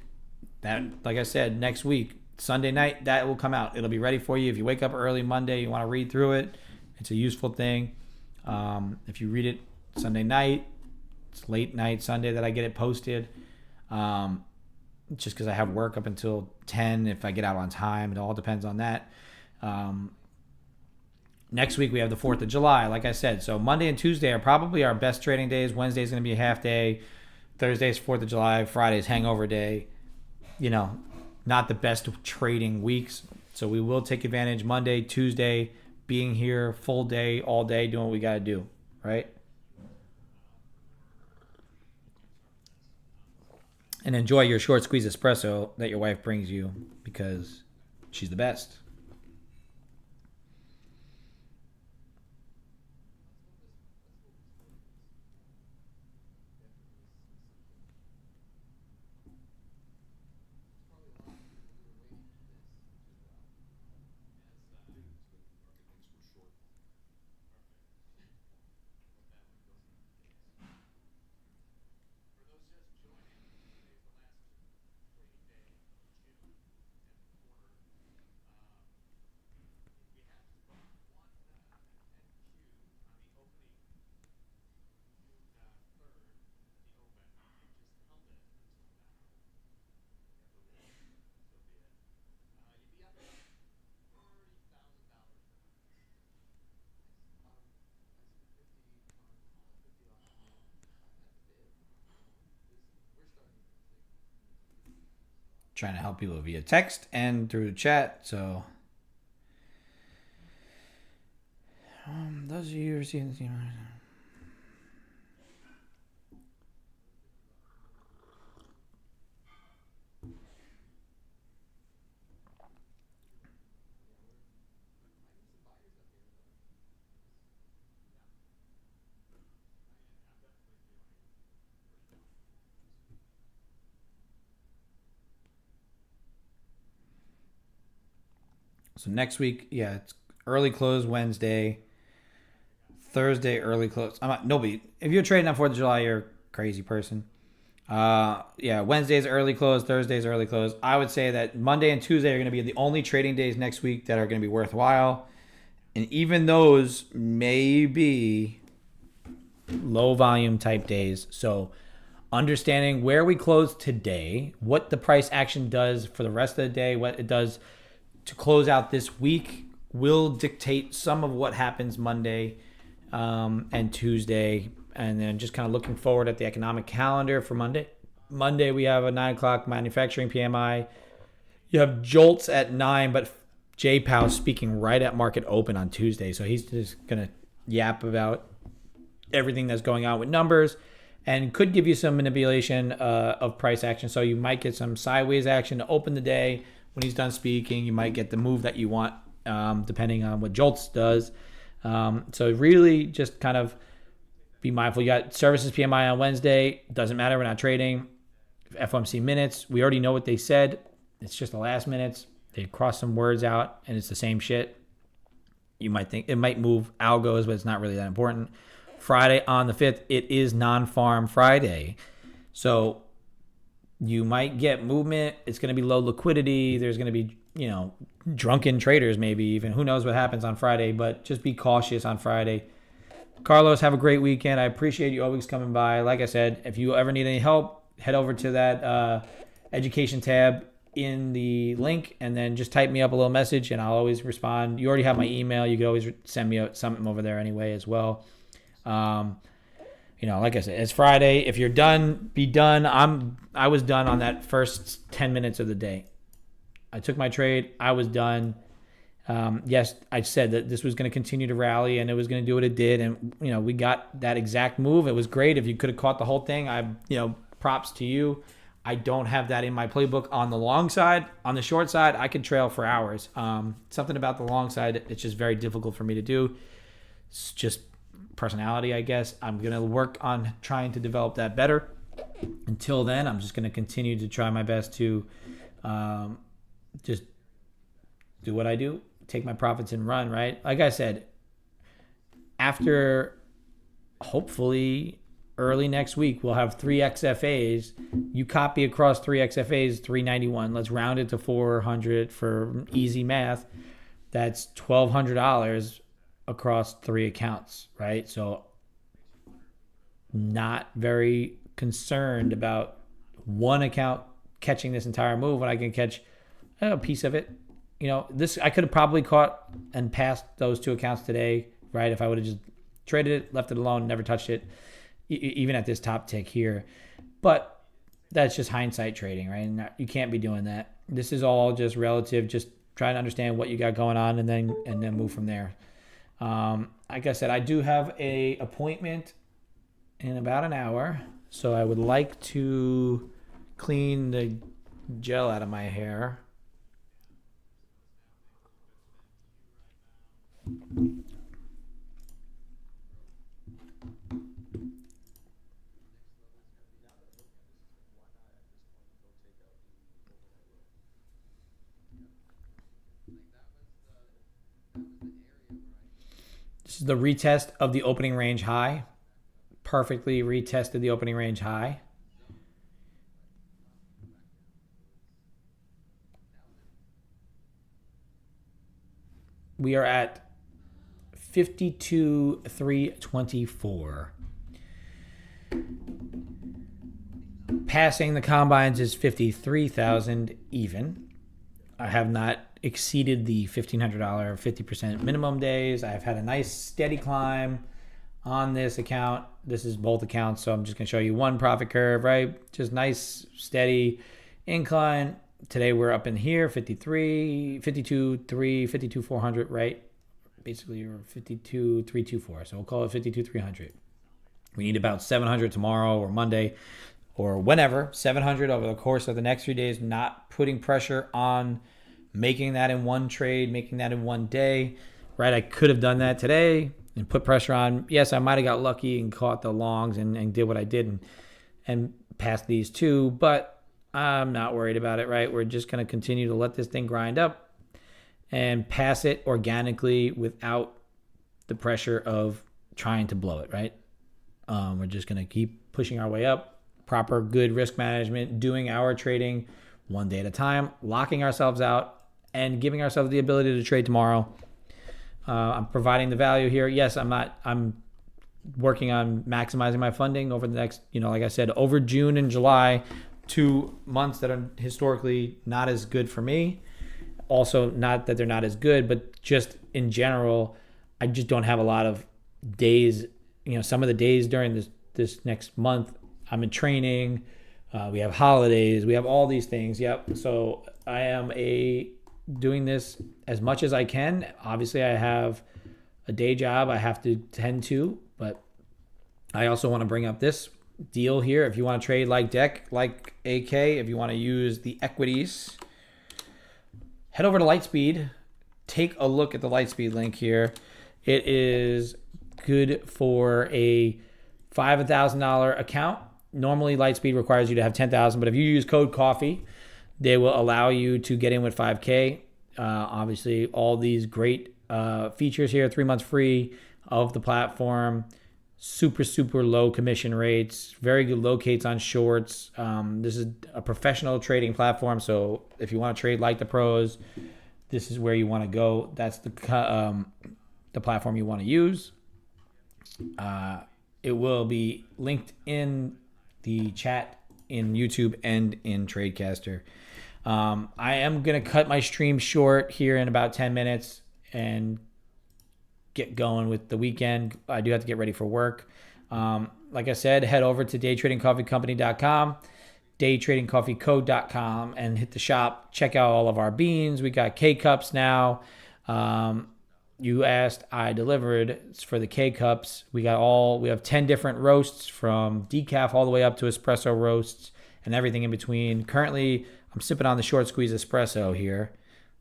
[SPEAKER 1] that, like I said, next week, Sunday night, that will come out. It'll be ready for you. If you wake up early Monday, you want to read through it. It's a useful thing. If you read it Sunday night, it's late night Sunday that I get it posted. Just because I have work up until 10 if I get out on time. It all depends on that. Next week we have the 4th of July, like I said. So Monday and Tuesday are probably our best trading days. Wednesday is going to be a half day. Thursday is 4th of July. Friday is hangover day. Not the best trading weeks. So we will take advantage Monday, Tuesday, being here full day, all day, doing what we got to do, right? And enjoy your short squeeze espresso that your wife brings you because she's the best. Trying to help people via text and through chat. So those of you who are seeing this, So next week, yeah, it's early close Wednesday, Thursday early close. I'm not nobody. If you're trading on 4th of July, you're a crazy person. Yeah, Wednesday's early close, Thursday's early close. I would say that Monday and Tuesday are going to be the only trading days next week that are going to be worthwhile. And even those may be low volume type days. So understanding where we close today, what the price action does for the rest of the day, what it does to close out this week will dictate some of what happens Monday and Tuesday. And then just kind of looking forward at the economic calendar for Monday. Monday, we have a 9 o'clock manufacturing PMI. You have JOLTS at 9, but Jay Powell's speaking right at market open on Tuesday. So he's just going to yap about everything that's going on with numbers and could give you some manipulation of price action. So you might get some sideways action to open the day. When he's done speaking, you might get the move that you want, depending on what JOLTS does. So really just kind of be mindful. You got services PMI on Wednesday. Doesn't matter. We're not trading. FOMC minutes. We already know what they said. It's just the last minutes. They cross some words out, and it's the same shit. You might think it might move algos, but it's not really that important. Friday on the 5th, it is non-farm Friday. So you might get movement. It's going to be low liquidity. There's going to be, drunken traders maybe even. Who knows what happens on Friday, but just be cautious on Friday. Carlos, have a great weekend. I appreciate you always coming by. Like I said, if you ever need any help, head over to that education tab in the link and then just type me up a little message and I'll always respond. You already have my email. You could always send me something over there anyway as well. Like I said, it's Friday. If you're done, be done. I was done on that first 10 minutes of the day. I took my trade. I was done. Yes, I said that this was going to continue to rally and it was going to do what it did. And, we got that exact move. It was great. If you could have caught the whole thing, props to you. I don't have that in my playbook on the long side. On the short side, I could trail for hours. Something about the long side, it's just very difficult for me to do. It's just personality, I guess. I'm going to work on trying to develop that better. Until then, I'm just going to continue to try my best to just do what I do, take my profits and run, right? Like I said, after hopefully early next week, we'll have 3 XFAs. You copy across 3 XFAs, 391. Let's round it to 400 for easy math. That's $1,200 across 3 accounts, right? So not very concerned about one account catching this entire move when I can catch a piece of it. This I could have probably caught and passed those 2 accounts today, right? If I would have just traded it, left it alone, never touched it, even at this top tick here. But that's just hindsight trading, right? And you can't be doing that. This is all just relative. Just try to understand what you got going on and then move from there. Like I said, I do have a appointment in about an hour, so I would like to clean the gel out of my hair. This is the retest of the opening range high. Perfectly retested the opening range high. We are at 52,324. Passing the combines is 53,000 even. I have not exceeded the $1,500 50% minimum days. I've had a nice steady climb on this account. This is both accounts, so I'm just going to show you one profit curve, right? Just nice, steady incline. Today we're up in here, 53, 52.3, 52.400, right? Basically, we're 52.324, so we'll call it 52.300. We need about 700 tomorrow or Monday or whenever, 700 over the course of the next 3 days, not putting pressure on making that in one trade, making that in one day, right? I could have done that today and put pressure on. Yes, I might have got lucky and caught the longs and did what I did and passed these 2, but I'm not worried about it, right? We're just going to continue to let this thing grind up. and pass it organically without the pressure of trying to blow it, right? We're just going to keep pushing our way up, proper good risk management, doing our trading one day at a time, locking ourselves out, and giving ourselves the ability to trade tomorrow. I'm providing the value here. Yes, I'm working on maximizing my funding over the next, like I said, over June and July, 2 months that are historically not as good for me. Also, not that they're not as good, but just in general, I just don't have a lot of days. Some of the days during this next month, I'm in training. We have holidays. We have all these things. Yep. So I am doing this as much as I can. Obviously, I have a day job I have to tend to, but I also want to bring up this deal here. If you want to trade like DEC, like AK, if you want to use the equities, head over to Lightspeed. Take a look at the Lightspeed link here. It is good for a $5,000 account. Normally, Lightspeed requires you to have $10,000, but if you use code COFFEE, they will allow you to get in with $5K. Obviously, all these great features here, 3 months free of the platform, super, super low commission rates, very good locates on shorts. This is a professional trading platform, so if you want to trade like the pros, this is where you want to go. That's the platform you want to use. It will be linked in the chat in YouTube and in Tradecaster. I am going to cut my stream short here in about 10 minutes and get going with the weekend. I do have to get ready for work. Like I said, head over to daytradingcoffeecompany.com, daytradingcoffeecode.com, and hit the shop. Check out all of our beans. We got K-Cups now. You asked, I delivered. It's for the K-Cups. We have 10 different roasts, from decaf all the way up to espresso roasts and everything in between. Currently, I'm sipping on the short squeeze espresso here.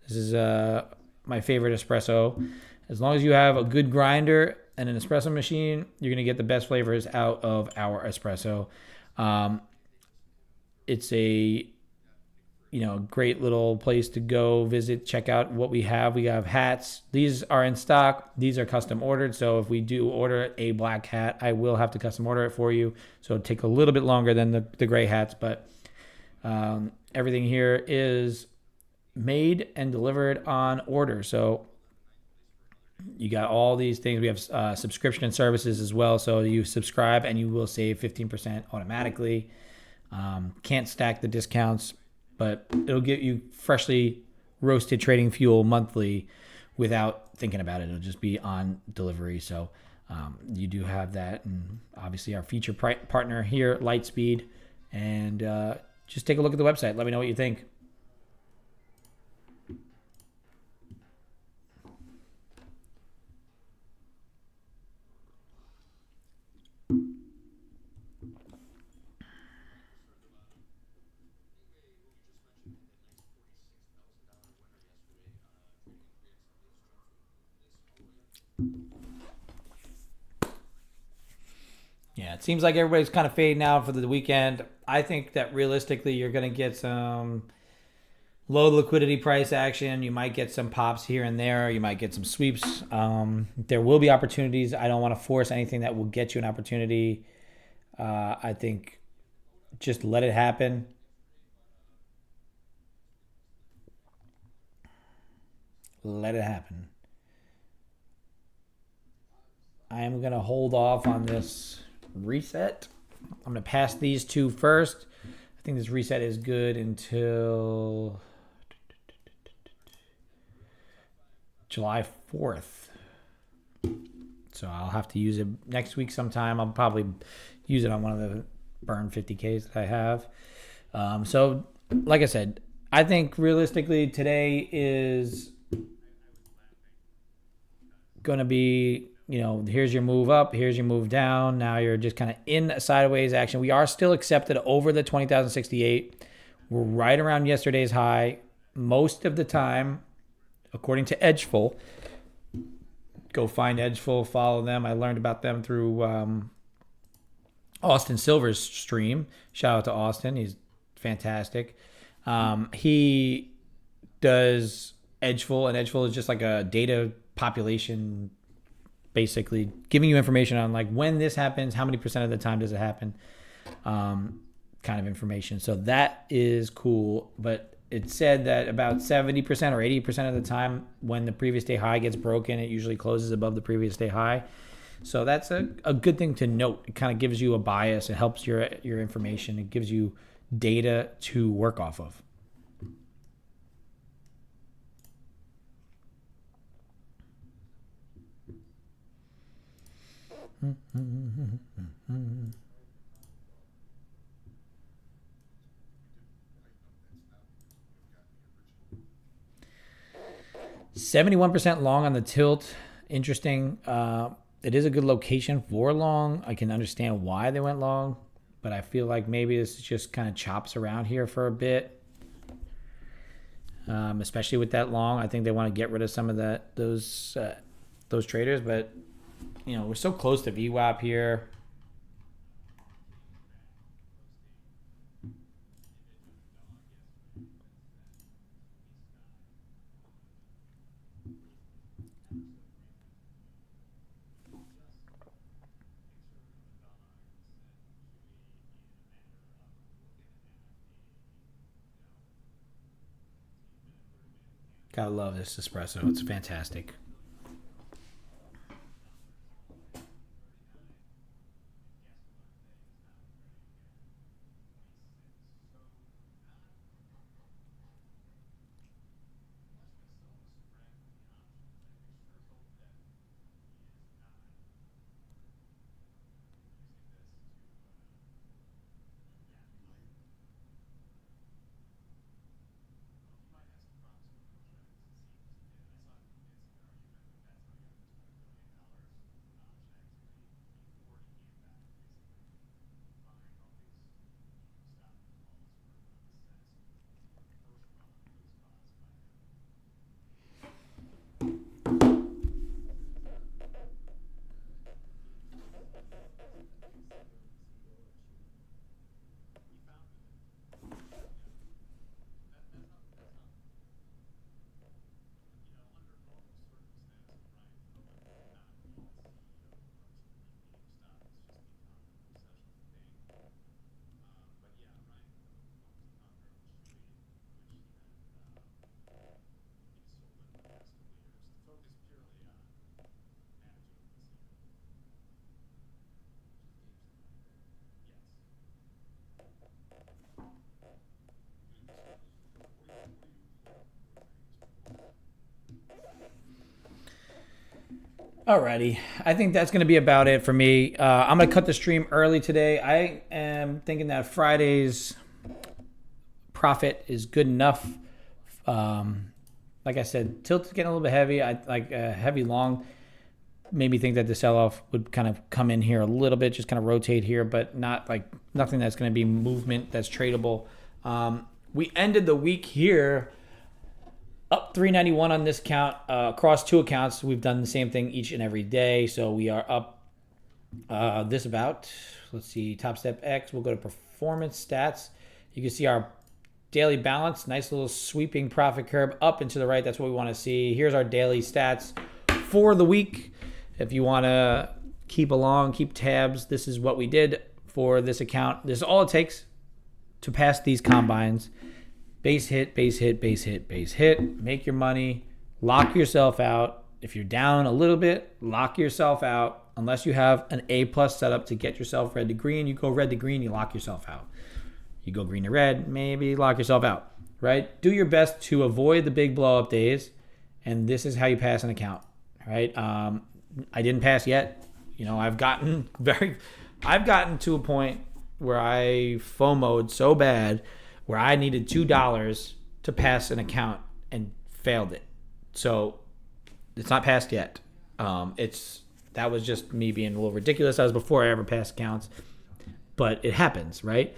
[SPEAKER 1] This is my favorite espresso. As long as you have a good grinder and an espresso machine, you're going to get the best flavors out of our espresso. It's a great little place to go visit, check out what we have. We have hats. These are in stock. These are custom ordered. So if we do order a black hat, I will have to custom order it for you. So it'll take a little bit longer than the gray hats, but everything here is made and delivered on order. So you got all these things. We have subscription and services as well. So you subscribe and you will save 15% automatically. Can't stack the discounts, but it'll get you freshly roasted trading fuel monthly without thinking about it. It'll just be on delivery. So you do have that. And obviously our feature partner here, Lightspeed. And just take a look at the website. Let me know what you think. Yeah, it seems like everybody's kind of fading out for the weekend. I think that realistically, you're going to get some low liquidity price action. You might get some pops here and there. You might get some sweeps. There will be opportunities. I don't want to force anything that will get you an opportunity. I think just let it happen. Let it happen. I am going to hold off on this reset. I'm going to pass these two first. I think this reset is good until July 4th. So I'll have to use it next week sometime. I'll probably use it on one of the burn 50Ks that I have. So like I said, I think realistically today is going to be, here's your move up, here's your move down. Now you're just kind of in a sideways action. We are still accepted over the 20,068. We're right around yesterday's high most of the time, according to Edgeful. Go find Edgeful, follow them. I learned about them through Austin Silver's stream. Shout out to Austin. He's fantastic. He does Edgeful, and Edgeful is just like a data population, basically giving you information on like when this happens, how many percent of the time does it happen, kind of information. So that is cool. But it said that about 70% or 80% of the time when the previous day high gets broken, it usually closes above the previous day high. So that's a good thing to note. It kind of gives you a bias. It helps your information. It gives you data to work off of. Mm-hmm. 71% long on the tilt. Interesting. It is a good location for long. I can understand why they went long, but I feel like maybe this just kind of chops around here for a bit. Especially with that long, I think they want to get rid of some of those traders. But we're so close to VWAP here. Gotta love this espresso. It's fantastic. Alrighty, I think that's going to be about it for me. I'm going to cut the stream early today. I am thinking that Friday's profit is good enough. Like I said, tilt's getting a little bit heavy. I like a heavy long. Made me think that the sell-off would kind of come in here a little bit, just kind of rotate here, but nothing that's going to be movement that's tradable. We ended the week here up 391 on this count across two accounts. We've done the same thing each and every day, so we are up this about. Let's see, Top Step X. We'll go to performance stats. You can see our daily balance, nice little sweeping profit curve up and to the right. That's what we want to see. Here's our daily stats for the week. If you want to keep along, keep tabs, this is what we did for this account. This is all it takes to pass these combines. Base hit, base hit, base hit, base hit. Make your money. Lock yourself out. If you're down a little bit, lock yourself out. Unless you have an A+ setup to get yourself red to green, you go red to green, you lock yourself out. You go green to red, maybe lock yourself out, right? Do your best to avoid the big blow up days, and this is how you pass an account, right? I didn't pass yet. I've gotten to a point where I FOMO'd so bad where I needed $2 to pass an account and failed it. So it's not passed yet. That was just me being a little ridiculous. That was before I ever passed accounts, but it happens, right?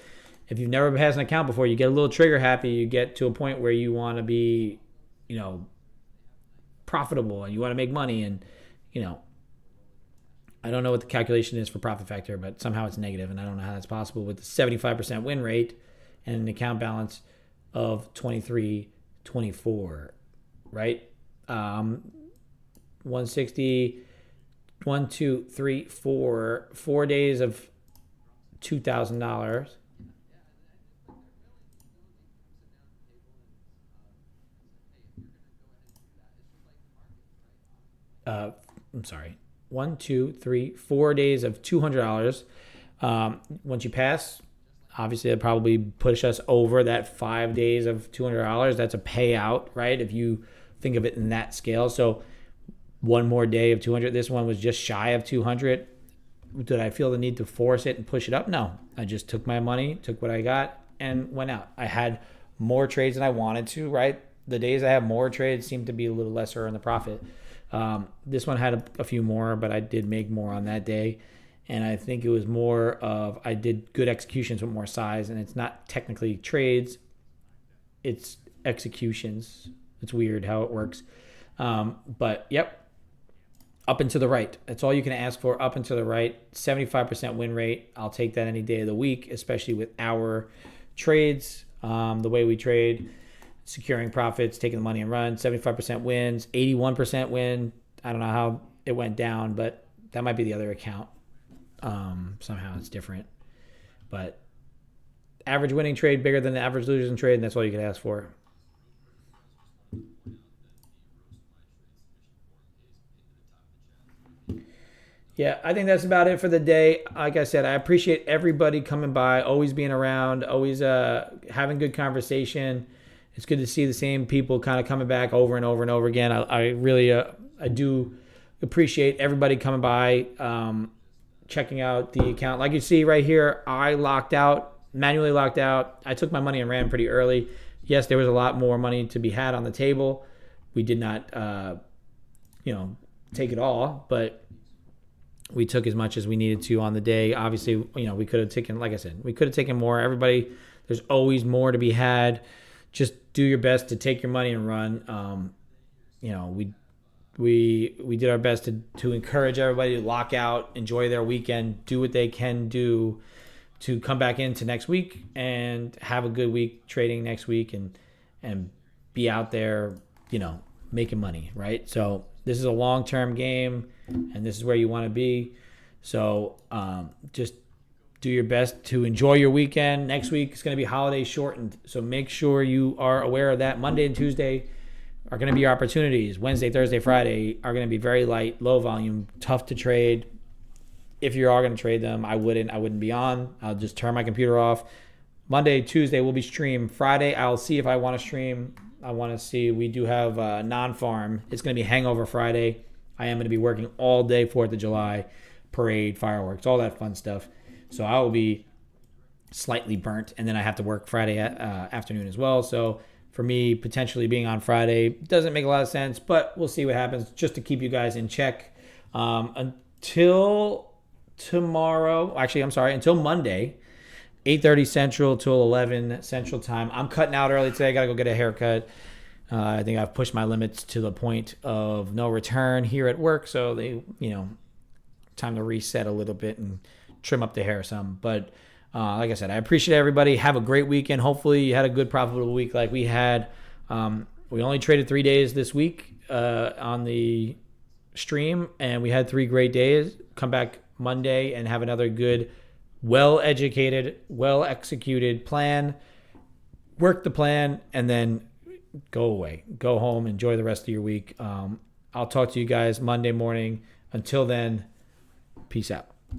[SPEAKER 1] If you've never passed an account before, you get a little trigger happy. You get to a point where you want to be, profitable and you want to make money, and I don't know what the calculation is for profit factor, but somehow it's negative, and I don't know how that's possible with the 75% win rate and an account balance of 23.24. right? 160, 1, 2, 3, 4, 4 days of $2,000. I'm sorry, 1, 2, 3, 4 days of $200. Once you pass, obviously that probably push us over that 5 days of $200. That's a payout, right? If you think of it in that scale. So one more day of 200. This one was just shy of 200. Did I feel the need to force it and push it up? No. I just took my money, took what I got, and went out. I had more trades than I wanted to, right? The days I have more trades seem to be a little lesser in the profit. This one had a few more, but I did make more on that day. And I think it was more of I did good executions with more size, and it's not technically trades, it's executions. It's weird how it works. But yep, up and to the right. That's all you can ask for, up and to the right. 75% win rate. I'll take that any day of the week, especially with our trades, the way we trade, securing profits, taking the money and run. 75% wins, 81% win. I don't know how it went down, but that might be the other account. Somehow it's different. But average winning trade bigger than the average losing trade, and that's all you can ask for. Yeah, I think that's about it for the day. Like I said, I appreciate everybody coming by, always being around, always having good conversation. It's good to see the same people kind of coming back over and over and over again. I really I do appreciate everybody coming by, checking out the account. Like you see right here, I manually locked out. I took my money and ran pretty early. Yes, there was a lot more money to be had on the table. We did not, take it all, but we took as much as we needed to on the day. Obviously, we could have taken, like I said, we could have taken more. Everybody, there's always more to be had. Just do your best to take your money and run. We did our best to encourage everybody to lock out, enjoy their weekend, do what they can do to come back into next week and have a good week trading next week and be out there, making money, right? So this is a long-term game, and this is where you want to be. So just do your best to enjoy your weekend. Next week is going to be holiday shortened, so make sure you are aware of that. Monday and Tuesday are going to be your opportunities. Wednesday, Thursday, Friday are going to be very light, low volume, tough to trade. If you are going to trade them, I wouldn't be on. I'll just turn my computer off. Monday, Tuesday will be stream. Friday, I'll see if I want to stream. I want to see. We do have non-farm. It's going to be Hangover Friday. I am going to be working all day 4th of July, parade, fireworks, all that fun stuff. So I will be slightly burnt, and then I have to work Friday afternoon as well. So for me, potentially being on Friday doesn't make a lot of sense, but we'll see what happens just to keep you guys in check. Until tomorrow, until Monday, 8:30 Central till 11 Central time. I'm cutting out early today. I got to go get a haircut. I think I've pushed my limits to the point of no return here at work. So time to reset a little bit and trim up the hair some. But like I said, I appreciate everybody. Have a great weekend. Hopefully you had a good profitable week like we had. We only traded 3 days this week on the stream, and we had 3 great days. Come back Monday and have another good, well-educated, well-executed plan. Work the plan, and then go away. Go home. Enjoy the rest of your week. I'll talk to you guys Monday morning. Until then, peace out.